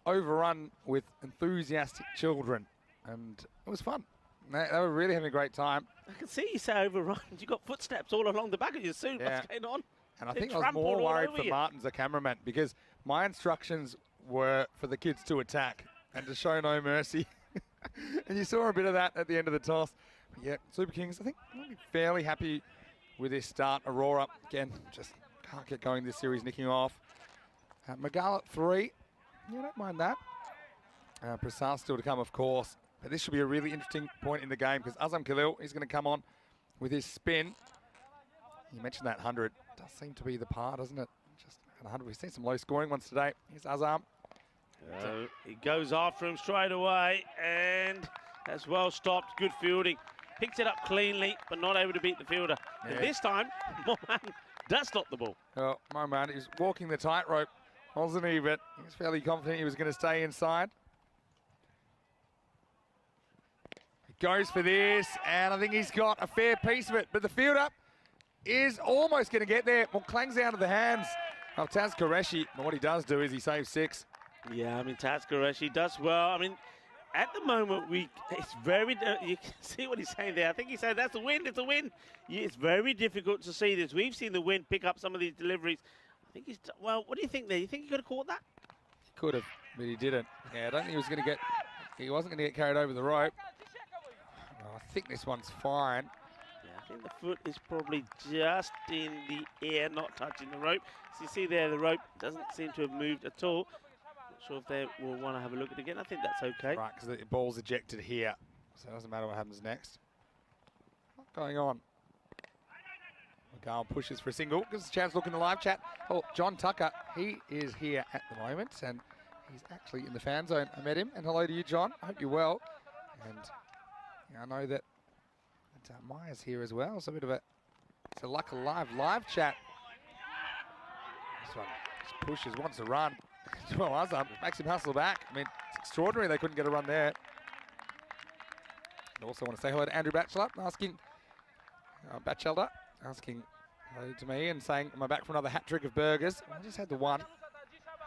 Overrun with enthusiastic children, and it was fun. They were really having a great time. I can see you say overrun. You got footsteps all along the back of your suit. Yeah. What's going on? And I think I was more worried for Martin's, the cameraman, because my instructions were for the kids to attack and to show no mercy. And you saw a bit of that at the end of the toss. But yeah, Super Kings, I think, will be fairly happy with this start. Aurora, again, just can't get going this series, nicking off. Magal at 3. Yeah, don't mind that. Prasad still to come, of course. But this should be a really interesting point in the game because Azam Khalil, he's going to come on with his spin. You mentioned that 100. Does seem to be the par, doesn't it? Just 100. We've seen some low scoring ones today. Here's Azam. He goes after him straight away, and that's well stopped. Good fielding. Picks it up cleanly, but not able to beat the fielder. Yeah. And this time, Mohan does stop the ball. Well, my man, he was walking the tightrope, wasn't he? But he was fairly confident he was going to stay inside. He goes for this, and I think he's got a fair piece of it. But the fielder is almost going to get there. Well, clangs out of the hands of Taz Qureshi. But what he does do is he saves 6. Yeah, I mean, Taz Qureshi does well. I mean, at the moment, it's very, you can see what he's saying there. I think he said, that's a win, it's a win. It's very difficult to see this. We've seen the wind pick up some of these deliveries. I think well, what do you think there? You think he could have caught that? He could have, but he didn't. Yeah, I don't think he wasn't going to get carried over the rope. Oh, I think this one's fine. Yeah, I think the foot is probably just in the air, not touching the rope. So you see there, the rope doesn't seem to have moved at all. Sure if they will want to have a look at it again. I think that's okay. Right, because the ball's ejected here, so it doesn't matter what happens next. What's going on? McGowan pushes for a single. Gives us a chance to look in the live chat. Oh, John Tucker, he is here at the moment, and he's actually in the fan zone. I met him, and hello to you, John. I hope you're well. And I know that Maya's here as well, so a bit of it's a Luck Alive live chat. This one just pushes, wants to run. Well, Azam makes him hustle back. I mean, it's extraordinary they couldn't get a run there. I also want to say hello to Andrew Batchelder, asking hello to me and saying, am I back for another hat trick of burgers? I just had the one.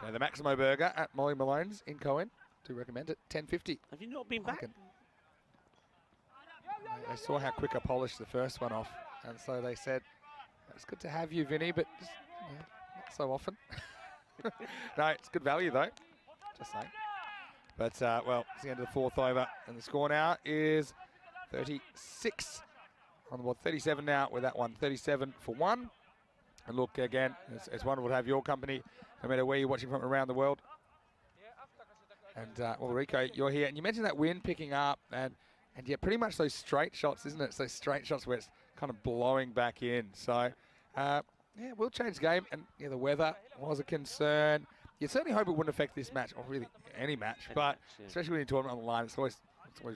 Yeah, the Maximo burger at Molly Malone's in Cohen. Do recommend it, $10.50. Have you not been back? They saw how quick I polished the first one off, and so they said, it's good to have you, Vinny, but just, not so often. No, it's good value though, just saying. But, well, it's the end of the 4th over, and the score now is 36 on the board, 37 now with that one, 37 for 1. And look, again, it's wonderful to have your company, no matter where you're watching from around the world. And, well, Rico, you're here. And you mentioned that wind picking up. And yeah, pretty much those straight shots, isn't it? It's those straight shots where it's kind of blowing back in. So, yeah, we'll change the game. And, yeah, the weather was a concern. You certainly hope it wouldn't affect this match, or really any match. But especially when you're tournament on the line, it's always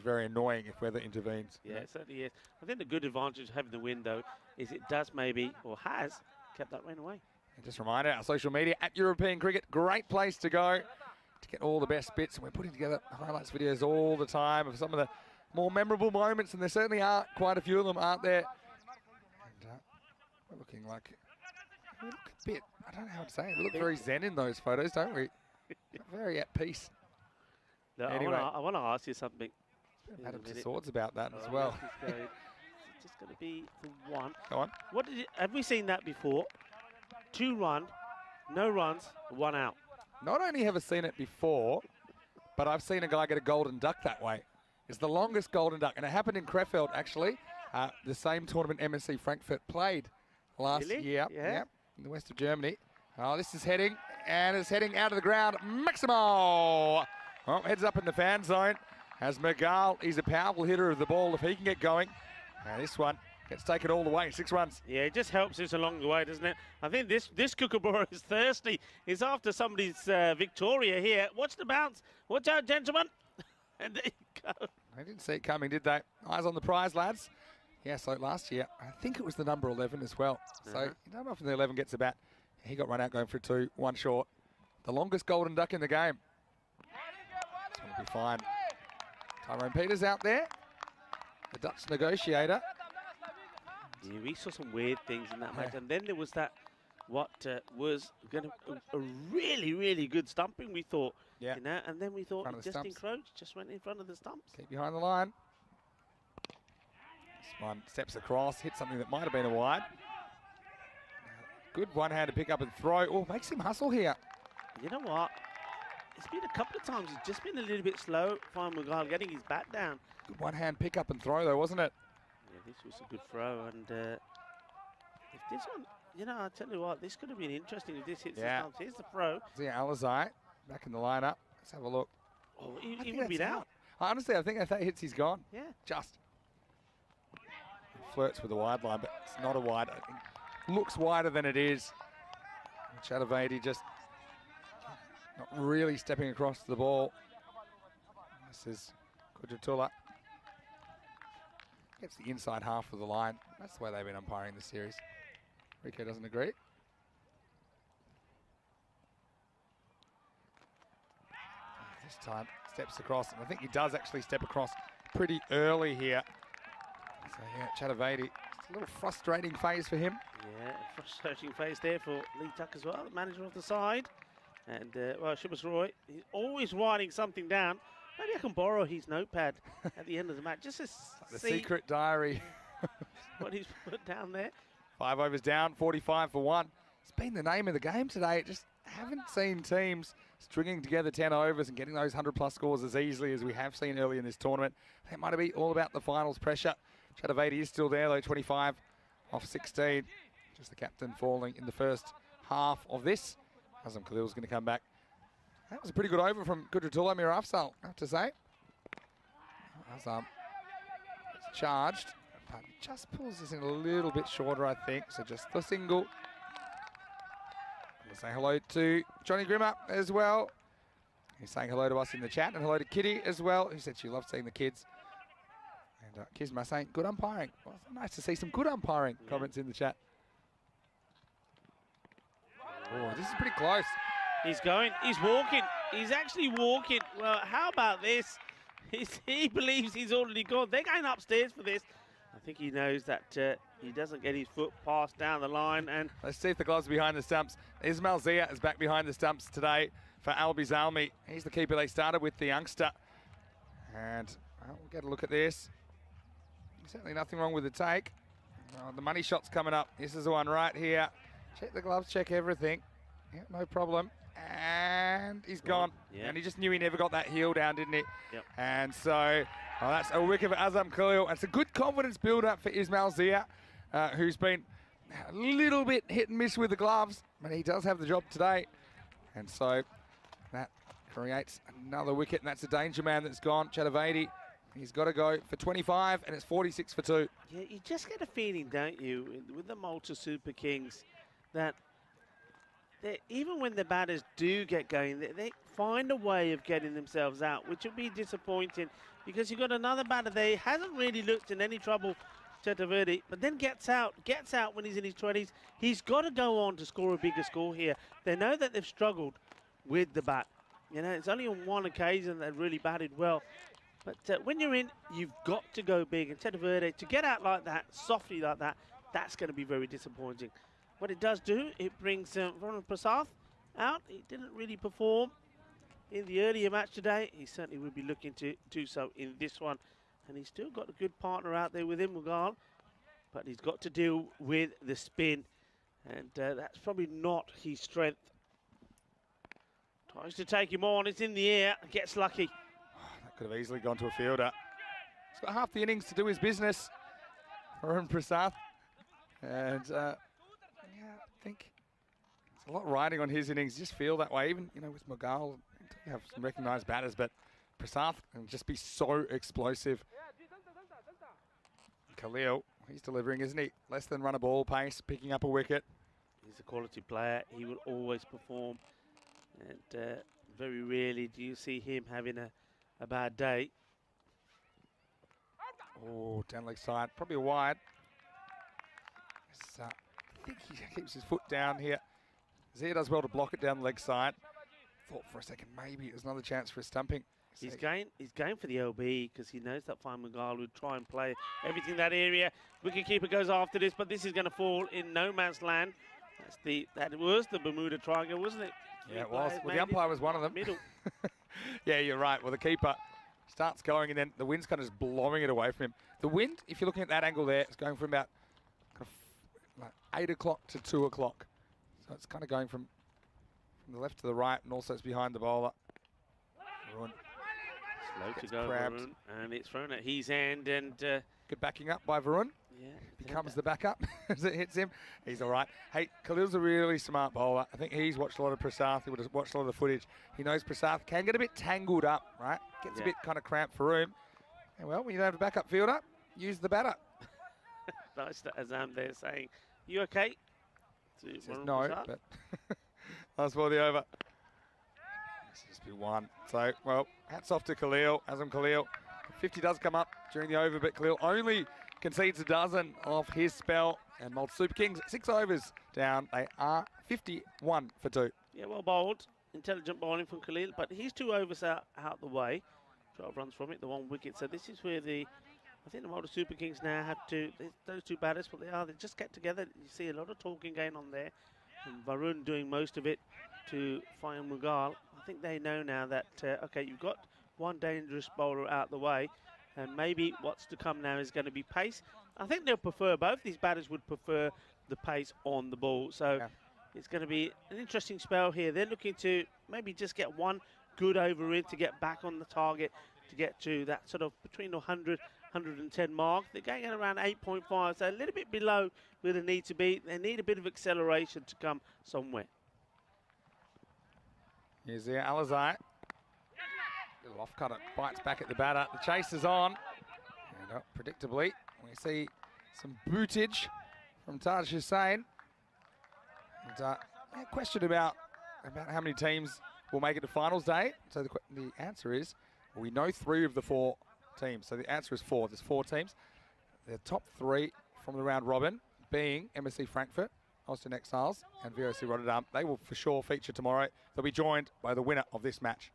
very annoying if weather intervenes. Yeah, it certainly is. I think the good advantage of having the wind, though, is it does maybe, or has, kept that rain away. And just a reminder, our social media at European Cricket, great place to go to get all the best bits. And we're putting together highlights videos all the time of some of the more memorable moments, and there certainly are quite a few of them, aren't there? And we're looking like, we look a bit, I don't know how to say it, we look very zen in those photos, don't we? Very at peace. No, anyway, I want to ask you something. Adam to Swords about that as well. It's just going to be for one. Go on. Have we seen that before? 2 run, no runs, 1 out. Not only have I seen it before, but I've seen a guy get a golden duck that way. It's the longest golden duck, and it happened in Krefeld, actually. The same tournament MSC Frankfurt played last year. Yeah, in the west of Germany. Oh, this is heading, and it's heading out of the ground. Maximo! Oh, heads up in the fan zone. As Magal, he's a powerful hitter of the ball if he can get going. And this one gets taken all the way, 6 runs. Yeah, it just helps us along the way, doesn't it? I think this Kookaburra is thirsty. He's after somebody's Victoria here. Watch the bounce. Watch out, gentlemen. And there you go. They didn't see it coming, did they? Eyes on the prize, lads. Yeah, so last year, I think it was the number 11 as well. So you don't often the 11 gets a bat. He got run out going for 2, 1 short. The longest golden duck in the game. It's going to be fine. Tyrone Peters out there, the Dutch negotiator. Yeah, we saw some weird things in that match. And then there was that, what was going to a really, really good stumping, we thought. Yeah. You know, and then we thought it just encroached, just went in front of the stumps. Keep behind the line. This one steps across, hits something that might have been a wide. Good one-handed pick up and throw. Oh, makes him hustle here. You know what? It's been a couple of times. He's just been a little bit slow. Fine Magal getting his bat down. Good one-hand pick up and throw, though, wasn't it? Yeah, this was a good throw. And if this one, you know, I tell you what, this could have been interesting if this hits the stumps. Here's the throw. Yeah, Alizai back in the lineup. Let's have a look. Oh, he would have been out. Honestly, I think if that hits, he's gone. Yeah. Just. He flirts with the wide line, but it's not a wide. I think looks wider than it is. Chatavadi just not really stepping across the ball. This is Kudratullah. Gets the inside half of the line. That's the way they've been umpiring the series. Rico doesn't agree. This time steps across, and I think he does actually step across pretty early here. So yeah, Chatavadi, it's a little frustrating phase for him. Yeah, frustrating phase there for Lee Tuck as well, the manager of the side. And, well, Shubhas Roy, he's always writing something down. Maybe I can borrow his notepad at the end of the match, just to the see secret diary. what he's put down there. 5 overs down, 45 for 1. It's been the name of the game today. Just haven't seen teams stringing together 10 overs and getting those 100-plus scores as easily as we have seen early in this tournament. That might be all about the finals pressure. Chatavadi is still there, though, 25 off 16. Just the captain falling in the first half of this. Azam Khalil's going to come back. That was a pretty good over from Kudratullah Mirafsal, I have to say. Azam is charged, but just pulls this in a little bit shorter, I think. So just the single. We'll say hello to Johnny Grimmer as well. He's saying hello to us in the chat, and hello to Kitty as well, who said she loved seeing the kids. And Kisma saying good umpiring. Well, it's nice to see some good umpiring comments in the chat. Oh, this is pretty close. He's going, he's walking, he's actually walking. Well, how about this? He believes he's already gone. They're going upstairs for this. I think he knows that he doesn't get his foot passed down the line. And let's see if the gloves are behind the stumps. Ismail Zia is back behind the stumps today for Albi Zalmi. He's the keeper they started with, the youngster. And well, we'll get a look at this. Certainly nothing wrong with the take. The money shot's coming up. This is the one right here. Check the gloves, check everything. Yeah, no problem. And he's gone. Yeah. And he just knew he never got that heel down, didn't he? Yep. And so, well, that's a wicket for Azam Khalil. It's a good confidence build-up for Ismail Zia, who's been a little bit hit and miss with the gloves, but he does have the job today. And so, that creates another wicket, and that's a danger man that's gone. Chatavadi, he's got to go for 25, and it's 46 for 2. Yeah, you just get a feeling, don't you, with the Malta Super Kings, that even when the batters do get going, they find a way of getting themselves out, which will be disappointing because you've got another batter there. He hasn't really looked in any trouble, Chatavadi, but then gets out when he's in his 20s. He's got to go on to score a bigger score here. They know that they've struggled with the bat. You know, it's only on one occasion they've really batted well. But when you're in, you've got to go big. And Chatavadi, to get out like that, softly like that, that's going to be very disappointing. What it does do, it brings Ronald Prasath out. He didn't really perform in the earlier match today. He certainly will be looking to do so in this one. And he's still got a good partner out there with him, Mughal. But he's got to deal with the spin. And that's probably not his strength. Tries to take him on. It's in the air. Gets lucky. That could have easily gone to a fielder. He's got half the innings to do his business. Ronald Prasath. And yeah, I think it's a lot riding on his innings. Just feel that way. Even, you know, with Mughal, you have some recognised batters, but Prasath can just be so explosive. Khalil, he's delivering, isn't he? Less than run a ball pace, picking up a wicket. He's a quality player. He will always perform. And very rarely do you see him having a bad day. Oh, down leg side, probably a wide. I think he keeps his foot down here. Zia does well to block it down the leg side. Thought for a second maybe it was another chance for a stumping. He's going for the LB because he knows that Fine Mughal would try and play everything that area. Wicketkeeper goes after this, but this is going to fall in no man's land. That was the Bermuda Triangle, wasn't it? Yeah, it was. Well, the umpire was one of them. Middle. Yeah, you're right. Well, the keeper starts going, and then the wind's kind of just blowing it away from him. The wind, if you're looking at that angle there, is going from about like 8 o'clock to 2 o'clock. So it's kind of going from the left to the right, and also it's behind the bowler. Varun Slow to gets go, grabbed. Varun, and it's thrown at his hand, and good backing up by Varun. yeah, Becomes the backup as it hits him. He's all right. Hey, Khalil's a really smart bowler. I think he's watched a lot of Prasath. He would have watched a lot of the footage. He knows Prasath can get a bit tangled up, right? Gets a bit kind of cramped for him. And well, when you don't have a backup fielder, use the batter. Nice to Azam there saying, "You okay?" He says no, but last ball of the over. This has been one. So, well, hats off to Khalil, Azam Khalil. 50 does come up during the over, but Khalil only concedes a dozen off his spell. And Malta Super Kings, 6 overs down. They are 51 for 2. Yeah, well bowled. Intelligent bowling from Khalil, but he's 2 overs out the way. 12 runs from it, the 1 wicket. So this is where I think the Malta Super Kings now have to, those 2 batters, what they just get together. You see a lot of talking going on there. And Varun doing most of it to Fine Mughal. I think they know now that, okay, you've got one dangerous bowler out the way. And maybe what's to come now is going to be pace. I think they'll prefer, both these batters would prefer the pace on the ball. So it's going to be an interesting spell here. They're looking to maybe just get one good over in to get back on the target, to get to that sort of between 100, 110 mark. They're going at around 8.5, so a little bit below where they need to be. They need a bit of acceleration to come somewhere. Here's the Alizai. Little off cutter, bites back at the batter. The chase is on. And predictably, we see some bootage from Taj Hussain. And question about how many teams will make it to finals day. So the answer is, well, we know 3 of the 4 teams. So the answer is 4. There's 4 teams. The top 3 from the round robin being MSC Frankfurt, Austin Exiles, and VOC Rotterdam. They will for sure feature tomorrow. They'll be joined by the winner of this match.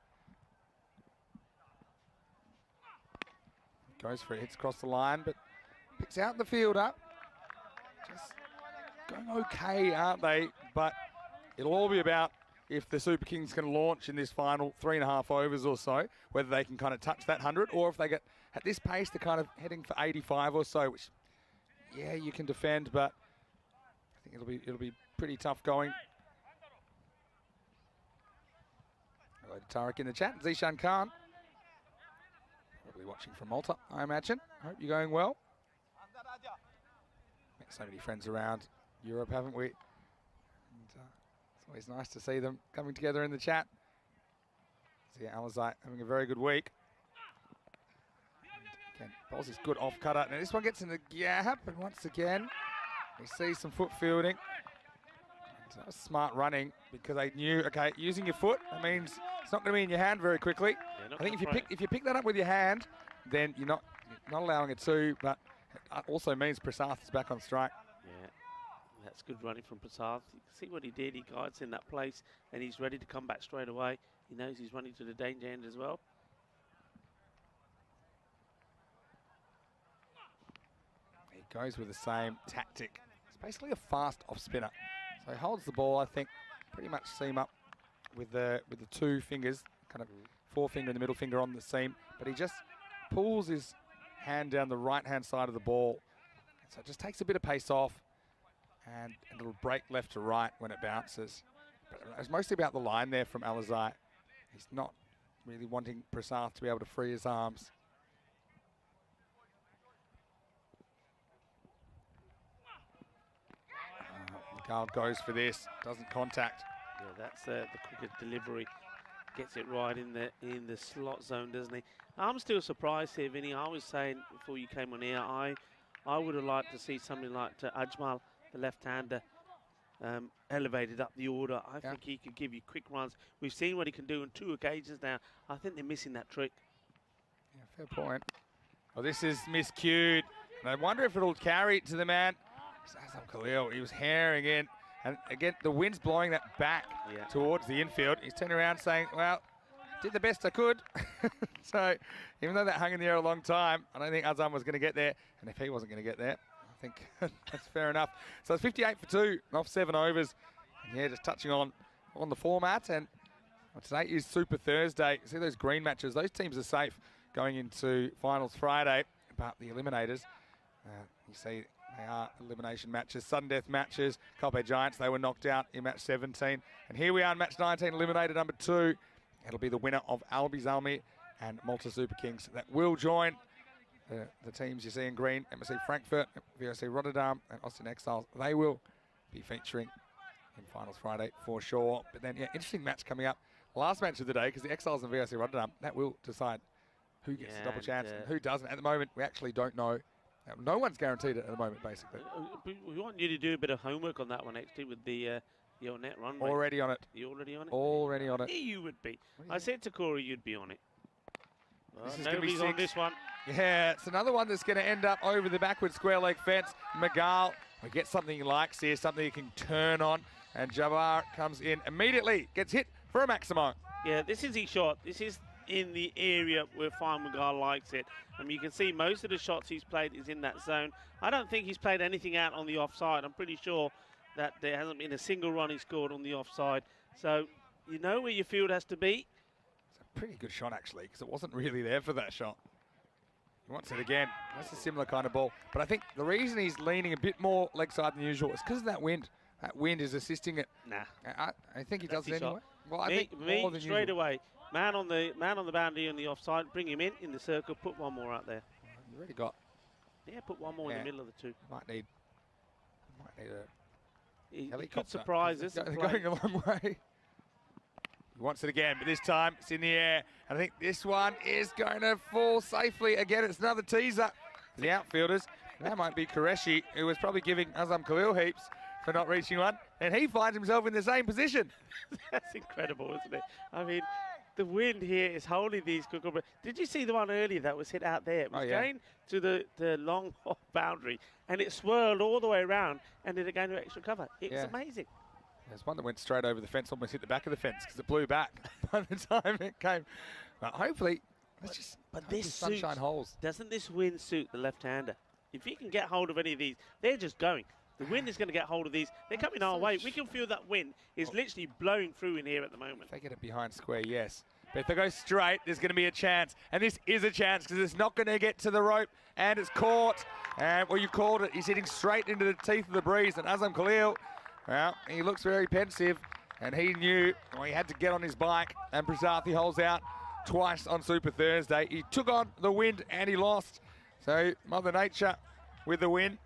Goes for it, hits across the line, but picks out the fielder. Just going okay, aren't they? But it'll all be about if the Super Kings can launch in this final 3.5 overs or so, whether they can kind of touch that 100, or if they get at this pace, they're kind of heading for 85 or so, which, yeah, you can defend, but I think it'll be pretty tough going. Hello to Tarek in the chat, Zishan Khan. Probably watching from Malta, I imagine. I hope you're going well. Met so many friends around Europe, haven't we? And, it's always nice to see them coming together in the chat. See Alizite having a very good week. And again, bowls his good off cutter. Now this one gets in the gap, and once again, we see some foot fielding. So that was smart running because they knew, okay, using your foot, that means it's not going to be in your hand very quickly. Yeah, I think if you pick that up with your hand, then you're not allowing it to, but it also means Prasath is back on strike. Yeah, that's good running from Prasath. You can see what he did. He guides in that place, and he's ready to come back straight away. He knows he's running to the danger end as well. He goes with the same tactic. It's basically a fast off spinner. So he holds the ball, I think, pretty much seam up with the two fingers, kind of forefinger and the middle finger on the seam, but he just pulls his hand down the right-hand side of the ball. So it just takes a bit of pace off, and it'll break left to right when it bounces. But it's mostly about the line there from Alizite. He's not really wanting Prasath to be able to free his arms. Carl goes for this, doesn't contact. Yeah, that's the quicker delivery. Gets it right in the slot zone, doesn't he? I'm still surprised here, Vinny. I was saying before you came on here, I would have liked to see something like Ajmal, the left-hander, elevated up the order. I think he could give you quick runs. We've seen what he can do on 2 occasions now. I think they're missing that trick. Yeah, fair point. Well, this is miscued. And I wonder if it'll carry to the man. Azam Khalil, he was herring in. And again, the wind's blowing that back towards the infield. He's turning around saying, well, did the best I could. So even though that hung in the air a long time, I don't think Azam was going to get there. And if he wasn't going to get there, I think that's fair enough. So it's 58 for 2 off 7 overs. And yeah, just touching on the format. And today is Super Thursday. See those green matches? Those teams are safe going into finals Friday. But the eliminators, you see, they are elimination matches, sudden death matches. Coppe Giants, they were knocked out in match 17. And here we are in match 19, eliminator number 2. It'll be the winner of Albi Zalmi and Malta Super Kings that will join the teams you see in green. MSC Frankfurt, VOC Rotterdam and Austin Exiles. They will be featuring in finals Friday for sure. But then, yeah, interesting match coming up. Last match of the day, because the Exiles and VOC Rotterdam, that will decide who gets the double chance and who doesn't. At the moment, we actually don't know. No one's guaranteed it at the moment, basically. We want you to do a bit of homework on that one, actually, with the your net run. Already on it. You already on it? Already on it. You would be. I said to Corey you'd be on it. Well, this is going to be 6. On this one. Yeah, it's another one that's going to end up over the backward square leg fence. Magal will get something he likes here, something he can turn on. And Jabbar comes in immediately, gets hit for a maximo. Yeah, this is his shot. This is in the area where Fine Magal likes it. You can see most of the shots he's played is in that zone. I don't think he's played anything out on the offside. I'm pretty sure that there hasn't been a single run he scored on the offside. So you know where your field has to be. It's a pretty good shot, actually, because it wasn't really there for that shot. He wants it again. That's a similar kind of ball. But I think the reason he's leaning a bit more leg side than usual is because of that wind. That wind is assisting it. Nah. I think he does it anyway. Well, I think me more than straight usual. away. Man on the boundary on the offside. Bring him in the circle. Put one more out there. You already got. Yeah, put one more in the middle of the 2. Might need a he helicopter. could surprise us. They're going a long way. He wants it again, but this time it's in the air. I think this one is going to fall safely. Again, it's another teaser. The outfielders. That might be Qureshi, who was probably giving Azam Khalil heaps for not reaching one. And he finds himself in the same position. That's incredible, isn't it? I mean, the wind here is holding these Cucumber. Did you see the one earlier that was hit out there? It was going to the long off boundary, and it swirled all the way around, and then it going to extra cover. It was amazing. There's one that went straight over the fence, almost hit the back of the fence because it blew back by the time it came. But hopefully, let's just but this sunshine holes. Doesn't this wind suit the left-hander? If he can get hold of any of these, they're just going. The wind is going to get hold of these. They're coming our way. We can feel that wind is literally blowing through in here at the moment. If they get it behind square, yes. But if they go straight, there's going to be a chance. And this is a chance because it's not going to get to the rope. And it's caught. And, well, you called it. He's hitting straight into the teeth of the breeze. And Azam Khalil, well, he looks very pensive. And he knew he had to get on his bike. And Prasathi holds out twice on Super Thursday. He took on the wind and he lost. So Mother Nature with the win.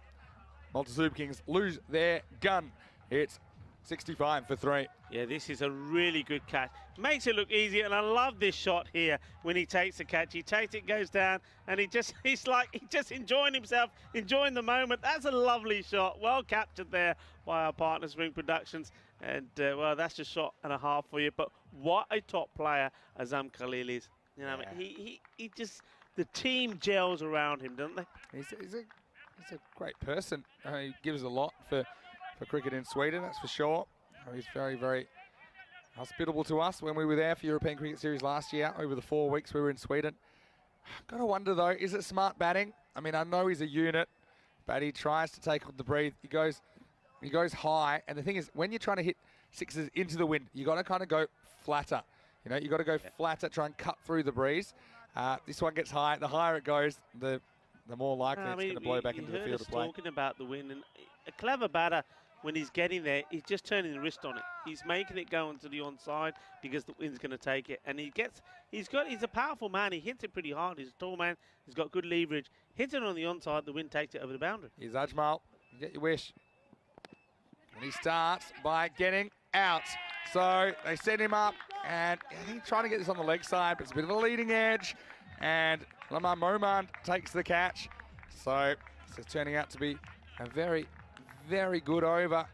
Malta Super Kings lose their gun. It's 65 for 3. Yeah, this is a really good catch. Makes it look easy, and I love this shot here when he takes the catch. He takes it, goes down, and he's just enjoying himself, enjoying the moment. That's a lovely shot. Well captured there by our partner, Spring Productions. And, well, that's just shot and a half for you. But what a top player Azam Khalil is. You know, I mean, he just, the team gels around him, don't they? He's a great person. He gives a lot for cricket in Sweden, that's for sure. He's very, very hospitable to us when we were there for European Cricket Series last year, over the 4 weeks we were in Sweden. Got to wonder, though, is it smart batting? I mean, I know he's a unit, but he tries to take on the breathe. He goes high, and the thing is, when you're trying to hit sixes into the wind, you got to kind of go flatter. You know, you got to go flatter, try and cut through the breeze. This one gets high. The higher it goes, the more likely it's going to blow back into the field of play. Talking about the wind, and a clever batter, when he's getting there, he's just turning the wrist on it. He's making it go onto the onside because the wind's going to take it. And he's a powerful man. He hits it pretty hard. He's a tall man. He's got good leverage. Hits it on the onside, the wind takes it over the boundary. Here's Ajmal. You get your wish. And he starts by getting out. So they set him up, and he's trying to get this on the leg side, but it's a bit of a leading edge. And Lamar Momand takes the catch. So this is turning out to be a very, very good over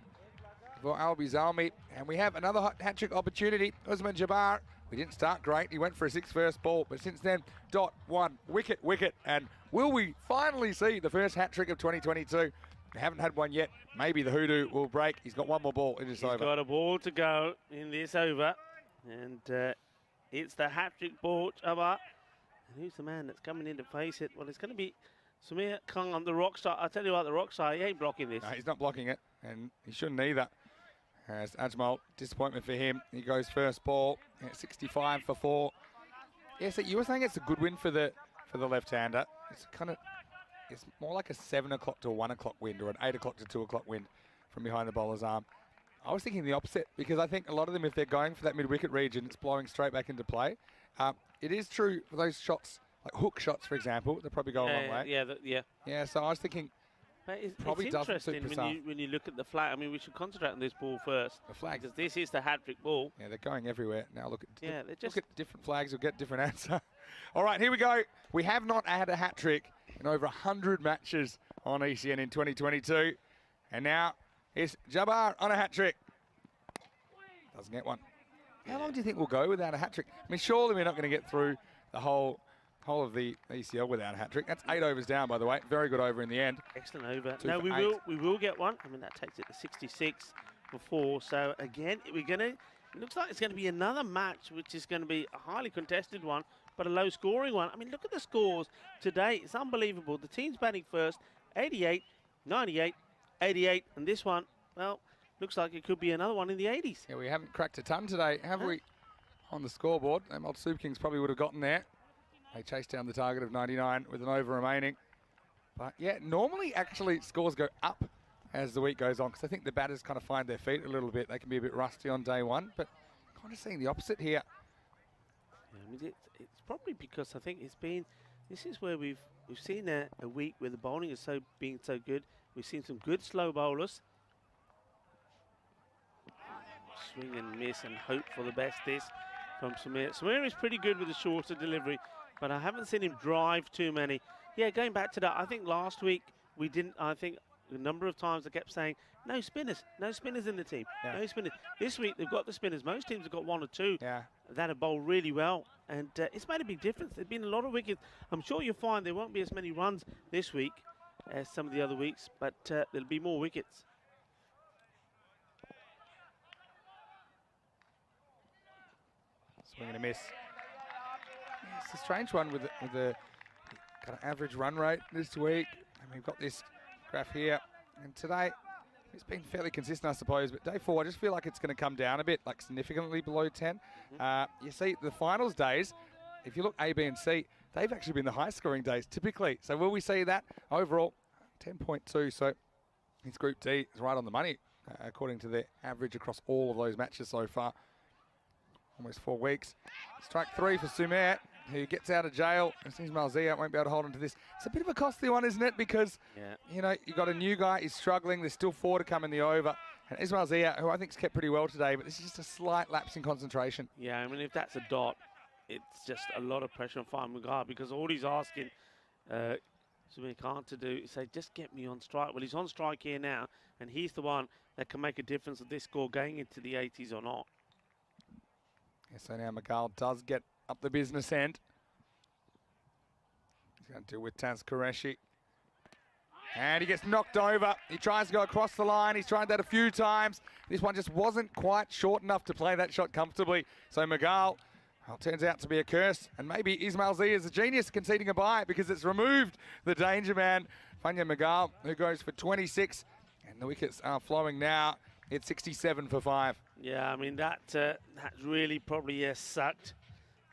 for Albi Zalmi. And we have another hat-trick opportunity. Usman Jabbar, we didn't start great. He went for a 6 first ball, but since then, dot, 1, wicket. And will we finally see the first hat-trick of 2022? We haven't had one yet. Maybe the hoodoo will break. He's got one more ball in this over. He's got a ball to go in this over. And it's the hat-trick ball, Jabbar. And who's the man that's coming in to face it? Well, it's going to be Samir Khan, the rock star. I'll tell you what, the rock star, he ain't blocking this. No, he's not blocking it, and he shouldn't either. As Ajmal, disappointment for him. He goes first ball at 65 for 4. Yeah, so you were saying it's a good win for the left-hander. It's more like a 7 o'clock to a 1 o'clock wind, or an 8 o'clock to 2 o'clock wind from behind the bowler's arm. I was thinking the opposite, because I think a lot of them, if they're going for that mid-wicket region, it's blowing straight back into play. It is true for those shots, like hook shots, for example, they probably go a long way. Yeah, so I was thinking, but it's probably doesn't suit interesting when you look at the flag. I mean, we should concentrate on this ball first. The flag. Because this is the hat-trick ball. Yeah, they're going everywhere. Now look at, look at different flags, you'll get different answer. All right, here we go. We have not had a hat-trick in over 100 matches on ECN in 2022. And now it's Jabbar on a hat-trick. Doesn't get one. How long do you think we'll go without a hat-trick? I mean, surely we're not going to get through the whole of the ECL without a hat-trick. That's 8 overs down, by the way. Very good over in the end. Excellent over. No, we will get one. I mean, that takes it to 66 for 4. So again, it looks like it's going to be another match, which is going to be a highly contested one, but a low-scoring one. I mean, look at the scores today. It's unbelievable. The team's batting first, 88, 98, 88, and this one, well, looks like it could be another one in the 80s. Yeah, we haven't cracked a ton today, have we? On the scoreboard. Them old Super Kings probably would have gotten there. They chased down the target of 99 with an over remaining. But yeah, normally actually scores go up as the week goes on, because I think the batters kind of find their feet a little bit. They can be a bit rusty on day one, but kind of seeing the opposite here. Yeah, I mean, it's probably because I think this is where we've seen a week where the bowling is being so good. We've seen some good slow bowlers. Swing and miss and hope for the best this from Samir. Samir is pretty good with the shorter delivery, but I haven't seen him drive too many. Yeah, going back to that, I think last week we didn't, I think a number of times I kept saying, no spinners in the team, no spinners. This week they've got the spinners. Most teams have got 1 or 2 that have bowled really well, and it's made a big difference. There's been a lot of wickets. I'm sure you'll find there won't be as many runs this week as some of the other weeks, but there'll be more wickets. Swing and a miss. Yeah, it's a strange one with the kind of average run rate this week. And we've got this graph here. And today, it's been fairly consistent, I suppose. But day 4, I just feel like it's going to come down a bit, like significantly below 10. You see, the finals days, if you look A, B, and C, they've actually been the highest scoring days typically. So will we see that? Overall, 10.2. So it's Group D. It's right on the money, according to the average across all of those matches so far. Almost 4 weeks. Strike 3 for Sumer, who gets out of jail. It seems Malzia won't be able to hold on to this. It's a bit of a costly one, isn't it? Because, you know, you've got a new guy, he's struggling. There's still 4 to come in the over. And Ismail Zia, who I think's kept pretty well today, but this is just a slight lapse in concentration. Yeah, I mean, if that's a dot, it's just a lot of pressure on Fine Mugar, because all he's asking Khan to do is say, just get me on strike. Well, he's on strike here now, and he's the one that can make a difference of this score going into the 80s or not. Yeah, so now Miguel does get up the business end. He's going to deal with Taz Qureshi. And he gets knocked over. He tries to go across the line. He's tried that a few times. This one just wasn't quite short enough to play that shot comfortably. So Miguel, well, turns out to be a curse. And maybe Ismail Zia is a genius conceding a bye, because it's removed the danger man, Fanya Miguel, who goes for 26. And the wickets are flowing now. It's 67 for 5. Yeah, I mean, that's really probably sucked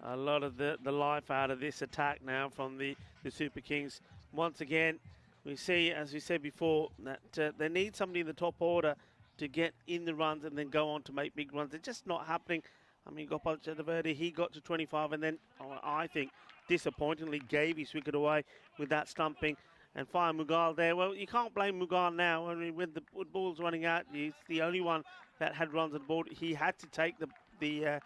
a lot of the life out of this attack now from the Super Kings. Once again, we see, as we said before, that they need somebody in the top order to get in the runs and then go on to make big runs. They're just not happening. I mean, Gopal Chakravarti, he got to 25 and then, I think, disappointingly gave his wicket away with that stumping. And Fire Mughal there. Well, you can't blame Mughal now. I mean, when the ball's running out, he's the only one that had runs on the board. He had to take the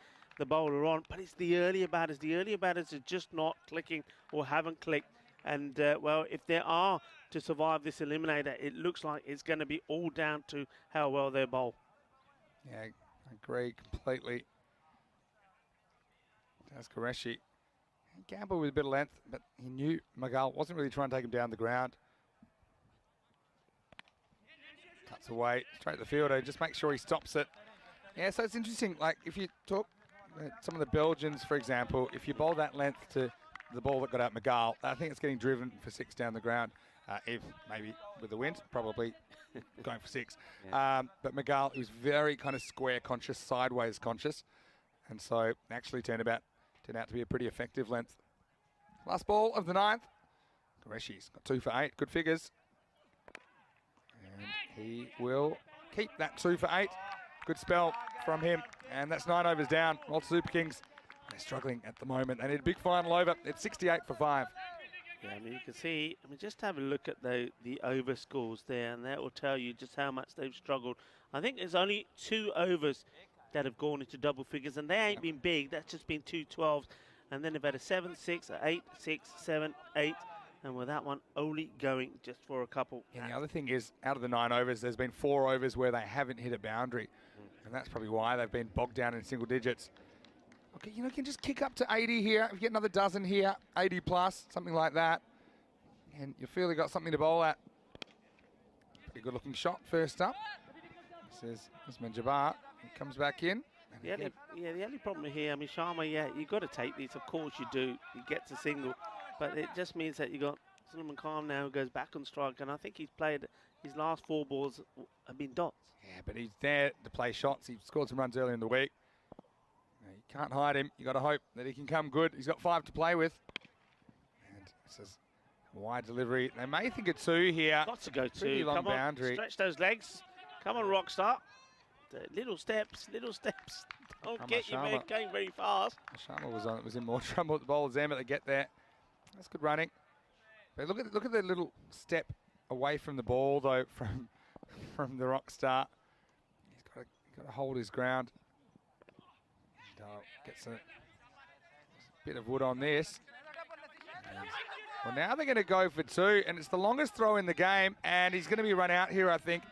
bowler on. But it's the earlier batters. The earlier batters are just not clicking or haven't clicked. And, well, if they are to survive this eliminator, it looks like it's going to be all down to how well they bowl. Yeah, I agree completely. Taz Qureshi. Gamble with a bit of length, but he knew Miguel wasn't really trying to take him down the ground. Cuts away, straight to the fielder, just make sure he stops it. Yeah, so it's interesting, like if you talk some of the Belgians, for example, if you bowl that length to the ball that got out Miguel, I think it's getting driven for 6 down the ground. If maybe with the wind, probably going for 6. Yeah. But Miguel, he was very kind of square conscious, sideways conscious, and so actually turned out to be a pretty effective length. Last ball of the 9th. Qureshi's got 2 for 8, good figures. And he will keep that 2 for 8. Good spell from him, and that's 9 overs down. Malta Super Kings, they're struggling at the moment. They need a big final over. It's 68 for 5. Yeah, I mean, you can see, just have a look at the over scores there, and that will tell you just how much they've struggled. I think there's only 2 overs that have gone into double figures, and they ain't been big. That's just been 2 12s, and then they've had a 7 6, a 8 6, 7 8, and with that one only going just for a couple. And the other thing is, out of the 9 overs, there's been 4 overs where they haven't hit a boundary, and that's probably why they've been bogged down in single digits. Okay, you can just kick up to 80 here. If you get another dozen here, 80 plus, something like that, and you feel you got something to bowl at. Pretty good looking shot first up. This is Usman Jabbar. He comes back in. The only problem here, Sharma, you've got to take these. Of course you do. He gets a single. But it just means that you got Sulaiman Khan now who goes back on strike. And I think he's played, his last 4 balls have been dots. Yeah, but he's there to play shots. He scored some runs earlier in the week. You can't hide him. You got to hope that he can come good. He's got 5 to play with. And this is a wide delivery. They may think it's 2 here. Got to go 2. Pretty long Come on, boundary. stretch those legs. Come on, Rockstar. Little steps, little steps. Don't get you, man, going very fast. Sharma was in more trouble at the bowler's end, but they get there. That's good running. But look at the little step away from the ball, though, from the Rockstar. He's got to hold his ground. And, gets a bit of wood on this. And, well, now they're going to go for 2, and it's the longest throw in the game, and he's going to be run out here, I think.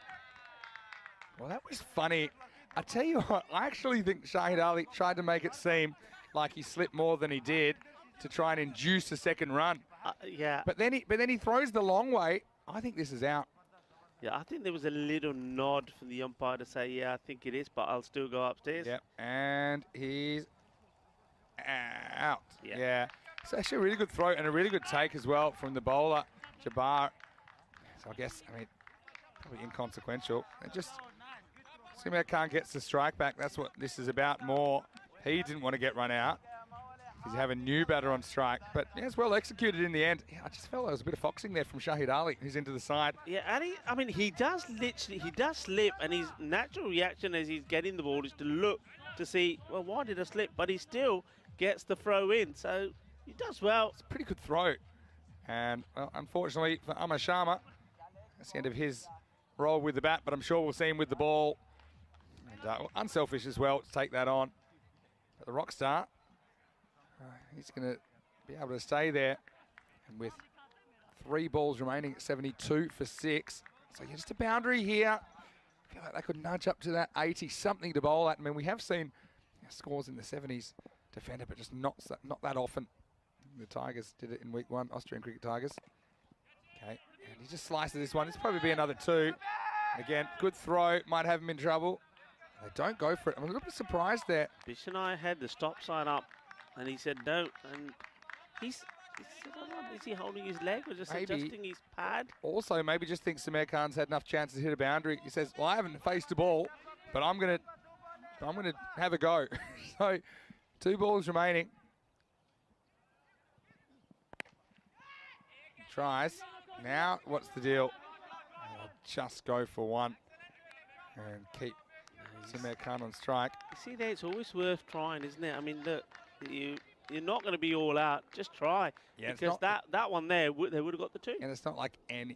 Well, that was funny. I tell you what, I actually think Shahid Ali tried to make it seem like he slipped more than he did to try and induce a second run. Yeah. But then he throws the long way. I think this is out. Yeah, I think there was a little nod from the umpire to say, yeah, I think it is, but I'll still go upstairs. Yep, and he's out. Yeah. It's actually a really good throw and a really good take as well from the bowler, Jabbar. So I guess, probably inconsequential. Usman Khan gets the strike back. That's what this is about more. He didn't want to get run out. He's having a new batter on strike, but it's well executed in the end. Yeah, I just felt there was a bit of foxing there from Shahid Ali, who's into the side. Yeah, and he does slip, and his natural reaction as he's getting the ball is to look to see, well, why did I slip? But he still gets the throw in, so he does well. It's a pretty good throw. And, well, unfortunately for Amar Sharma, that's the end of his roll with the bat, but I'm sure we'll see him with the ball. And unselfish as well to take that on. But the Rockstar, he's going to be able to stay there. And with 3 balls remaining at 72 for 6. So yeah, just a boundary here. I feel like they could nudge up to that 80, something to bowl at. I mean, we have seen scores in the 70s defended, but just not that often. The Tigers did it in week 1, Australian Cricket Tigers. Okay, and he just slices this one. It's probably be another 2. And again, good throw, might have him in trouble. They don't go for it. I'm a little bit surprised there. Bish and I had the stop sign up, and he said no, and he's is he holding his leg or just adjusting his pad? Also, maybe just thinks Samir Khan's had enough chances to hit a boundary. He says, well, I haven't faced a ball, but I'm gonna have a go. So 2 balls remaining. Tries. Now, what's the deal? Just go for 1 and keep Samir Khan on strike. You see there, it's always worth trying, isn't it? I mean, look, you're not going to be all out. Just try. Yeah, because that one there, they would have got the 2. And it's not like any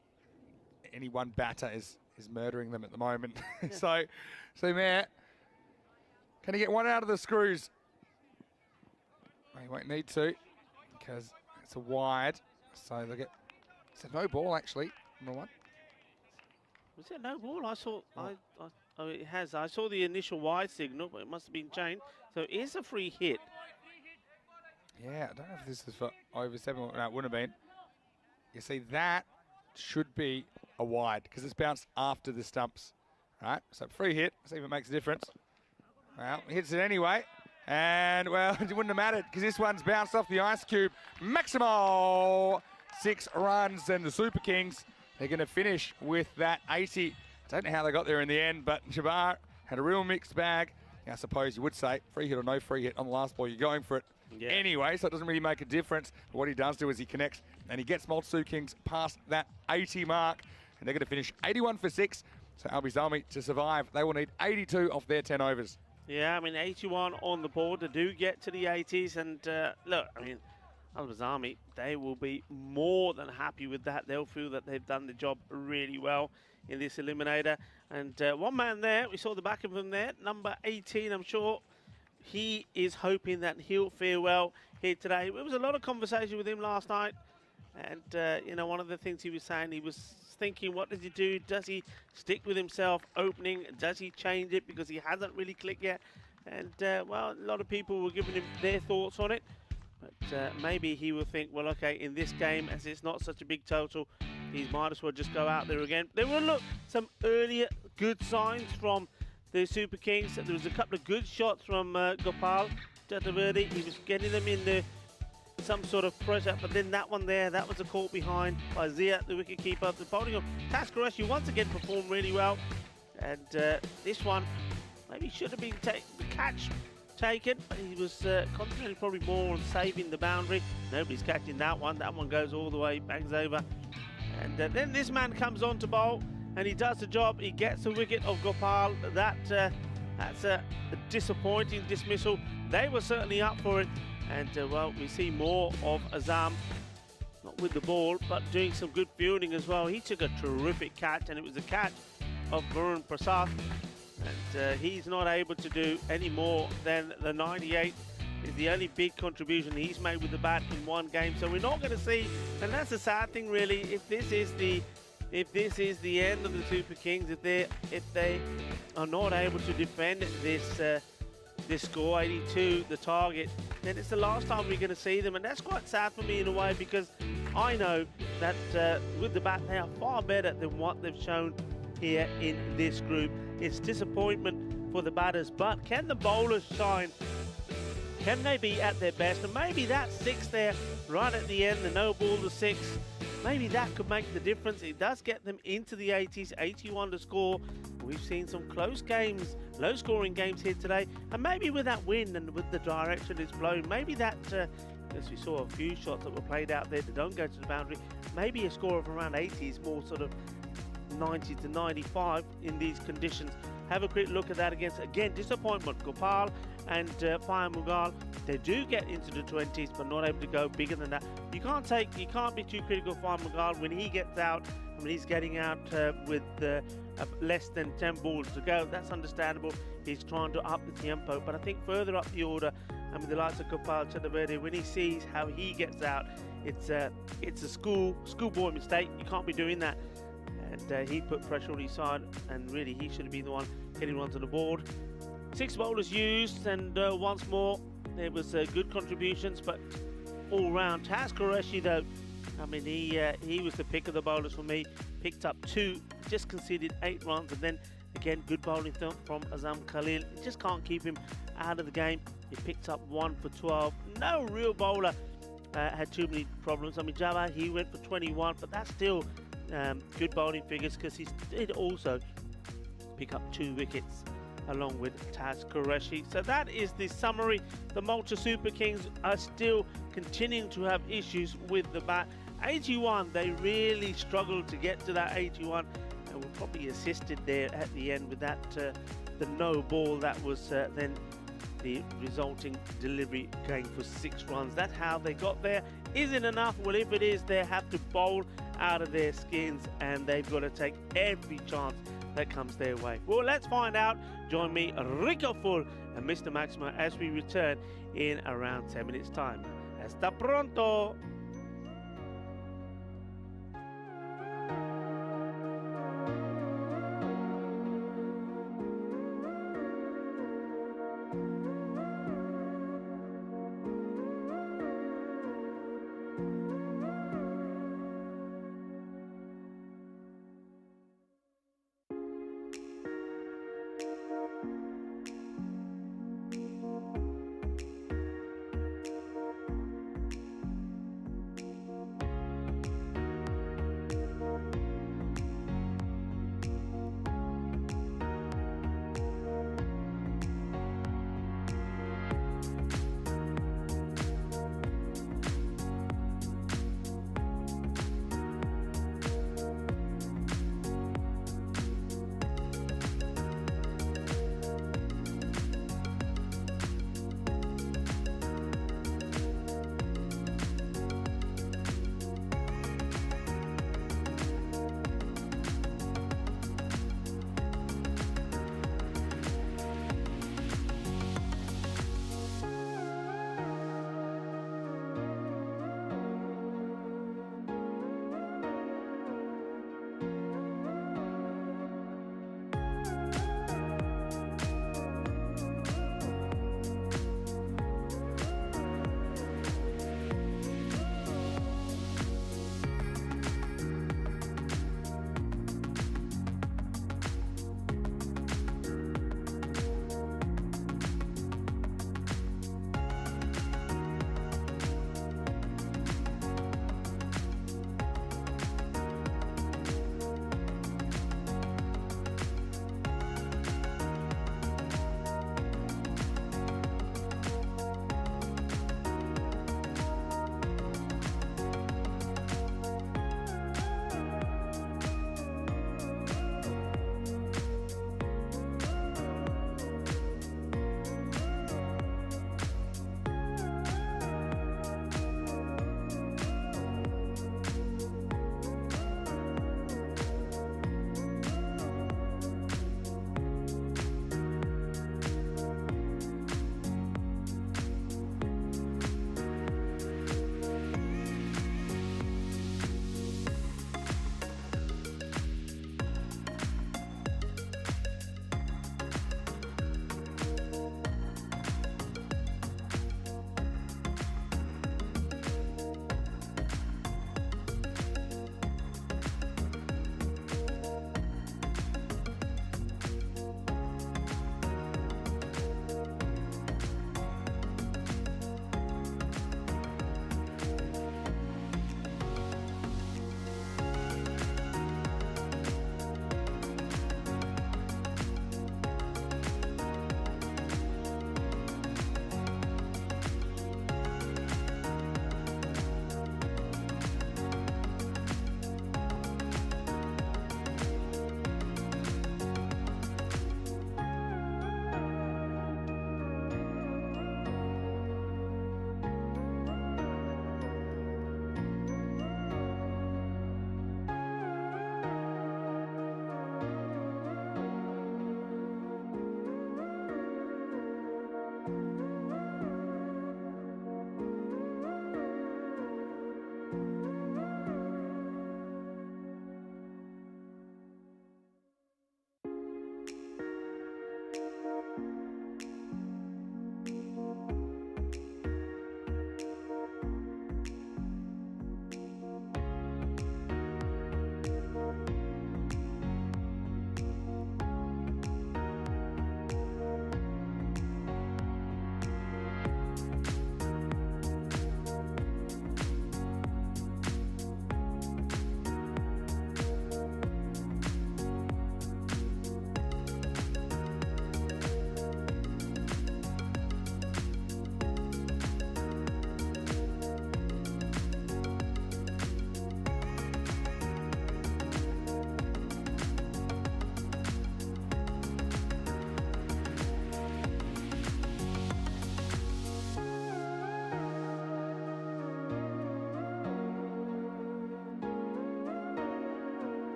one batter is murdering them at the moment. Yeah. So Samir, can he get 1 out of the screws? He won't need to because it's a wide. So they'll get. It's a no ball actually. Number 1. Was it no ball? I saw. Oh, it has. I saw the initial wide signal, but it must have been changed. So it is a free hit. Yeah, I don't know if this is for over 7. No, it wouldn't have been. You see, that should be a wide because it's bounced after the stumps. Right, so free hit. See if it makes a difference. Well, he hits it anyway. And, well, it wouldn't have mattered because this one's bounced off the ice cube. Maximo! 6 runs, and the Super Kings, they're going to finish with that 80. Don't know how they got there in the end, but Jabbar had a real mixed bag. I suppose you would say free hit or no free hit on the last ball, you're going for it anyway, so it doesn't really make a difference. But what he does do is he connects, and he gets Super Kings past that 80 mark, and they're going to finish 81 for 6. So Albizalmi, to survive, they will need 82 off their 10 overs. Yeah, I mean, 81 on the board to do get to the 80s. And look, I mean, Albizalmi, they will be more than happy with that. They'll feel that they've done the job really well in this eliminator. And one man there, we saw the back of him there, number 18, I'm sure. He is hoping that he'll fare well here today. There was a lot of conversation with him last night. And, you know, one of the things he was saying, he was thinking, what does he do? Does he stick with himself opening? Does he change it because he hasn't really clicked yet? And, well, a lot of people were giving him their thoughts on it. But maybe he will think, well, okay, in this game, as it's not such a big total, he might as well just go out there again. There were, look, some earlier good signs from the Super Kings. There was a couple of good shots from Gopal Chaturvedi. He was getting them in the some sort of pressure, but then that one there, that was a caught behind by Zia, the wicket-keeper. The bowling of Taskareshi once again performed really well. And this one, maybe should have been the catch taken, but he was concentrating probably more on saving the boundary. Nobody's catching that one. That one goes all the way, bangs over. And then this man comes on to bowl, and he does the job. He gets the wicket of Gopal. That's a disappointing dismissal. They were certainly up for it. And, well, we see more of Azam, not with the ball, but doing some good fielding as well. He took a terrific catch, and it was a catch of Varun Prasad. And he's not able to do any more than the 98. Is the only big contribution he's made with the bat in one game. So we're not going to see, and that's a sad thing, really, if this is the end of the Super Kings, if they are not able to defend this score, 82, the target, then it's the last time we're going to see them. And that's quite sad for me in a way, because I know that with the bat, they are far better than what they've shown here in this group. It's disappointment for the batters, but can the bowlers shine? Can they be at their best? And maybe that 6 there, right at the end, the no ball to 6, maybe that could make the difference. It does get them into the 80s, 81 to score. We've seen some close games, low-scoring games here today. And maybe with that wind and with the direction it's blown, maybe that, as we saw a few shots that were played out there that don't go to the boundary, maybe a score of around 80 is more sort of 90 to 95 in these conditions. have a quick look at that against, again, disappointment. Gopal and Fire Mughal, they do get into the 20s, but not able to go bigger than that. You can't be too critical of Fire Mughal when he gets out. I mean, he's getting out with less than 10 balls to go. That's understandable. He's trying to up the tempo, but I think further up the order, I mean, the likes of Gopal Chaturvedi, when he sees how he gets out, it's a schoolboy mistake. You can't be doing that. And he put pressure on his side, and really he should have been the one getting runs on the board. 6 bowlers used, and once more there was good contributions, but all round. Taz Qureshi, though, I mean, he was the pick of the bowlers for me. Picked up 2, just conceded 8 runs, and then again good bowling from Azam Khalil. You just can't keep him out of the game. He picked up 1 for 12. No real bowler had too many problems. I mean, Java, he went for 21, but that's still good bowling figures, because he did also pick up 2 wickets along with Taz Qureshi. So that is the summary. The Malta Super Kings are still continuing to have issues with the bat. 81, they really struggled to get to that 81, and were probably assisted there at the end with that the no ball that was then the resulting delivery going for 6 runs. That's how they got there. Is it enough? Well, if it is, they have to bowl out of their skins, and they've got to take every chance that comes their way. Well, let's find out. Join me, Rico Full and Mr. Maximo, as we return in around 10 minutes time. Hasta pronto.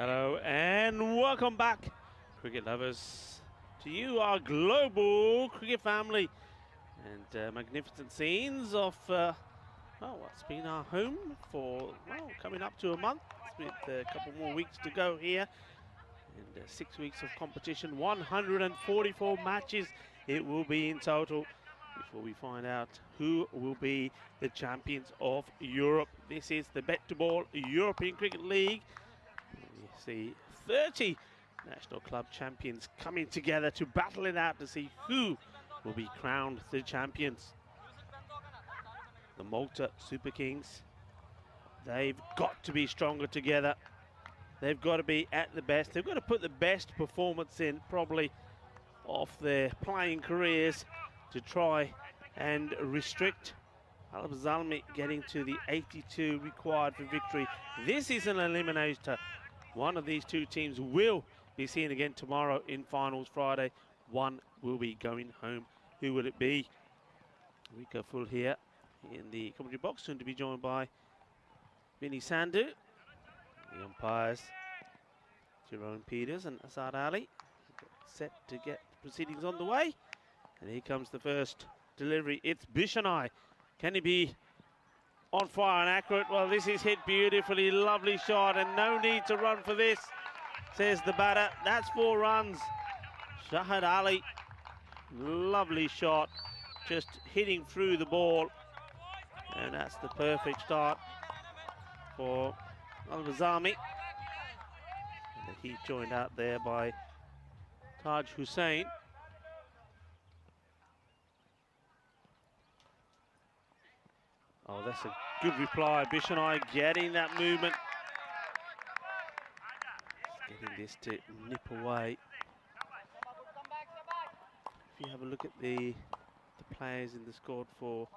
Hello and welcome back, cricket lovers, to you, our global cricket family, and magnificent scenes of what's been our home for, coming up to a month, with a couple more weeks to go here, and 6 weeks of competition, 144 matches it will be in total, before we find out who will be the champions of Europe. This is the Bet to Ball European Cricket League. You see 30 national club champions coming together to battle it out to see who will be crowned the champions. The Malta Super Kings, they've got to be stronger together. They've got to be at the best. They've got to put the best performance in, probably, of their playing careers to try and restrict Al-Zalmi getting to the 82 required for victory. This is an eliminator. One of these two teams will be seen again tomorrow in finals Friday. One will be going home. Who will it be? Rico Full here in the commentary box, soon to be joined by Vinny Sandhu. The umpires, Jerome Peters and Asad Ali, set to get proceedings on the way. And here comes the first delivery. It's Bishanai. Can he be on fire and accurate? Well, this is hit beautifully. Lovely shot, and no need to run for this, says the batter. That's 4 runs. Shahid Ali, lovely shot, just hitting through the ball. And that's the perfect start for Al-Zalmi. And the heat joined out there by Taj Hussain. Oh, that's a good reply. Bishanai getting that movement. Just getting this to nip away. If you have a look at the players in the squad for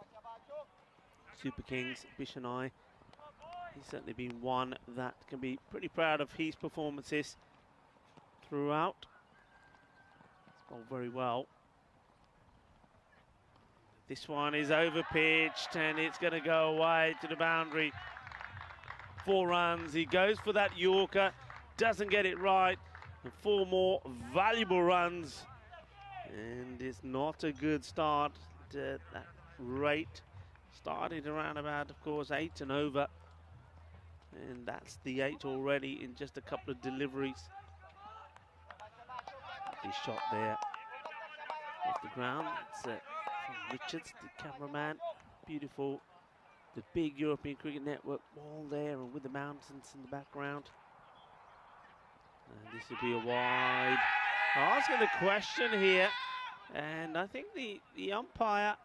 Super Kings, Bishanai, he's certainly been one that can be pretty proud of his performances throughout. He's gone very well. This one is over pitched and it's going to go away to the boundary. 4 runs. He goes for that Yorker, doesn't get it right, and 4 more valuable runs. And it's not a good start. That rate started around about, of course, 8 and over. And that's the 8 already in just a couple of deliveries. His shot there off the ground. It's from Richards, the cameraman. Beautiful. The big European Cricket Network wall there, and with the mountains in the background. And this will be a wide. Asking the question here, and I think the umpire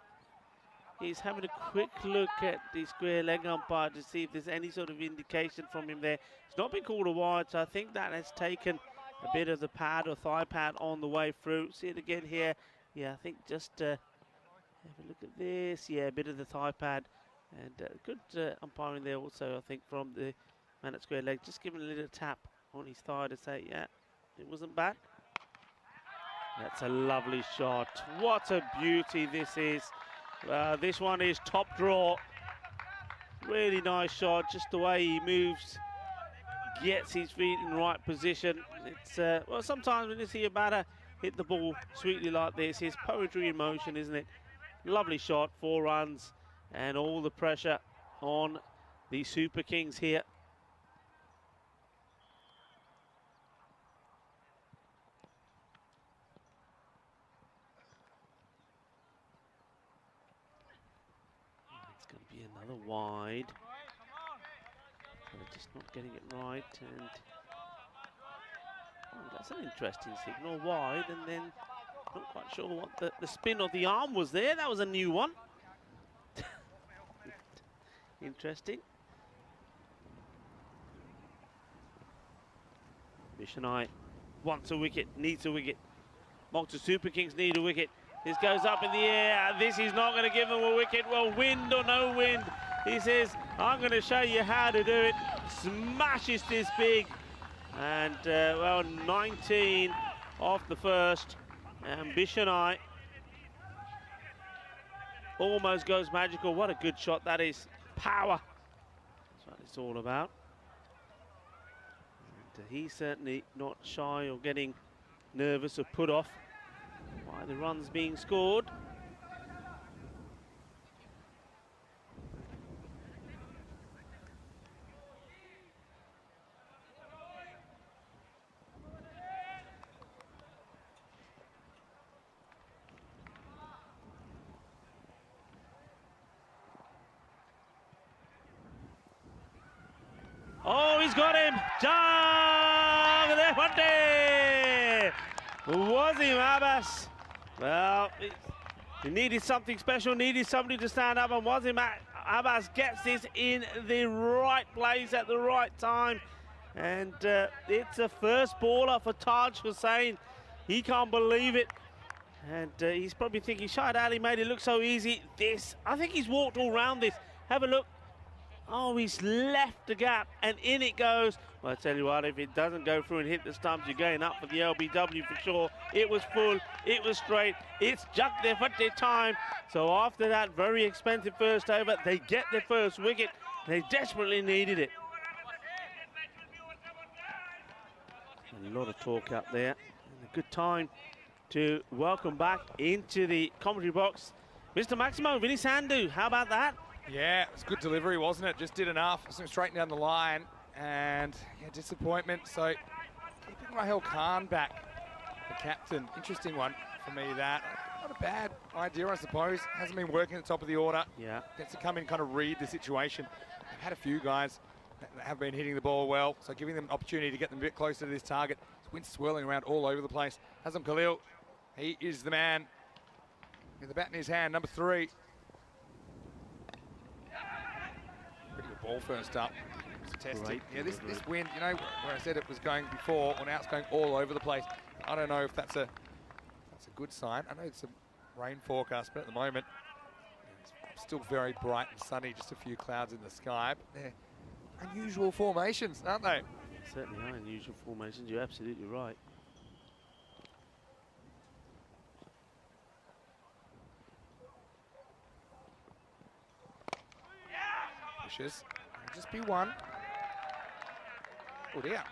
is having a quick look at the square leg umpire to see if there's any sort of indication from him there. It's not been called a wide, so I think that has taken a bit of the pad or thigh pad on the way through. See it again here. Yeah, I think just have a look at this. Yeah, a bit of the thigh pad. And good umpiring there also, I think, from the man at square leg. Just giving a little tap on his thigh to say, yeah, it wasn't bad. That's a lovely shot. What a beauty this is. This one is top draw. Really nice shot, just the way he moves, gets his feet in the right position. It's well, sometimes when you see a batter hit the ball sweetly like this, it's poetry in motion, isn't it? Lovely shot, 4 runs, and all the pressure on the Super Kings here. Another wide. They're just not getting it right, and that's an interesting signal. Wide, and then not quite sure what the spin of the arm was there. That was a new one. Interesting. Bishanai wants a wicket, needs a wicket. Malta Super Kings need a wicket. This goes up in the air. This is not going to give them a wicket. Well, wind or no wind, he says, I'm going to show you how to do it. Smashes this big. And, well, 19 off the first. And Bishanai almost goes magical. What a good shot that is. Power. That's what it's all about. he's certainly not shy or getting nervous or put off by the runs being scored. Oh, he's got him! Jang de Fuente! Wazim Abbas. Well, he needed something special, needed somebody to stand up, and Wazim Abbas gets this in the right place at the right time. And it's a first baller for Taj Hussain. He can't believe it. And he's probably thinking, Shahid Ali made it look so easy. I think he's walked all around this. Have a look. Oh, he's left the gap, and in it goes. Well, I tell you what, if it doesn't go through and hit the stumps, you're going up for the LBW for sure. It was full, it was straight, it's Jang de Fuente time. So after that very expensive first over, they get their first wicket. They desperately needed it. A lot of talk up there, and a good time to welcome back into the commentary box Mr. Maximo Vinny Sandhu. How about that? Yeah, it was good delivery, wasn't it? Just did enough. Straight down the line, and yeah, disappointment. So keeping Rahel Khan back, the captain. Interesting one for me. That not a bad idea, I suppose. Hasn't been working at the top of the order. Yeah, gets to come in, kind of read the situation. They've had a few guys that have been hitting the ball well, so giving them an opportunity to get them a bit closer to this target. Wind swirling around all over the place. Azam Khalil, he is the man with the bat in his hand, number 3. Pretty good ball first up. It's testing. Yeah, this wind, you know, where I said it was going before, well, now it's going all over the place. I don't know if that's a good sign. I know it's a rain forecast, but at the moment, it's still very bright and sunny, just a few clouds in the sky. They're unusual formations, aren't they? Certainly are unusual formations, you're absolutely right. Wishes. Just be one. Oh dear.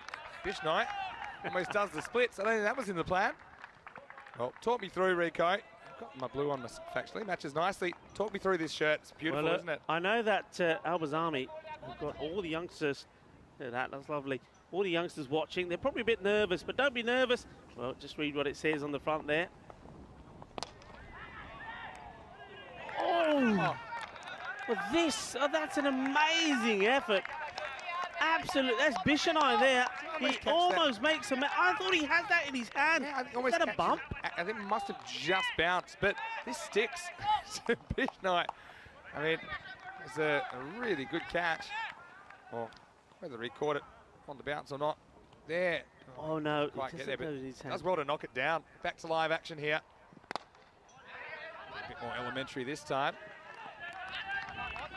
Fish Knight almost does the splits. I don't think that was in the plan. Well, talk me through, Rico. I've got my blue on myself, actually. Matches nicely. Talk me through this shirt. It's beautiful, well, isn't it? I know that Al-Bazami have got all the youngsters. Look at that, that's lovely. All the youngsters watching. They're probably a bit nervous, but don't be nervous. Well, just read what it says on the front there. Oh! Well, that's an amazing effort. Absolutely, that's Bishanai there. He almost makes a... I thought he had that in his hand. Yeah, is that a bump? I think it must have just bounced, but this sticks. Bishanai, I mean, it's a really good catch. Well, whether he caught it on the bounce or not. There. Oh, no. Quite get there, but does well to knock it down. Back to live action here. A bit more elementary this time.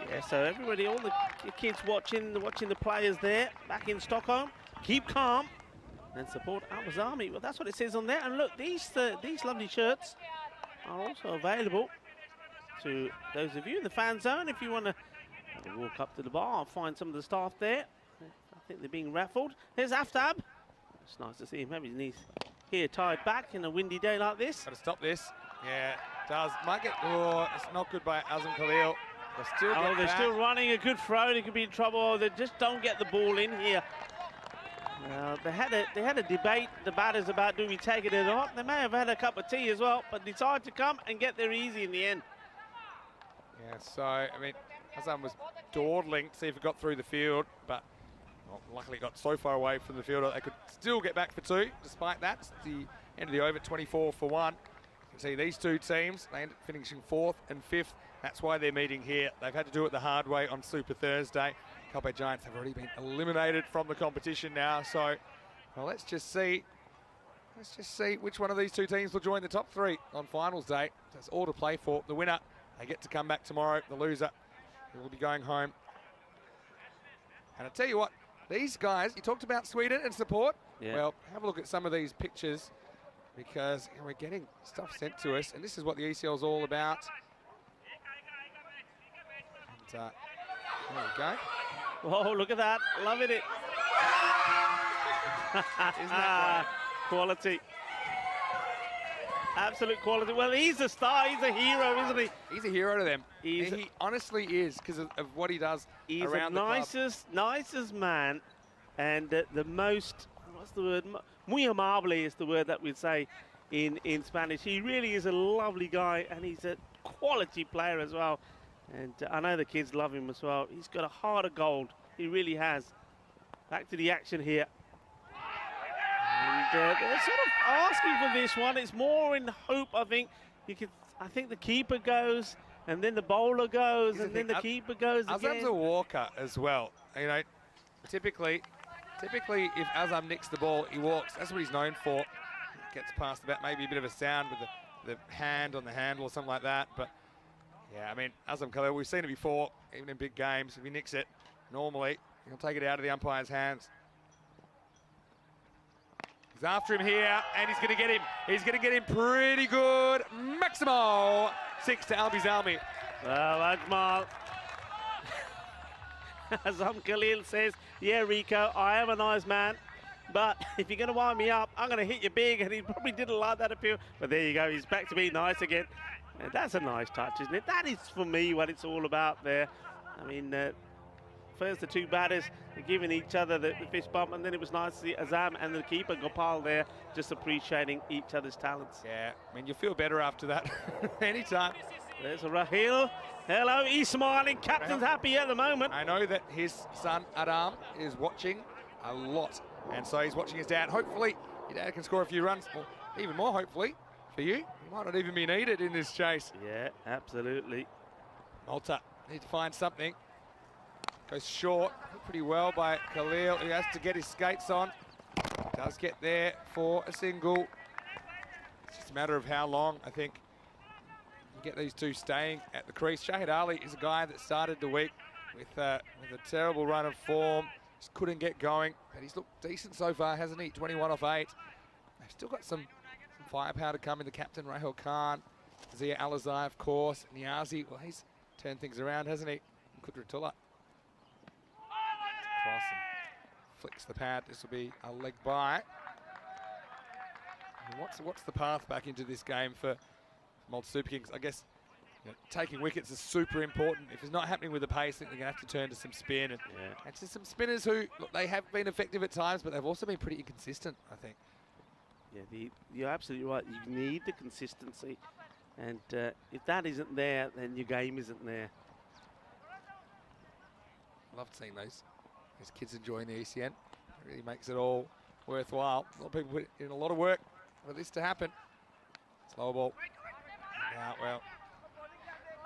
Yeah, so everybody, all the kids watching the players there back in Stockholm, keep calm and support Al-Bazami. Well, that's what it says on there. And look, these lovely shirts are also available to those of you in the fan zone. If you want to walk up to the bar, I'll find some of the staff there. I think they're being raffled. Here's Aftab. It's nice to see him have his knees here tied back in a windy day like this. Got to stop this. Yeah, does. Might get. Oh, it's not good by Azam Khalil. They're still running a good throw. They could be in trouble. Oh, they just don't get the ball in here. They had a debate, the batters, about do we take it or not. They may have had a cup of tea as well, but decided to come and get there easy in the end. Yeah, so, I mean, Azam was dawdling to see if it got through the field, but luckily got so far away from the field that they could still get back for 2. Despite that, it's the end of the over, 24 for 1. You can see these two teams, they ended up finishing 4th and 5th. That's why they're meeting here. They've had to do it the hard way on Super Thursday. Coalbay Giants have already been eliminated from the competition now. So, well, let's just see which one of these two teams will join the top 3 on finals day. That's all to play for. The winner, they get to come back tomorrow. The loser will be going home. And I tell you what, these guys, you talked about Sweden and support. Yeah. Well, have a look at some of these pictures because we're getting stuff sent to us. And this is what the ECL is all about. There we go. Oh, look at that. Loving it. Isn't that Quality. Absolute quality. Well, he's a star. He's a hero, isn't he? great? He's a hero to them. He's He honestly is, because of what he does He's around the the club. nicest man, and the most, what's the word? Muy amable is the word that we'd say in Spanish. He really is a lovely guy, and he's a quality player as well. And I know the kids love him as well. He's got a heart of gold. He really has. Back to the action here. And they're sort of asking for this one. It's more in hope, I think. I think the keeper goes, and then the bowler goes, and then the keeper goes again. Azam's a walker as well. You know, typically, if Azam nicks the ball, he walks. That's what he's known for. Gets past the bat, maybe a bit of a sound with the hand on the handle or something like that. But yeah, I mean, Azam Khalil, we've seen it before, even in big games. If he nicks it, normally he'll take it out of the umpire's hands. He's after him here, and he's going to get him. He's going to get him pretty good. Maximo 6 to Albi Zalmi. Well, Ajmal, Azam Khalil says, yeah, Rico, I am a nice man, but if you're going to wind me up, I'm going to hit you big, and he probably didn't like that appeal. But there you go, he's back to being nice again. And that's a nice touch, isn't it? That is, for me, what it's all about there. I mean, first the two batters are giving each other the fist bump, and then it was nice to see Azam and the keeper, Gopal, there, just appreciating each other's talents. Yeah, I mean, you feel better after that anytime. There's a Rahil. Hello, he's smiling. Captain's happy at the moment. I know that his son, Adam, is watching a lot, and so he's watching his dad. Hopefully, your dad can score a few runs, or even more, hopefully, for you. He might not even be needed in this chase. Yeah, absolutely. Malta need to find something. Goes short, hit pretty well by Khalil, who has to get his skates on. Does get there for a single. It's just a matter of how long, I think, you get these two staying at the crease. Shahid Ali is a guy that started the week with a terrible run of form. Just couldn't get going, but he's looked decent so far, hasn't he? 21 off 8. They've still got some firepower to come in. The captain, Rahul Khan, Zia Alizai, of course, Niazi. Well, he's turned things around, hasn't he? Kudratullah. Cross and flicks the pad. This will be a leg by. And what's the path back into this game for Malta Super Kings? I guess taking wickets is super important. If it's not happening with the pace, I think they're going to have to turn to some spin. And to some spinners who, look, they have been effective at times, but they've also been pretty inconsistent, I think. Yeah, you're absolutely right. You need the consistency. And if that isn't there, then your game isn't there. Love seeing those kids enjoying the ECN. It really makes it all worthwhile. A lot of people put in a lot of work for this to happen. Slow ball. Now, well,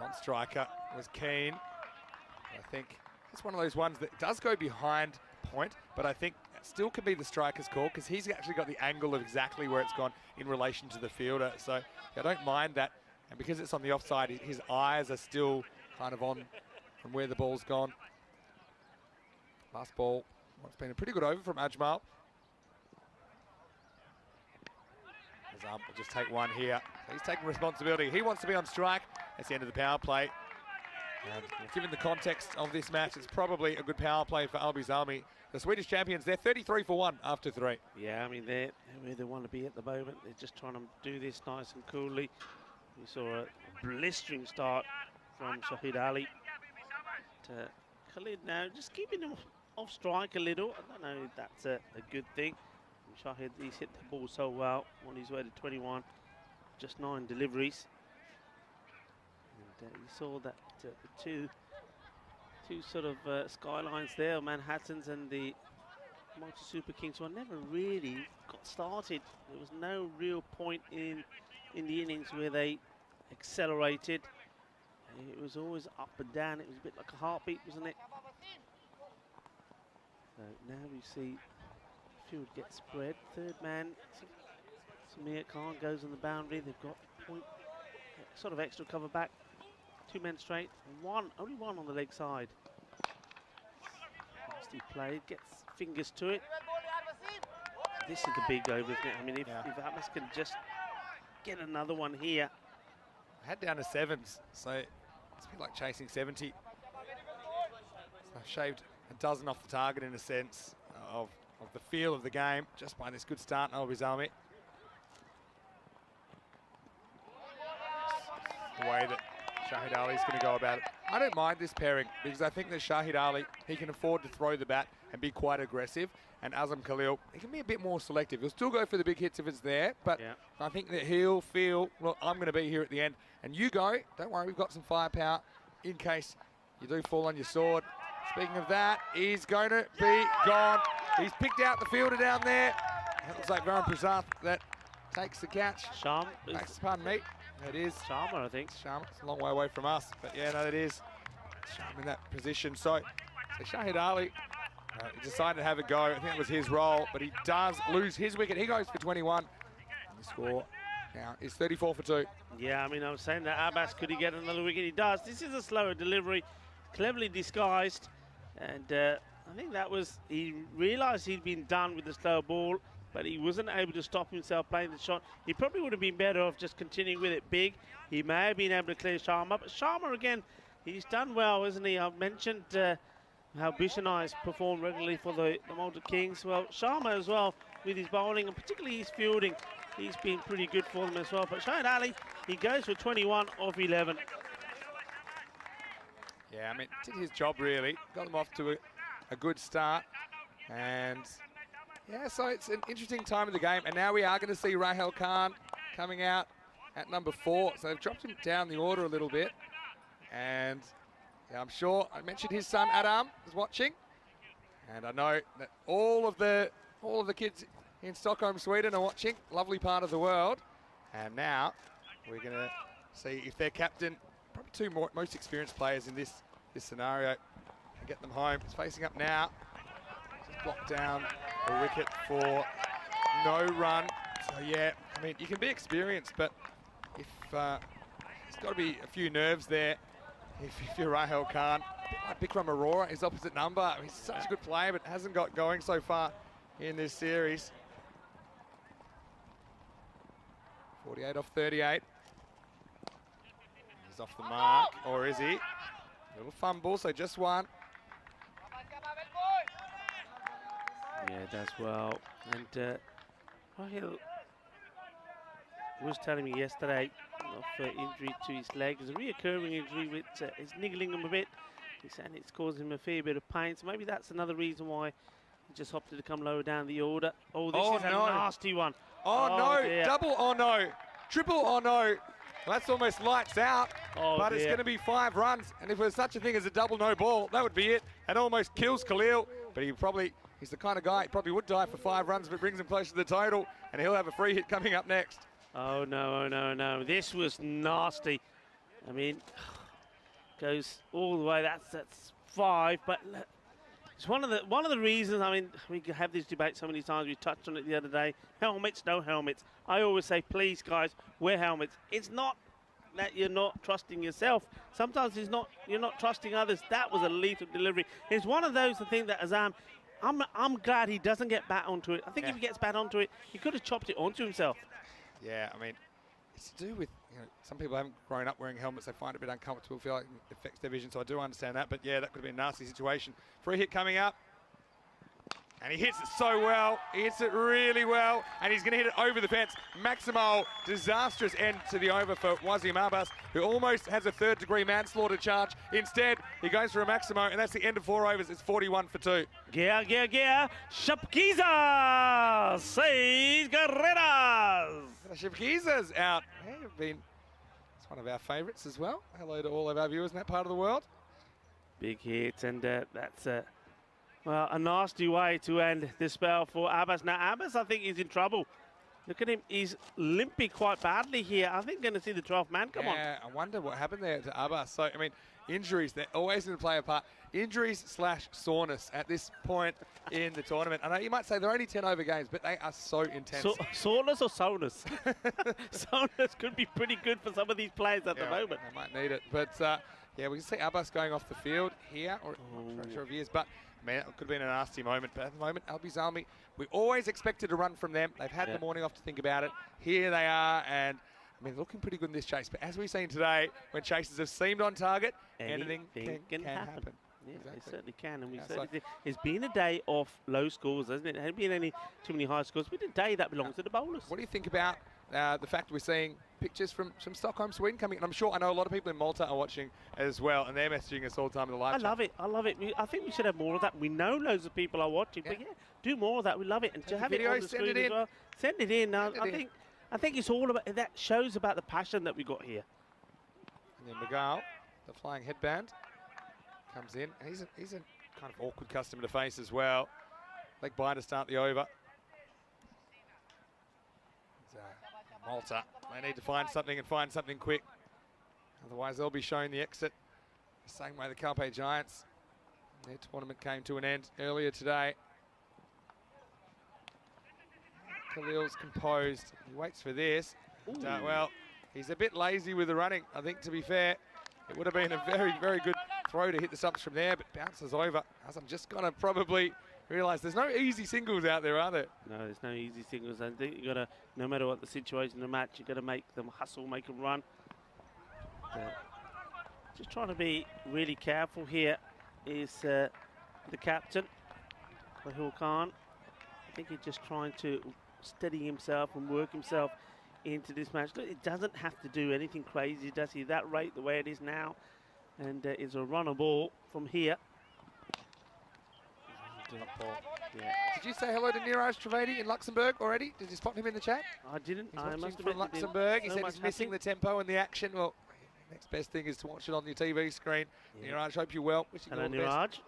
non-striker was keen. I think it's one of those ones that does go behind point, but I think it still can be the striker's call because he's actually got the angle of exactly where it's gone in relation to the fielder. So I don't mind that. And because it's on the offside, his eyes are still kind of on from where the ball's gone. Last ball, it's been a pretty good over from Ajmal. Azam will just take one here. He's taking responsibility. He wants to be on strike. That's the end of the power play. And given the context of this match, it's probably a good power play for Albi Zalmi. The Swedish champions, they're 33 for 1 after 3. Yeah, I mean, they're where they want to be at the moment. They're just trying to do this nice and coolly. We saw a blistering start from Shahid Ali to Khalid now, just keeping him off strike a little. I don't know if that's a good thing. Shahid, he's hit the ball so well on his way to 21, just 9 deliveries. And you saw that the two sort of skylines there, Manhattans and the Malta Super Kings, were never really got started. There was no real point in the innings where they accelerated. It was always up and down. It was a bit like a heartbeat, wasn't it? So now we see field get spread. Third man, Samir Khan goes on the boundary. They've got point, sort of extra cover back. 2 men straight, only one on the leg side. Nasty play, gets fingers to it. This is the big over, isn't it? I mean, if Atlas can just get another one here. I had down to 7s, so it's a bit like chasing 70. So I've shaved a dozen off the target in a sense of of the feel of the game just by this good start in Al-Bizami. The way that Shahid Ali is going to go about it. I don't mind this pairing because I think that Shahid Ali, he can afford to throw the bat and be quite aggressive. And Azam Khalil, he can be a bit more selective. He'll still go for the big hits if it's there, but I think that he'll feel, well, I'm going to be here at the end. And you go, don't worry, we've got some firepower in case you do fall on your sword. Speaking of that, he's going to be gone. He's picked out the fielder down there. That looks like Varun Prasad that takes the catch. Pardon me. It is. Sharma, I think. Sharma, it's a long way away from us, but yeah, no, it is. Sharma in that position. So Shahid Ali, he decided to have a go. I think it was his role, but he does lose his wicket. He goes for 21. And the score now is 34 for 2. Yeah, I mean, I was saying that Abbas, could he get another wicket? He does. This is a slower delivery, cleverly disguised. And I think that was, he realised he'd been done with the slow ball, but he wasn't able to stop himself playing the shot. He probably would have been better off just continuing with it big. He may have been able to clear Sharma, but Sharma again, he's done well, isn't he? I've mentioned how Bishanai has performed regularly for the Malta Kings. Well, Sharma as well with his bowling and particularly his fielding, he's been pretty good for them as well. But Shahid Ali, he goes for 21 of 11. Yeah, I mean, did his job really. Got them off to a good start. And yeah, so it's an interesting time of the game. And now we are going to see Rahel Khan coming out at number 4. So they've dropped him down the order a little bit. And yeah, I'm sure I mentioned his son Adam is watching. And I know that all of the kids in Stockholm, Sweden are watching. Lovely part of the world. And now we're going to see if their captain, probably two most experienced players in this scenario, can get them home. It's facing up now. Just blocked down the wicket for no run. So yeah, I mean, you can be experienced, but if there's got to be a few nerves there. If you're Rahel Khan, a bit like Bikram Arora, his opposite number. He's such a good player, but hasn't got going so far in this series. 48 off 38. He's off the mark, or is he? Little fumble, so just one. Yeah, does well. And Rahel was telling me yesterday of injury to his leg. It's a reoccurring injury which is niggling him a bit. He's saying it's causing him a fair bit of pain. So maybe that's another reason why he just opted to come lower down the order. Oh, this is a nasty one. Oh no, dear. Double or no, triple or no. Well, that's almost lights out, but it's going to be 5 runs. And if there's such a thing as a double no ball, that would be it. And almost kills Khalil, but he's the kind of guy, he probably would die for 5 runs, but brings him closer to the total, and he'll have a free hit coming up next. Oh no, oh no, no. This was nasty. I mean, goes all the way, that's 5, but it's one of the reasons. I mean, we have this debate so many times. We touched on it the other day. Helmets, no helmets. I always say, please, guys, wear helmets. It's not that you're not trusting yourself. Sometimes it's not. You're not trusting others. That was a lethal delivery. It's one of those things that Azam. I'm glad he doesn't get bat onto it. I think if he gets bat onto it, he could have chopped it onto himself. Yeah, I mean, it's to do with, some people haven't grown up wearing helmets. They find it a bit uncomfortable, feel like it affects their vision, so I do understand that. But yeah, that could have been a nasty situation. Free hit coming up. And he hits it so well. He hits it really well. And he's going to hit it over the fence. Maximal, disastrous end to the over for Wasim Abbas, who almost has a 3rd-degree manslaughter charge. Instead, he goes for a Maximo, and that's the end of 4 overs. It's 41 for 2. Yeah. Shapkiza! 6 carreras! Shapkiza's out. It's one of our favourites as well. Hello to all of our viewers in that part of the world. Big hit, and that's well, a nasty way to end the spell for Abbas. Now, Abbas, I think, is in trouble. Look at him. He's limping quite badly here. I think going to see the 12th man come on. Yeah, I wonder what happened there to Abbas. So, I mean, injuries, they're always going to play a part. Injuries / soreness at this point in the tournament. I know you might say they're only 10 over games, but they are so intense. Soreness or soreness? Soreness could be pretty good for some of these players at the moment. They might need it. But, yeah, we can see Abbas going off the field here. I'm not sure if he is, but man, it could have been a nasty moment. But at the moment, Al-Bizami, we always expected a run from them. They've had the morning off to think about it. Here they are, and I mean, looking pretty good in this chase. But as we've seen today, when chases have seemed on target, anything can happen. Yeah, exactly. it certainly can, and we Yeah, certainly it's been a day of low scores, hasn't it? There hasn't been too many high scores. It's been a day that belongs to the bowlers. What do you think about the fact we're seeing pictures from Stockholm, Sweden coming in? I know a lot of people in Malta are watching as well, and they're messaging us all the time in the live chat. I love it. I love it. I think we should have more of that. We know loads of people are watching, but yeah, do more of that. We love it, and to have it on the screen as well. Send it in. I think it's all about that. Shows about the passion that we got here. And then Miguel, the flying headband, comes in, and he's a kind of awkward customer to face as well. Leg by to start the over. Malta, they need to find something and find something quick. Otherwise, they'll be showing the exit the same way the Carpe Giants. Their tournament came to an end earlier today. Khalil's composed. He waits for this. Well, he's a bit lazy with the running, I think, to be fair. It would have been a very, very good throw to hit the stumps from there, but bounces over. As I'm just going to probably realise there's no easy singles out there, are there? No, there's no easy singles. I think you got to, no matter what the situation in the match, you got to make them hustle, make them run. Just trying to be really careful here is the captain, Rahul Khan. I think he's just trying to steady himself and work himself into this match. Look, it doesn't have to do anything crazy, does he? That rate, the way it is now, and it's a runner ball from here. Yeah. Did you say hello to Niraj Trivedi in Luxembourg already? Did you spot him in the chat? I didn't. He's I watching from Luxembourg. He said he's missing the tempo and the action. Well, next best thing is to watch it on your TV screen. Yeah. Niraj, hope you're well. Wishing you all the Niraj. best.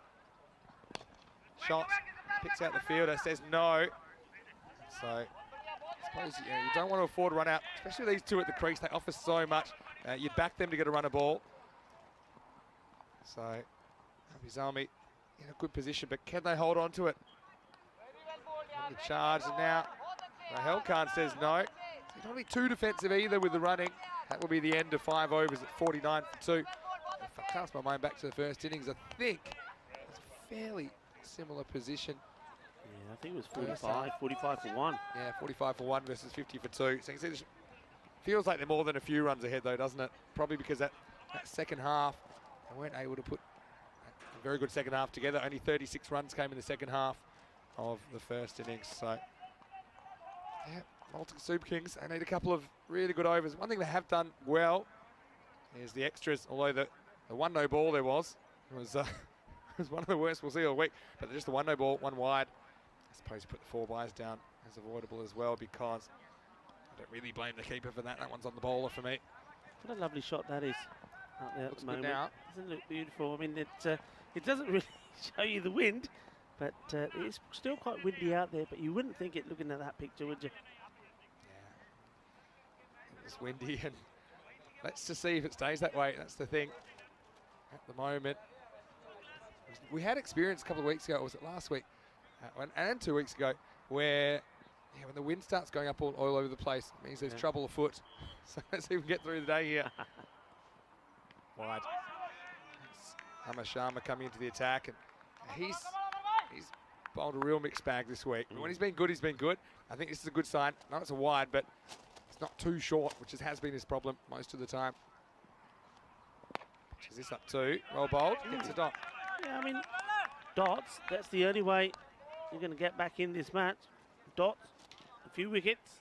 Shots. Picks out the fielder. Says no. So, I suppose you don't want to afford a run out, especially these two at the crease. They offer so much. You back them to get a runner ball. So, Abizami in a good position, but can they hold on to it? On the charge, and now Rahul Khan says no. So don't be too defensive either with the running. That will be the end of 5 overs at 49 for 2. If I cast my mind back to the first innings, I think it's a fairly similar position. Yeah, I think it was 45 for 1. Yeah, 45 for 1 versus 50 for 2. So you can see this feels like they're more than a few runs ahead though, doesn't it? Probably because that second half, they weren't able to put a very good second half together. Only 36 runs came in the second half of the first innings. So, yeah, Malta Super Kings, they need a couple of really good overs. One thing they have done well is the extras, although the 1-no ball there was one of the worst we'll see all week. But just the 1-no ball, 1 wide. I suppose you put the 4 byes down as avoidable as well, because I don't really blame the keeper for that. That one's on the bowler for me. What a lovely shot that is out there Looks at the good moment. now. Doesn't it look beautiful? I mean, it doesn't really show you the wind, but it's still quite windy out there, but you wouldn't think it looking at that picture, would you? Yeah. It was windy, and let's just see if it stays that way. That's the thing at the moment. We had experience a couple of weeks ago, or was it last week? And 2 weeks ago, where when the wind starts going up all over the place, it means there's trouble afoot. So let's see if we can get through the day here. Wide. Amar Sharma coming into the attack, and he's bowled a real mixed bag this week. But when he's been good, he's been good. I think this is a good sign. No, it's a wide, but it's not too short, which has been his problem most of the time. Is this up to roll bowled? Gets a dot. Yeah, I mean, dots, that's the only way you're going to get back in this match. Dots, a few wickets.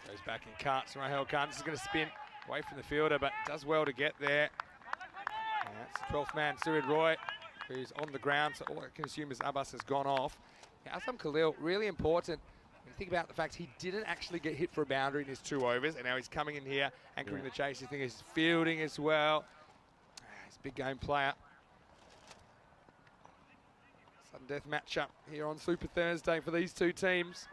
Goes back in cuts. Rahul Khan is going to spin away from the fielder, but does well to get there. That's the 12th man, Surid Roy, who's on the ground, so all I can assume is Abbas has gone off. Asam Khalil, really important. When you think about the fact he didn't actually get hit for a boundary in his 2 overs, and now he's coming in here, anchoring the chase. He's thinking he's fielding as well. He's a big game player. Sudden death matchup here on Super Thursday for these 2 teams.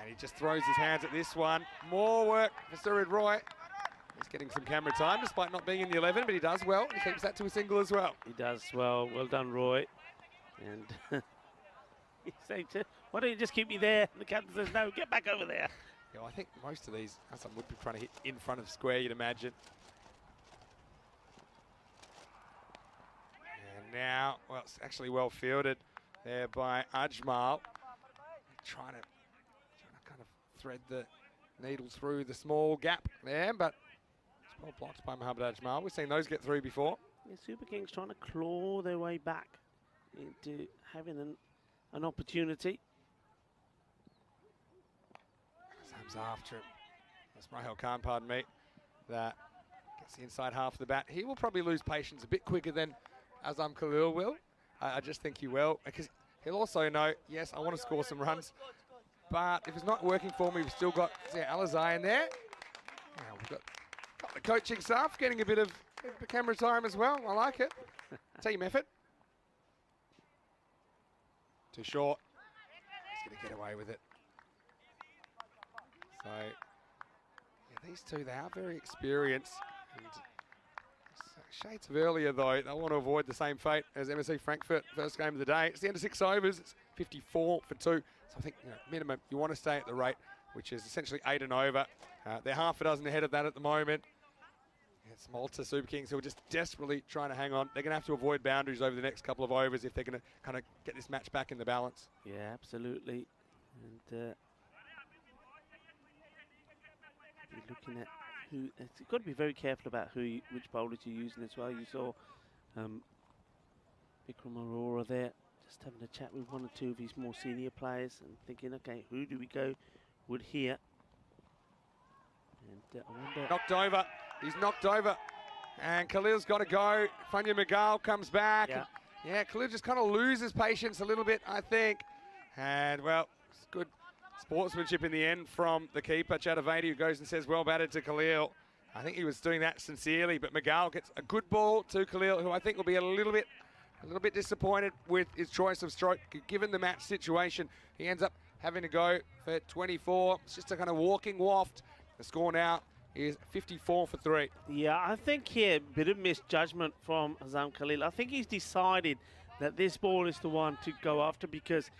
And he just throws his hands at this one. More work for Surid Roy. He's getting some camera time despite not being in the 11, but he does well. He keeps that to a single as well. He does well. Well done, Roy. And he's saying, why don't you just keep me there? And the captain says, no, get back over there. Yeah, I think most of these, Assam would be trying to hit in front of square, you'd imagine. And now, well, it's actually well fielded there by Ajmal. Trying to kind of thread the needle through the small gap there, but it's well blocked by Mohamed Ajmal. We've seen those get through before. Yeah, Super Kings trying to claw their way back into having an opportunity. Sam's after him. That's Rahel Khan, pardon me. That gets the inside half of the bat. He will probably lose patience a bit quicker than Azam Khalil will. I just think he will, because he'll also know, yes, I want to score some runs, but if it's not working for me, we've still got Alizai in there. Now we've got the coaching staff getting a bit of camera time as well. I like it. Team effort. Too short. He's going to get away with it. So, yeah, these two, they are very experienced. And shades of earlier, though, they want to avoid the same fate as MSC Frankfurt first game of the day. It's the end of 6 overs. It's 54 for 2. So I think, minimum, you want to stay at the rate, which is essentially 8 and over. They're half a dozen ahead of that at the moment. It's Malta Super Kings who are just desperately trying to hang on. They're going to have to avoid boundaries over the next couple of overs if they're going to kind of get this match back in the balance. Yeah, absolutely. And you're looking at who. You've got to be very careful about which bowlers you're using as well. You saw Vikram Arora there, just having a chat with one or two of his more senior players and thinking, okay, who do we go with here? And I wonder. Knocked over. He's knocked over. And Khalil's got to go. Funya Magal comes back. Yeah. Yeah, Khalil just kind of loses patience a little bit, I think. And, well, it's good sportsmanship in the end from the keeper, Chatavati, who goes and says, well batted to Khalil. I think he was doing that sincerely, but Magal gets a good ball to Khalil, who I think will be a little bit disappointed with his choice of stroke. Given the match situation, he ends up having to go for 24. It's just a kind of walking waft. The score now is 54 for 3. Yeah, I think here, a bit of misjudgment from Azam Khalil. I think he's decided that this ball is the one to go after because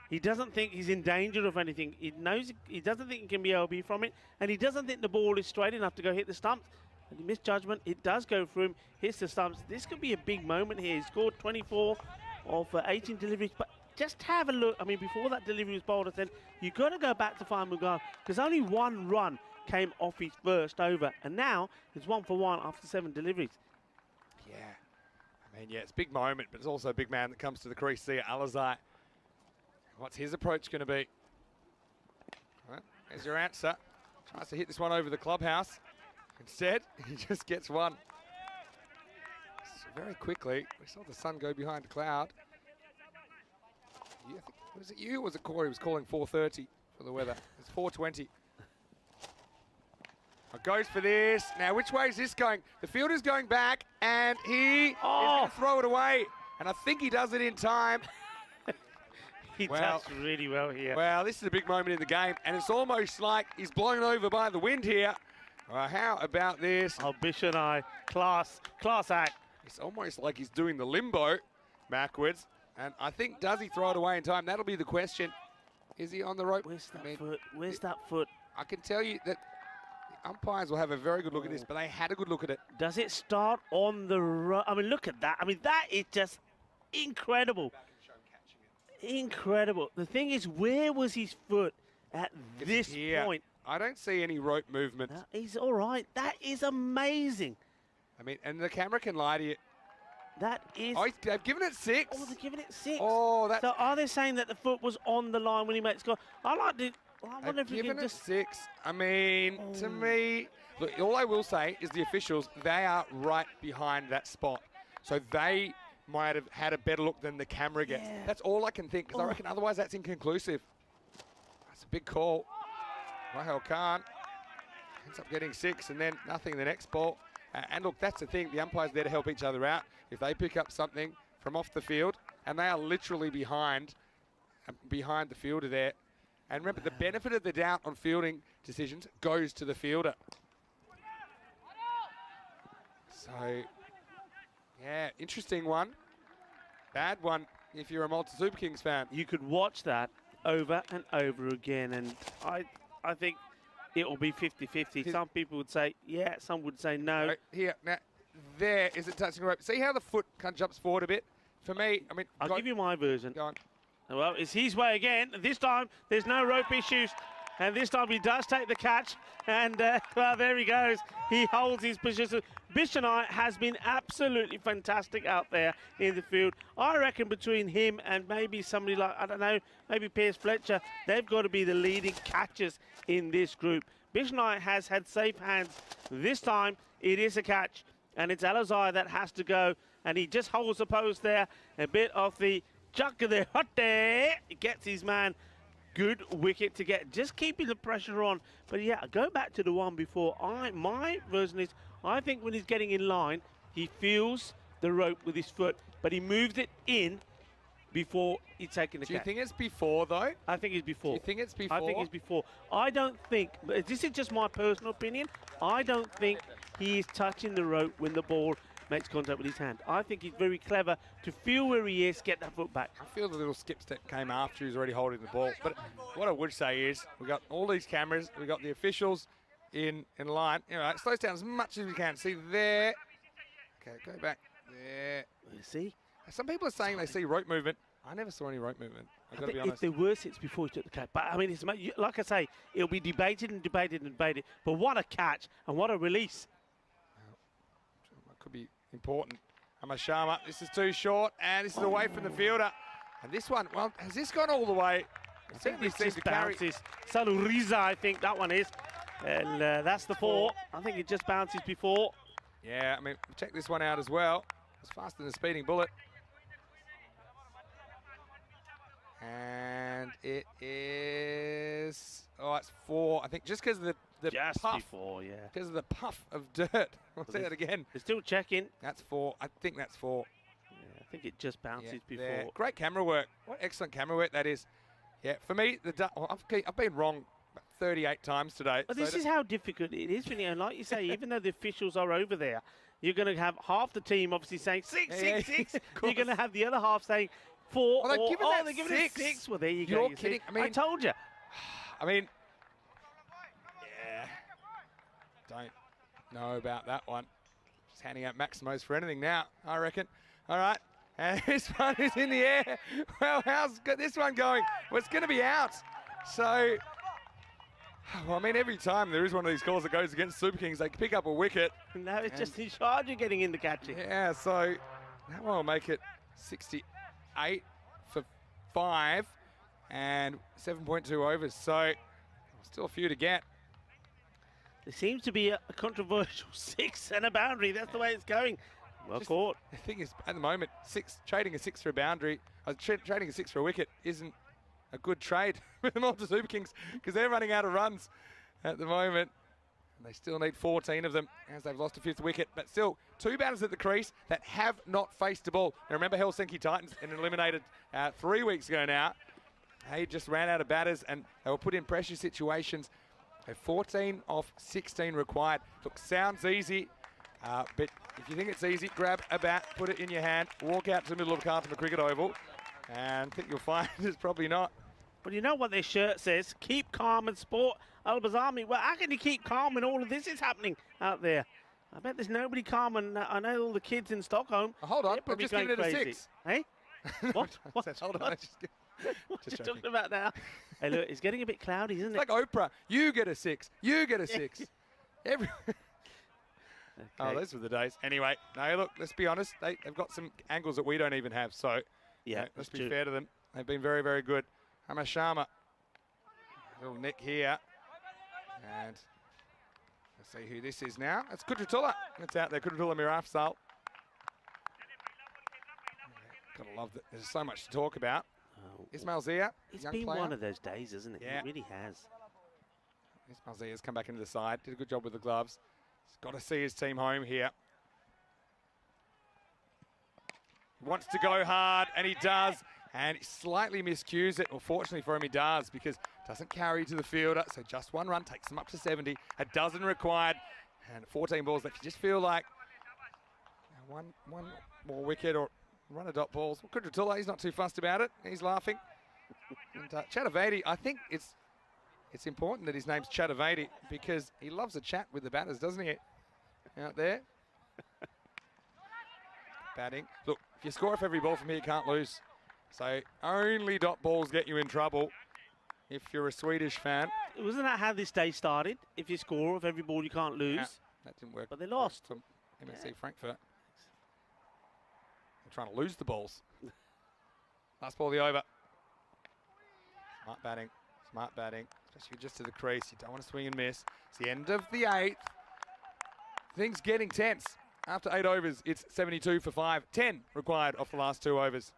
he doesn't think he's in danger of anything. He knows he doesn't think he can be LB from it, and he doesn't think the ball is straight enough to go hit the stumps. And the misjudgment, it does go through him, hits the stumps. This could be a big moment here. He scored 24 of 18 deliveries, but just have a look. I mean, before that delivery was bowled, I said, you've got to go back to Fahim Mughal because only one run came off his first over, and now it's 1 for 1 after 7 deliveries. Yeah, I mean, yeah, it's a big moment, but it's also a big man that comes to the crease there, Alizai. What's his approach going to be? Well, there's your answer. Tries to hit this one over the clubhouse. Instead, he just gets one. So very quickly, we saw the sun go behind a cloud. Yeah, was it you or was it Corey who was calling 4:30 for the weather? It's 4:20. Goes for this. Now, which way is this going? The fielder's going back, and he is going to throw it away. And I think he does it in time. He does really well here. Well, this is a big moment in the game, and it's almost like he's blown over by the wind here. How about this? Oh, Bish and I, class act. It's almost like he's doing the limbo backwards. And I think, does he throw it away in time? That'll be the question. Is he on the rope? Where's that foot? Where's that foot? I can tell you that the umpires will have a very good look at this, but they had a good look at it. Does it start on the right? I mean, look at that. I mean, that is just incredible. Incredible. The thing is, where was his foot at this point? I don't see any rope movement. He's all right. That is amazing. I mean, and the camera can lie to you. That is... Oh, they've given it 6. Oh, they're giving it 6. Oh, that... So are they saying that the foot was on the line when he made the score? I like to... I wonder if you can just... 6. I mean, to me... Look, all I will say is the officials, they are right behind that spot. So they might have had a better look than the camera gets. Yeah. That's all I can think, because I reckon otherwise that's inconclusive. That's a big call. Rahel Khan ends up getting 6 and then nothing the next ball. And look, that's the thing. The umpire's there to help each other out. If they pick up something from off the field, and they are literally behind the fielder there. And remember, the benefit of the doubt on fielding decisions goes to the fielder. So, yeah, interesting one. Bad one if you're a Malta Super Kings fan. You could watch that over and over again, and I think it will be 50-50. Some people would say yeah, some would say no. Right here, now, there is it touching the rope. See how the foot kind of jumps forward a bit? For me, I mean... I'll give you my version. Go on. Well, it's his way again. This time, there's no rope issues. And this time he does take the catch. And well, there he goes. He holds his position. Bishanai has been absolutely fantastic out there in the field. I reckon between him and maybe somebody like, I don't know, maybe Pierce Fletcher, they've got to be the leading catchers in this group. Bishanai has had safe hands. This time it is a catch. And it's Alizai that has to go. And he just holds the post there. A bit of the chuck of the hot there. He gets his man. Good wicket to get. Just keeping the pressure on. But yeah, go back to the one before. My version is, I think when he's getting in line, he feels the rope with his foot. But he moves it in before he's taking the catch. Do you think it's before, though? I think it's before. Do you think it's before? I think it's before. I don't think, this is just my personal opinion, I don't think he is touching the rope when the ball makes contact with his hand. I think he's very clever to feel where he is, get that foot back. I feel the little skip step came after he was already holding the ball. But what I would say is, we've got all these cameras, we've got the officials in line. You know, it slows down as much as we can. See there. Okay, go back there. You see? Some people are saying they see rope movement. I never saw any rope movement. I've got to be honest. If there were sits before he took the catch. But I mean, it's, like I say, it'll be debated and debated and debated. But what a catch and what a release. That could be important. Amashama, this is too short, and this is away from the fielder. And this one, well, has this gone all the way? I think this just bounces. Saluriza, I think that one is. And that's the 4. I think it just bounces before. Yeah, I mean, check this one out as well. It's faster than a speeding bullet. And it is, oh, it's 4. I think just because of the just puff. Before, yeah. Because of the puff of dirt. I'll say that again. They're still checking. That's 4. I think that's 4. Yeah, I think it just bounces before. There. Great camera work. What excellent camera work that is. Yeah, for me, I've been wrong 38 times today. But this is how difficult it is, and like you say, even though the officials are over there, you're going to have half the team obviously saying 6, 6, 6. You're going to have the other half saying 4. Well, they're giving it 6. Well, there you You're go. kidding. I told you. I mean, yeah. Don't know about that one. Just handing out Maximos for anything now, I reckon. All right. And this one is in the air. Well, how's this one going? Well, it's going to be out. So, well, I mean, every time there is one of these calls that goes against Super Kings, they pick up a wicket. No, it's just in charge of getting in the catching. Yeah, so that one will make it 68 for 5 and 7.2 overs. So, still a few to get. There seems to be a controversial 6 and a boundary. That's the way it's going. Well caught. The thing is, at the moment, trading a 6 for a boundary, trading a 6 for a wicket isn't a good trade with the Malta Super Kings because they're running out of runs at the moment. And they still need 14 of them as they've lost a 5th wicket. But still, 2 batters at the crease that have not faced the ball. Now remember Helsinki Titans and eliminated 3 weeks ago now. They just ran out of batters and they were put in pressure situations. 14 off 16 required. Look, sounds easy. But if you think it's easy, grab a bat, put it in your hand, walk out to the middle of Carlton Cricket Oval, and I think you'll find it's probably not. But you know what their shirt says? Keep calm and sport Al-Bazami. Well, how can you keep calm when all of this is happening out there? I bet there's nobody calm, and I know all the kids in Stockholm. Hold on, I'm just giving it a 6. Hey? What? Hold on, What are you talking about now? Hey, look, it's getting a bit cloudy, isn't it? It's like Oprah. You get a 6. You get a 6. Okay. Oh, those were the days. Anyway, no, look, let's be honest. They've got some angles that we don't even have. So, yeah, let's be fair to them. They've been very, very good. Hamashama. Little nick here. And let's see who this is now. It's Kudratullah. It's out there. Kudratullah Mirafsal. Gotta love that. There's so much to talk about. Ismail Zia. It's been one of those days, isn't it? Yeah. It really has. Ismail Zia's come back into the side. Did a good job with the gloves. He's got to see his team home here. He wants to go hard, and he does. And he slightly miscues it. Well, fortunately for him, he does, because it doesn't carry to the fielder. So just 1 run takes him up to 70. A dozen required. And 14 balls left. You just feel like one more wicket or run of dot balls. Well, Kudratullah, he's not too fussed about it. He's laughing. And Chaturvedi, I think it's important that his name's Chaturvedi because he loves a chat with the batters, doesn't he? Out there. Batting. Look, if you score off every ball from here, you can't lose. So only dot balls get you in trouble. if you're a Swedish fan. Wasn't that how this day started? If you score off every ball, you can't lose. Yeah, that didn't work. But they lost. From MSC Frankfurt. They're trying to lose the balls. Last ball, the over. Smart batting, especially just to the crease. You don't want to swing and miss. It's the end of the 8th. Things getting tense. After 8 overs, it's 72 for 5. 10 required off the last 2 overs.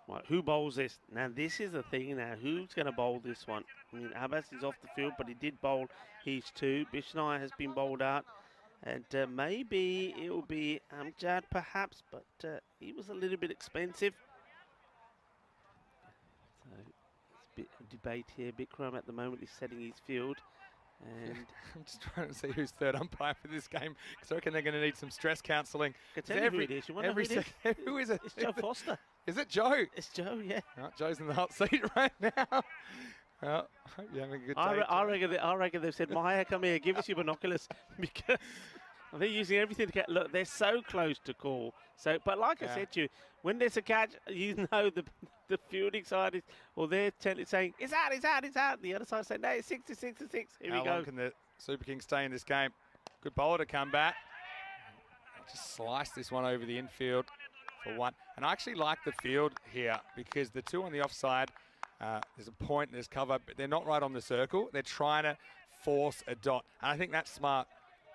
Right, who bowls this? Now, this is the thing now. Who's going to bowl this one? I mean, Abbas is off the field, but he did bowl his 2. Bishnai has been bowled out. And maybe it will be Amjad, perhaps, but he was a little bit expensive. So, it's a bit of debate here. Bikram at the moment is setting his field. And I'm just trying to see who's third umpire for this game, because I reckon they're going to need some stress counselling. I can tell you who it is. You want to know who it is? Who is it? It's Joe Foster. Is it Joe? It's Joe, yeah. Right, Joe's in the hot seat right now. Well, I hope you're having a good day. I reckon they've said, Maya, come here, give us your binoculars, because they're using everything to get. Look, they're so close to call. So, but like I said to you, when there's a catch, you know the fielding side is, or they're saying it's out, it's out, it's out. The other side saying no, it's 66 to 6. Here we go. How long can the Super Kings stay in this game? Good bowler to come back. Just slice this one over the infield for 1. And I actually like the field here because the 2 on the offside, there's a point, there's cover, but they're not right on the circle. They're trying to force a dot. And I think that's smart.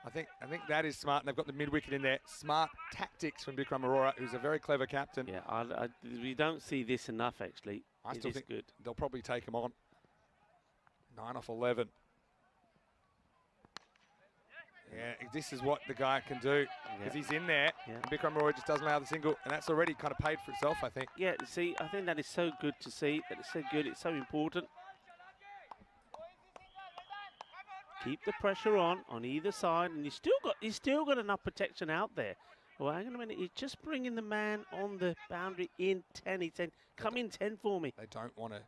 I think that is smart, and they've got the mid-wicket in there. Smart tactics from Bikram Arora, who's a very clever captain. Yeah, we don't see this enough, actually. I still think good. They'll probably take him on. 9 off 11. Yeah, this is what the guy can do, because he's in there, and Bikram Arora just doesn't allow the single, and that's already kind of paid for itself, I think. Yeah, see, I think that is so good to see. That is so good. It's so important. Keep the pressure on either side, and he's still got enough protection out there. Well, hang on a minute. He's just bringing the man on the boundary in 10. He's saying, "Come in 10 for me." They don't want a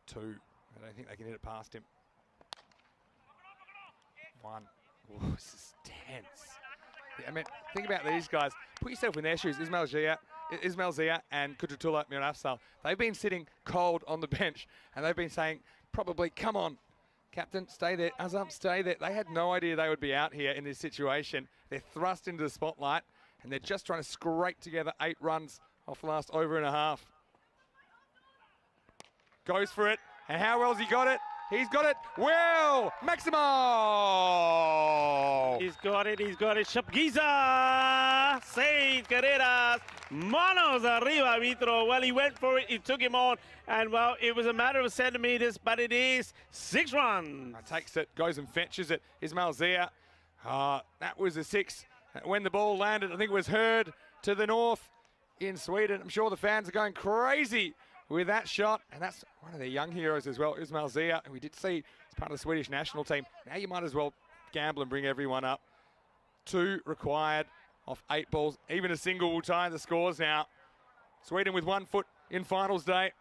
2. I don't think they can hit it past him. 1. Ooh, this is tense. Yeah, I mean, think about these guys. Put yourself in their shoes. Ismail Zia and Kudratullah Mirafsal. They've been sitting cold on the bench, and they've been saying, probably, "Come on, captain, stay there. Azam, stay there." They had no idea they would be out here in this situation. They're thrust into the spotlight, and they're just trying to scrape together 8 runs off the last over and a half. Goes for it, and how well's he got it? He's got it well, Maximo! He's got it, Shapgiza! 6 carreras, manos arriba, Vitro. Well, he went for it, he took him on, and well, it was a matter of centimeters, but it is 6 runs. Takes it, goes and fetches it. Ismail Zia. That was a 6. When the ball landed, I think it was heard to the north in Sweden. I'm sure the fans are going crazy with that shot, and that's one of their young heroes as well, Ismail Zia, who we did see as part of the Swedish national team. Now you might as well gamble and bring everyone up. 2 required off 8 balls. Even a single will tie the scores now. Sweden with 1 foot in finals day.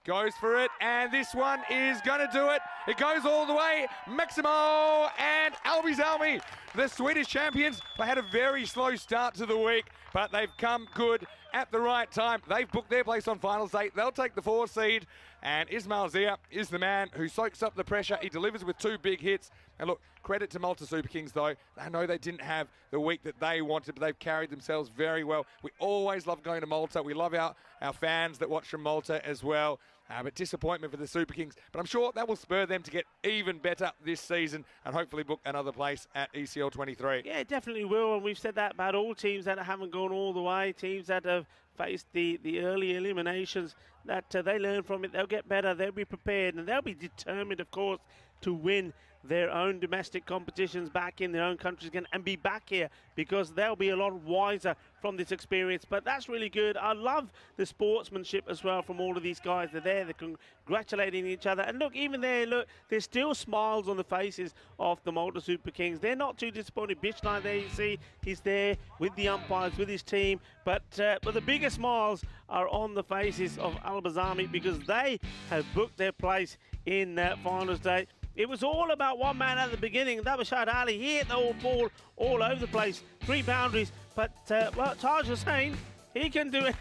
Goes for it, and this one is going to do it. It goes all the way. Maximo and Albi Zalmi, the Swedish champions. They had a very slow start to the week, but they've come good at the right time. They've booked their place on finals day. They'll take the 4 seed, and Ismail Zia is the man who soaks up the pressure. He delivers with 2 big hits. And look, credit to Malta Super Kings, though. I know they didn't have the week that they wanted, but they've carried themselves very well. We always love going to Malta. We love our fans that watch from Malta as well. But disappointment for the Super Kings. But I'm sure that will spur them to get even better this season and hopefully book another place at ECL 23. Yeah, it definitely will. And we've said that about all teams that haven't gone all the way, teams that have faced the early eliminations, that they learn from it. They'll get better. They'll be prepared. And they'll be determined, of course, to win their own domestic competitions back in their own countries again and be back here, because they'll be a lot wiser from this experience. But that's really good. I love the sportsmanship as well from all of these guys. They're there, they're congratulating each other. And look, even there, look, there's still smiles on the faces of the Malta Super Kings. They're not too disappointed. Bishnai, there you see, he's there with the umpires, with his team. But the biggest smiles are on the faces of Al-Bazami, because they have booked their place in finals day. It was all about one man at the beginning. That was Shad Ali. He hit the ball all over the place. 3 boundaries. But, well, Taj Hussain, He can do it.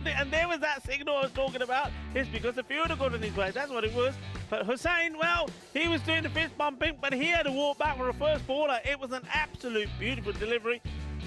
And there was that signal I was talking about. It's because the fielder got in his way. That's what it was. But Hussain, well, he was doing the fist bumping, but he had to walk back for a first baller. It was an absolute beautiful delivery.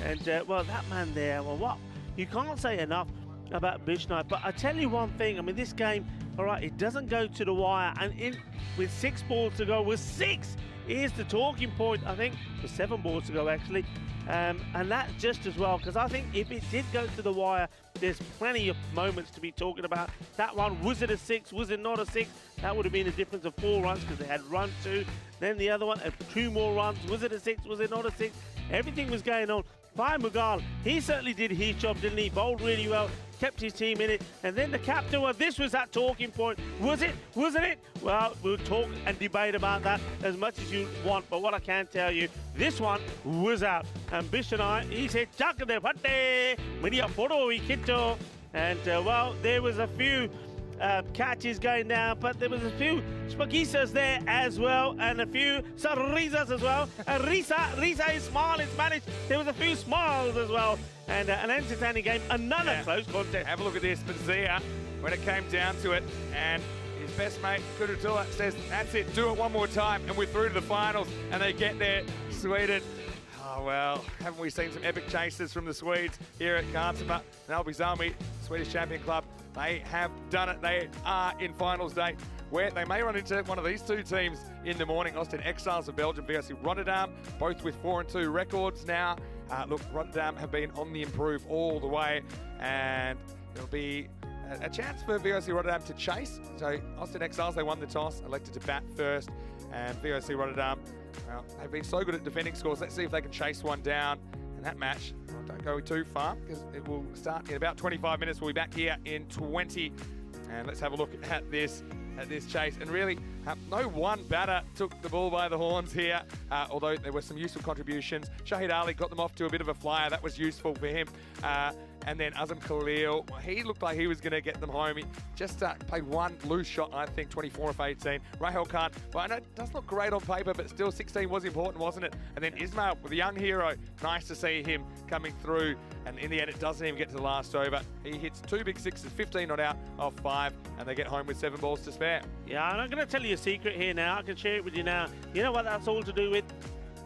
And, well, that man there, well, what? You can't say enough about Bishnai. But I tell you one thing. I mean, this game, all right, it doesn't go to the wire. And with 6 balls to go, with 6 is the talking point, I think, with 7 balls to go, actually. And that's just as well, because I think if it did go to the wire, there's plenty of moments to be talking about. That one, was it a 6? Was it not a 6? That would have been a difference of 4 runs because they had run 2. Then the other one, 2 more runs. Was it a 6? Was it not a 6? Everything was going on. Fine, Mughal, he certainly did his job, didn't he? Bowled really well, kept his team in it. And then the captain, well, this was that talking point. Was it? Wasn't it? Well, we'll talk and debate about that as much as you want. But what I can tell you, this one was out. And Bishnai, he said, Chakade Pate, Midia Photo Kito. And, well, there was a few catches going down, but there was a few spagisas there as well, and a few sarisas as well. And Risa is smile in Spanish. There was a few smiles as well, and an entertaining game. Another close contest. Have a look at this, but Zia, when it came down to it, and his best mate Kuratula says, "That's it, do it one more time," and we're through to the finals, and they get there. Sweden. Oh, well, haven't we seen some epic chases from the Swedes here at Karlshamn and Albizami, Swedish Champion Club? They have done it. They are in finals day, where they may run into one of these 2 teams in the morning. Austin Exiles of Belgium versus Rotterdam, both with 4-2 records now. Look, Rotterdam have been on the improve all the way, and it'll be a chance for VOC Rotterdam to chase. So Austin Exiles, they won the toss, elected to bat first, and VOC Rotterdam, well, they've been so good at defending scores. Let's see if they can chase one down. And that match, well, don't go too far, because it will start in about 25 minutes. We'll be back here in 20. And let's have a look at this chase. And really, no one batter took the ball by the horns here, although there were some useful contributions. Shahid Ali got them off to a bit of a flyer. That was useful for him. And then Azam Khalil, well, he looked like he was going to get them home. He just played one loose shot, I think, 24 of 18. Rahel Khan, well, I know it doesn't look great on paper, but still 16 was important, wasn't it? And then Ismail with a young hero. Nice to see him coming through. And in the end, it doesn't even get to the last over. He hits 2 big sixes, 15 not out of 5, and they get home with 7 balls to spare. Yeah, and I'm going to tell you a secret here now. I can share it with you now. You know what that's all to do with?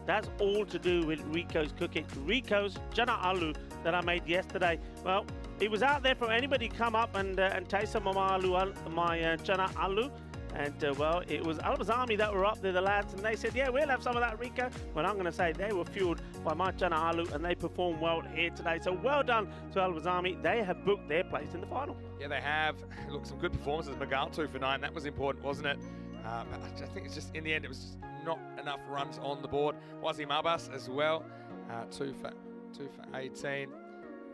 That's all to do with Rico's cooking. Rico's Jana Alu that I made yesterday. Well, it was out there for anybody to come up and taste some of my Jana Alu. And, well, it was Albizami that were up there, the lads, and they said, yeah, we'll have some of that, Rico. But I'm going to say they were fueled by my Jana Alu, and they performed well here today. So well done to Albizami. They have booked their place in the final. Yeah, they have. Look, some good performances. Magal 2 for 9. That was important, wasn't it? But I think it's just, in the end, it was just not enough runs on the board. Wazim Abbas as well, 2 for 18.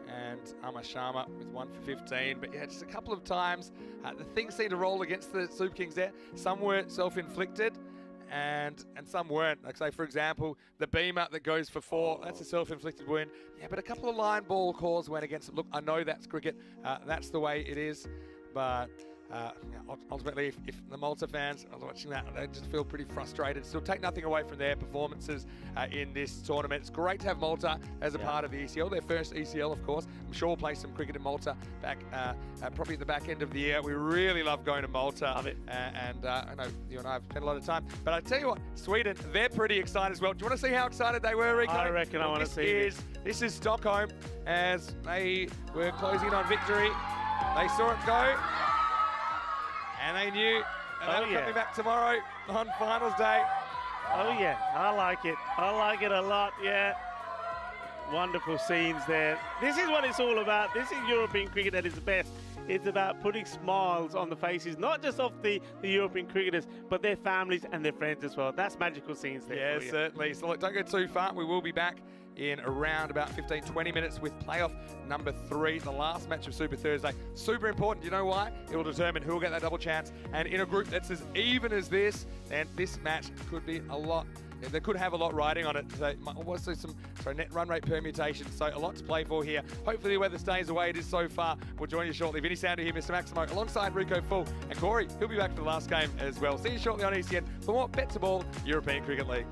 And Amar Sharma with 1 for 15. But yeah, just a couple of times, the things seemed to roll against the Super Kings there. Some were self-inflicted, and some weren't. Like, say, for example, the beamer that goes for 4, that's a self-inflicted wound. Yeah, but a couple of line ball calls went against it. Look, I know that's cricket. That's the way it is. But ultimately, if the Malta fans are watching that, they just feel pretty frustrated. Still take nothing away from their performances in this tournament. It's great to have Malta as a part of the ECL, their first ECL, of course. I'm sure we'll play some cricket in Malta back probably at the back end of the year. We really love going to Malta. Love it. And I know you and I have spent a lot of time. But I tell you what, Sweden, they're pretty excited as well. Do you want to see how excited they were, Rico? I reckon I want to see this. This is Stockholm, as they were closing on victory. They saw it go. And they knew they were coming back tomorrow on finals day. Oh, yeah. I like it. I like it a lot, yeah. Wonderful scenes there. This is what it's all about. This is European cricket at its best. It's about putting smiles on the faces, not just of the European cricketers, but their families and their friends as well. That's magical scenes there. Yeah, certainly. So look, don't go too far. We will be back in around about 15-20 minutes with playoff number 3, the last match of Super Thursday. Super important. You know why? It will determine who will get that double chance. And in a group that's as even as this, then this match could be a lot. They could have a lot riding on it. So also some net run rate permutations. So a lot to play for here. Hopefully the weather stays the way it is so far. We'll join you shortly. Vinny Sander here, Mr. Maximo, alongside Rico Full and Corey. He'll be back for the last game as well. See you shortly on ECN for more Bet to Ball European Cricket League.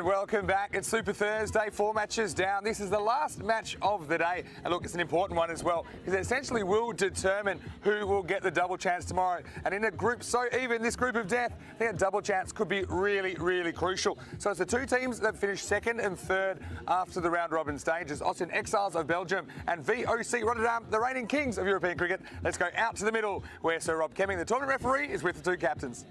And welcome back. It's Super Thursday, 4 matches down. This is the last match of the day. And look, it's an important one as well, because it essentially will determine who will get the double chance tomorrow. And in a group so even, this group of death, I think a double chance could be really, really crucial. So it's the two teams that finished second and third after the round-robin stages. Austin Exiles of Belgium and VOC Rotterdam, the reigning kings of European cricket. Let's go out to the middle, where Sir Rob Kemming, the tournament referee, is with the two captains.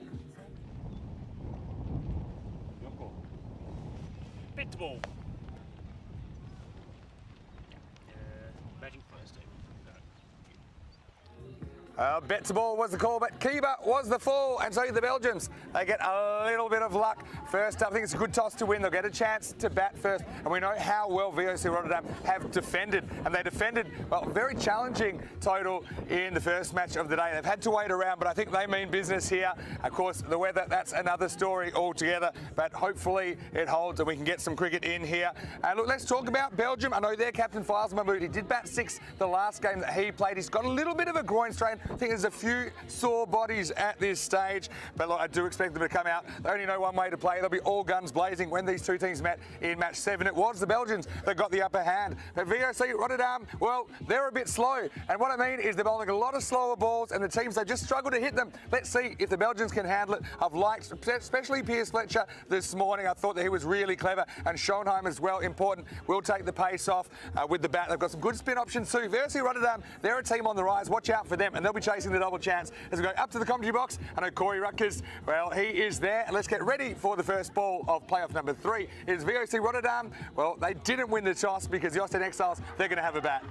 Bit ball. Batting first. Bet to ball was the call, but Kiba was the fall, and so the Belgians, they get a little bit of luck. First up, I think it's a good toss to win. They'll get a chance to bat first, and we know how well VOC Rotterdam have defended, and they defended, well, very challenging total in the first match of the day. They've had to wait around, but I think they mean business here. Of course, the weather, that's another story altogether, but hopefully it holds and we can get some cricket in here. And look, let's talk about Belgium. I know their captain, Faiz Mahmood, he did bat 6 the last game that he played. He's got a little bit of a groin strain. I think there's a few sore bodies at this stage, but look, I do expect them to come out. They only know one way to play. They'll be all guns blazing. When these two teams met in match 7, it was the Belgians that got the upper hand. But VOC Rotterdam, well, they're a bit slow. And what I mean is they're bowling a lot of slower balls, and the teams, they just struggle to hit them. Let's see if the Belgians can handle it. I've liked, especially Piers Fletcher this morning. I thought that he was really clever, and Schoenheim as well, important. Will take the pace off with the bat. They've got some good spin options too. VOC Rotterdam, they're a team on the rise. Watch out for them, and they'll be chasing the double chance as we go up to the commentary box. I know Corey Rutgers, well, he is there. And let's get ready for the first ball of playoff number 3. It is VOC Rotterdam. Well, they didn't win the toss because the Austin Exiles, they're going to have a bat.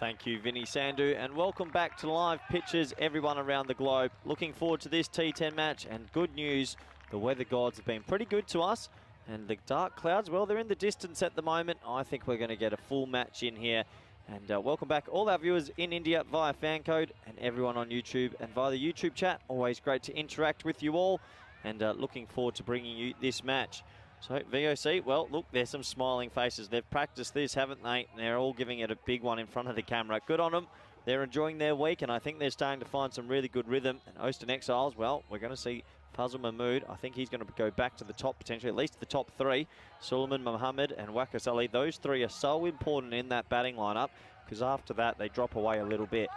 Thank you, Vinny Sandhu, and welcome back to live pitches, everyone around the globe. Looking forward to this T10 match, and good news, the weather gods have been pretty good to us, and the dark clouds, well, they're in the distance at the moment. I think we're going to get a full match in here. And welcome back all our viewers in India via fan code, and everyone on YouTube and via the YouTube chat. Always great to interact with you all, and looking forward to bringing you this match. So VOC, well, look, there's some smiling faces. They've practiced this, haven't they? And they're all giving it a big one in front of the camera. Good on them. They're enjoying their week, and I think they're starting to find some really good rhythm. And Austin Exiles, well, we're going to see Fazl Mahmood. I think he's going to go back to the top, potentially, at least the top 3. Suleiman Mohammed and Waqas Ali, those 3 are so important in that batting lineup, because after that, they drop away a little bit.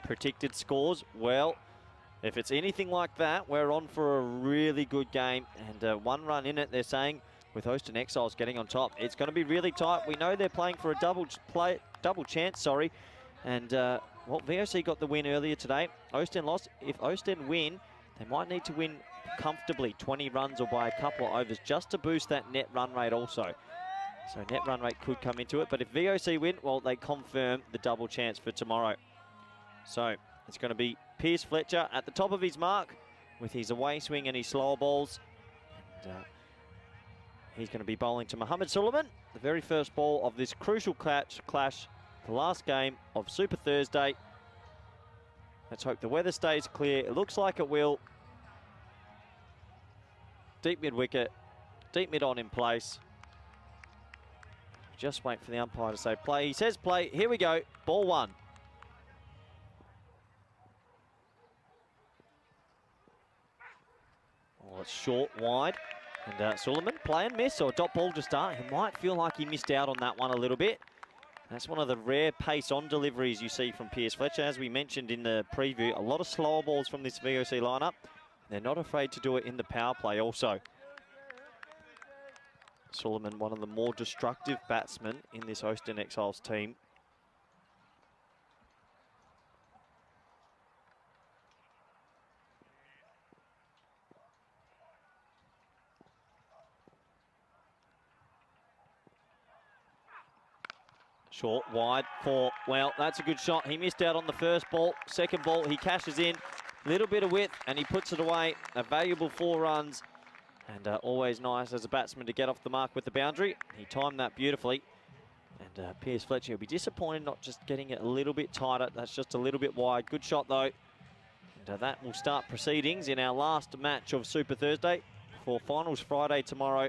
Predicted scores, well, if it's anything like that, we're on for a really good game. And 1 run in it, they're saying, with Austin Exiles getting on top. It's going to be really tight. We know they're playing for a double chance, And, well, VOC got the win earlier today. Austin lost. If Austin win, they might need to win comfortably, 20 runs or by a couple of overs, just to boost that net run rate also. So net run rate could come into it. But if VOC win, well, they confirm the double chance for tomorrow. So it's going to be Piers Fletcher at the top of his mark with his away swing and his slower balls. And, he's going to be bowling to Mohammed Suleiman, the very first ball of this crucial clash, the last game of Super Thursday. Let's hope the weather stays clear. It looks like it will. Deep mid wicket, deep mid on in place. Just wait for the umpire to say play. He says play. Here we go. Ball 1. Oh, it's short, wide. And Suleiman, play and miss, or dot ball to start. He might feel like he missed out on that one a little bit. That's one of the rare pace-on deliveries you see from Piers Fletcher. As we mentioned in the preview, a lot of slower balls from this VOC lineup. They're not afraid to do it in the power play also. Suleiman, one of the more destructive batsmen in this Austin Exiles team. Short, wide, 4. Well, that's a good shot. He missed out on the first ball. Second ball, he cashes in. Little bit of width, and he puts it away. A valuable 4 runs. And always nice as a batsman to get off the mark with the boundary. He timed that beautifully. And Piers Fletcher will be disappointed not just getting it a little bit tighter. That's just a little bit wide. Good shot, though. And that will start proceedings in our last match of Super Thursday for Finals Friday tomorrow.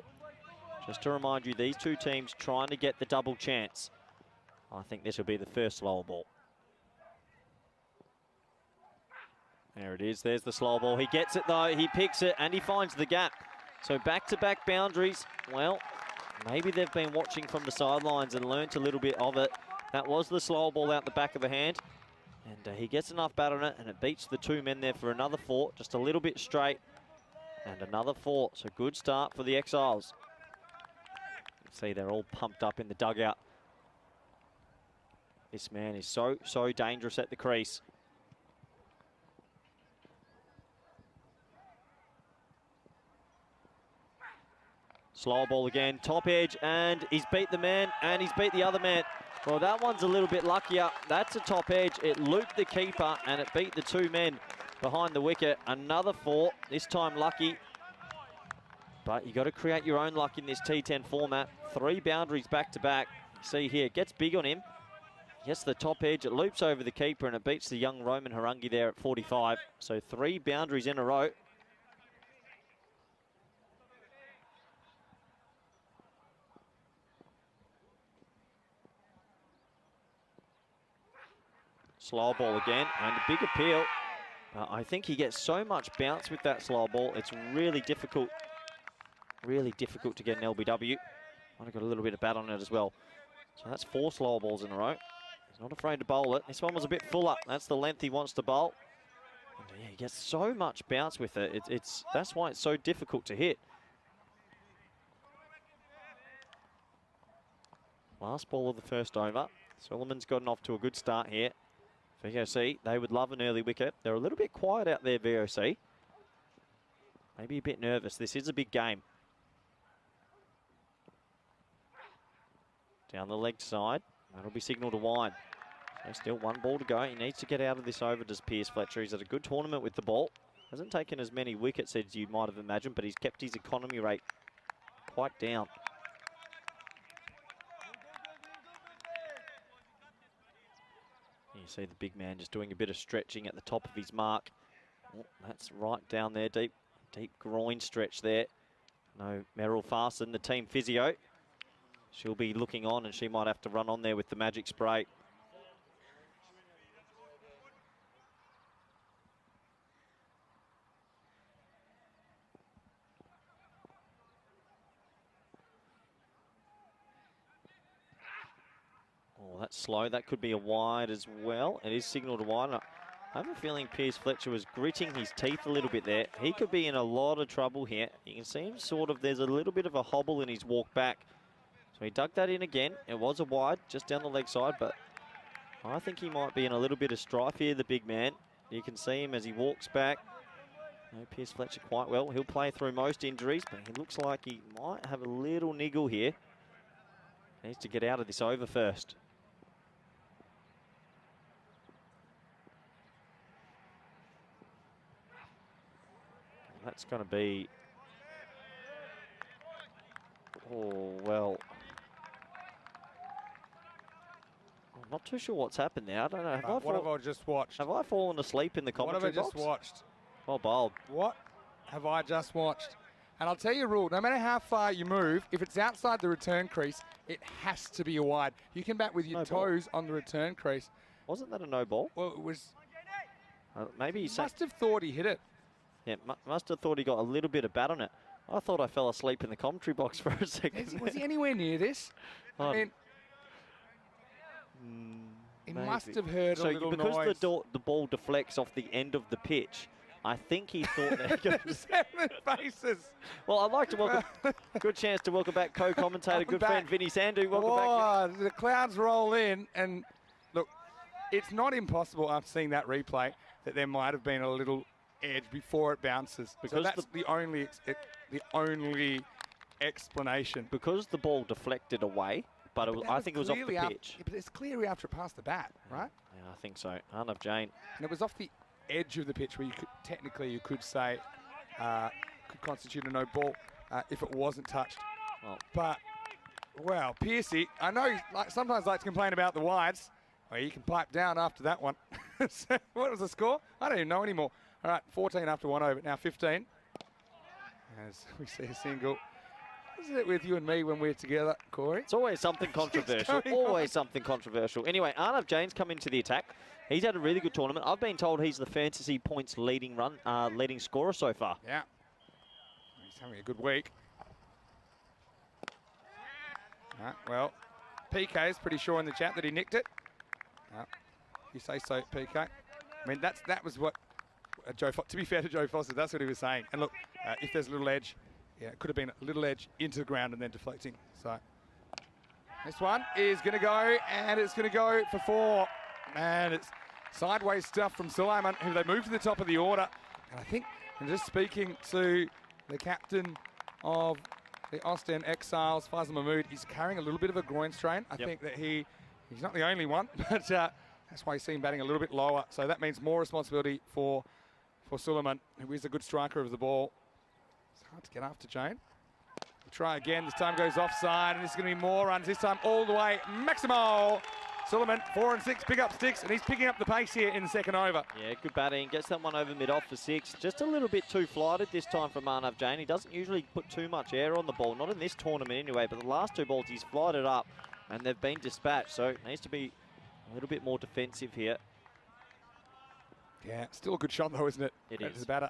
Just to remind you, these two teams trying to get the double chance. I think this will be the first slower ball. There it is. There's the slow ball. He gets it, though. He picks it, and he finds the gap. So back-to-back boundaries. Well, maybe they've been watching from the sidelines and learnt a little bit of it. That was the slow ball out the back of the hand. And he gets enough bat on it, and it beats the 2 men there for another 4. Just a little bit straight. And another 4. So good start for the Exiles. You can see they're all pumped up in the dugout. This man is so dangerous at the crease. Slow ball again, top edge, and he's beat the man, and he's beat the other man. Well, that one's a little bit luckier. That's a top edge. It looped the keeper, and it beat the 2 men behind the wicket. Another 4, this time lucky. But you got to create your own luck in this T10 format. 3 boundaries back-to-back. See here, it gets big on him. Gets the top edge, it loops over the keeper, and it beats the young Roman Harangi there at 45. So 3 boundaries in a row. Slow ball again, and a big appeal. I think he gets so much bounce with that slow ball. It's really difficult to get an LBW. Might have got a little bit of bat on it as well. So that's 4 slow balls in a row. He's not afraid to bowl it. This one was a bit fuller. That's the length he wants to bowl. And yeah, he gets so much bounce with it. That's why it's so difficult to hit. Last ball of the first over. Suleiman's gotten off to a good start here. VOC, they would love an early wicket. They're a little bit quiet out there, VOC. Maybe a bit nervous. This is a big game. Down the leg side. That'll be signal to wind. So still 1 ball to go. He needs to get out of this over, does Pierce Fletcher. He's had a good tournament with the ball. Hasn't taken as many wickets as you might have imagined, but he's kept his economy rate quite down. You see the big man just doing a bit of stretching at the top of his mark. Oh, that's right down there, deep groin stretch there. No, Meryl Farson, the team physio. She'll be looking on, and she might have to run on there with the magic spray. Oh, that's slow. That could be a wide as well. It is signal to wide. I have a feeling Pierce Fletcher was gritting his teeth a little bit there. He could be in a lot of trouble here. You can see him there's a little bit of a hobble in his walk back. So he dug that in again. It was a wide just down the leg side, but I think he might be in a little bit of strife here, the big man. You can see him as he walks back. No, Pierce Fletcher quite well. He'll play through most injuries, but he looks like he might have a little niggle here. Needs to get out of this over first. That's going to be... Oh, well... I'm not too sure what's happened there. I don't know. What have I just watched? Have I fallen asleep in the commentary box? What have I just watched? Well bowled. What have I just watched? And I'll tell you a rule, no matter how far you move, if it's outside the return crease, it has to be a wide. You can bat with your toes on the return crease. Wasn't that a no ball? Well, it was... maybe he must have thought he hit it. Yeah, must have thought he got a little bit of bat on it. I thought I fell asleep in the commentary box for a second. Was he anywhere near this? I mean... He maybe. Must have heard a little noise. So because the ball deflects off the end of the pitch, I think he thought that... 7 bases. Well, I'd like to welcome... good chance to welcome back co-commentator, good friend Vinny Sandhu. Welcome back. The clouds roll in, and look, it's not impossible after seeing that replay that there might have been a little edge before it bounces. Because so that's the only explanation. Because the ball deflected away, but I think it was off the pitch. But it's clearly after it passed the bat, right? Yeah, I think so. Arnav Jain. And it was off the edge of the pitch where you could say could constitute a no ball if it wasn't touched. Well, but well, Piercy, I know you sometimes like to complain about the wides. Well, you can pipe down after that one. So what was the score? I don't even know anymore. All right, 14 after 1 over, now 15. As we see a single. Isn't it with you and me when we're together, Corey? It's always something controversial. Always something controversial. Anyway, Arnav Jain's come into the attack. He's had a really good tournament. I've been told he's the fantasy points leading scorer so far. Yeah. He's having a good week. Well, PK is pretty sure in the chat that he nicked it. You say so, PK. I mean, that was what to be fair to Joe Foster, that's what he was saying. And look, if there's a little edge, yeah, it could have been a little edge into the ground and then deflecting. So this one is going to go, and it's going to go for 4. And it's sideways stuff from Suleiman, who they moved to the top of the order. And I think, and just speaking to the captain of the Austin Exiles, Faisal Mahmood, he's carrying a little bit of a groin strain. I think that he's not the only one, but that's why you see him batting a little bit lower. So that means more responsibility for Suleiman, who is a good striker of the ball. It's hard to get after Jane. We'll try again. This time goes offside, and this is going to be more runs. This time all the way. Maximo Suleiman, 4 and 6, pick up sticks, and he's picking up the pace here in the second over. Yeah, good batting. Gets that one over mid-off for 6. Just a little bit too flighted this time from Arnav Jain. He doesn't usually put too much air on the ball, not in this tournament anyway, but the last 2 balls he's flighted up, and they've been dispatched, so it needs to be a little bit more defensive here. Yeah, still a good shot though, isn't it? It is. The batter.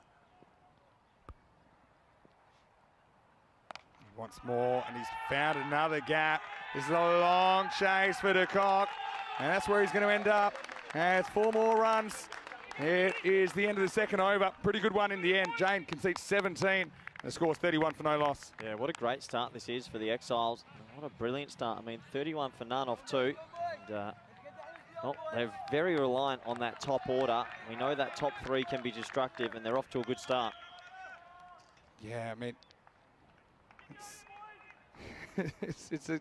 Once more, and he's found another gap. This is a long chase for de Kock, and that's where he's going to end up. And it's 4 more runs. It is the end of the second over. Pretty good one in the end. Jane concedes 17, and the score's 31 for no loss. Yeah, what a great start this is for the Exiles. What a brilliant start. I mean, 31 for none off 2. And, they're very reliant on that top order. We know that top 3 can be destructive, and they're off to a good start. Yeah, I mean, it's an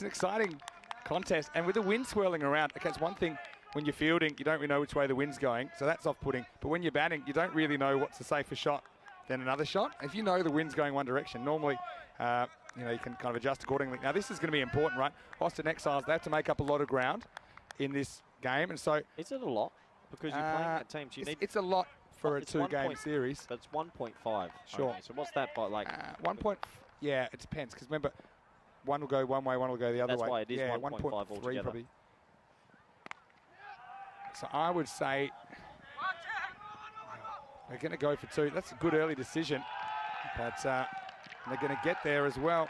exciting contest, and with the wind swirling around, okay, it's one thing when you're fielding, you don't really know which way the wind's going, so that's off-putting. But when you're batting, you don't really know what's a safer shot than another shot. If you know the wind's going one direction, normally, you can kind of adjust accordingly. Now, this is going to be important, right? Austin Exiles, they have to make up a lot of ground in this game, and so is it a lot? Because you're playing at teams, it's a lot for a 2-game series. But it's 1.5. Sure. Okay, so what's that by like? 1 point. Yeah, it depends, because remember, one will go one way, one will go the other way. That's why it is 1.5 altogether. Probably. So I would say they're going to go for 2. That's a good early decision, but they're going to get there as well.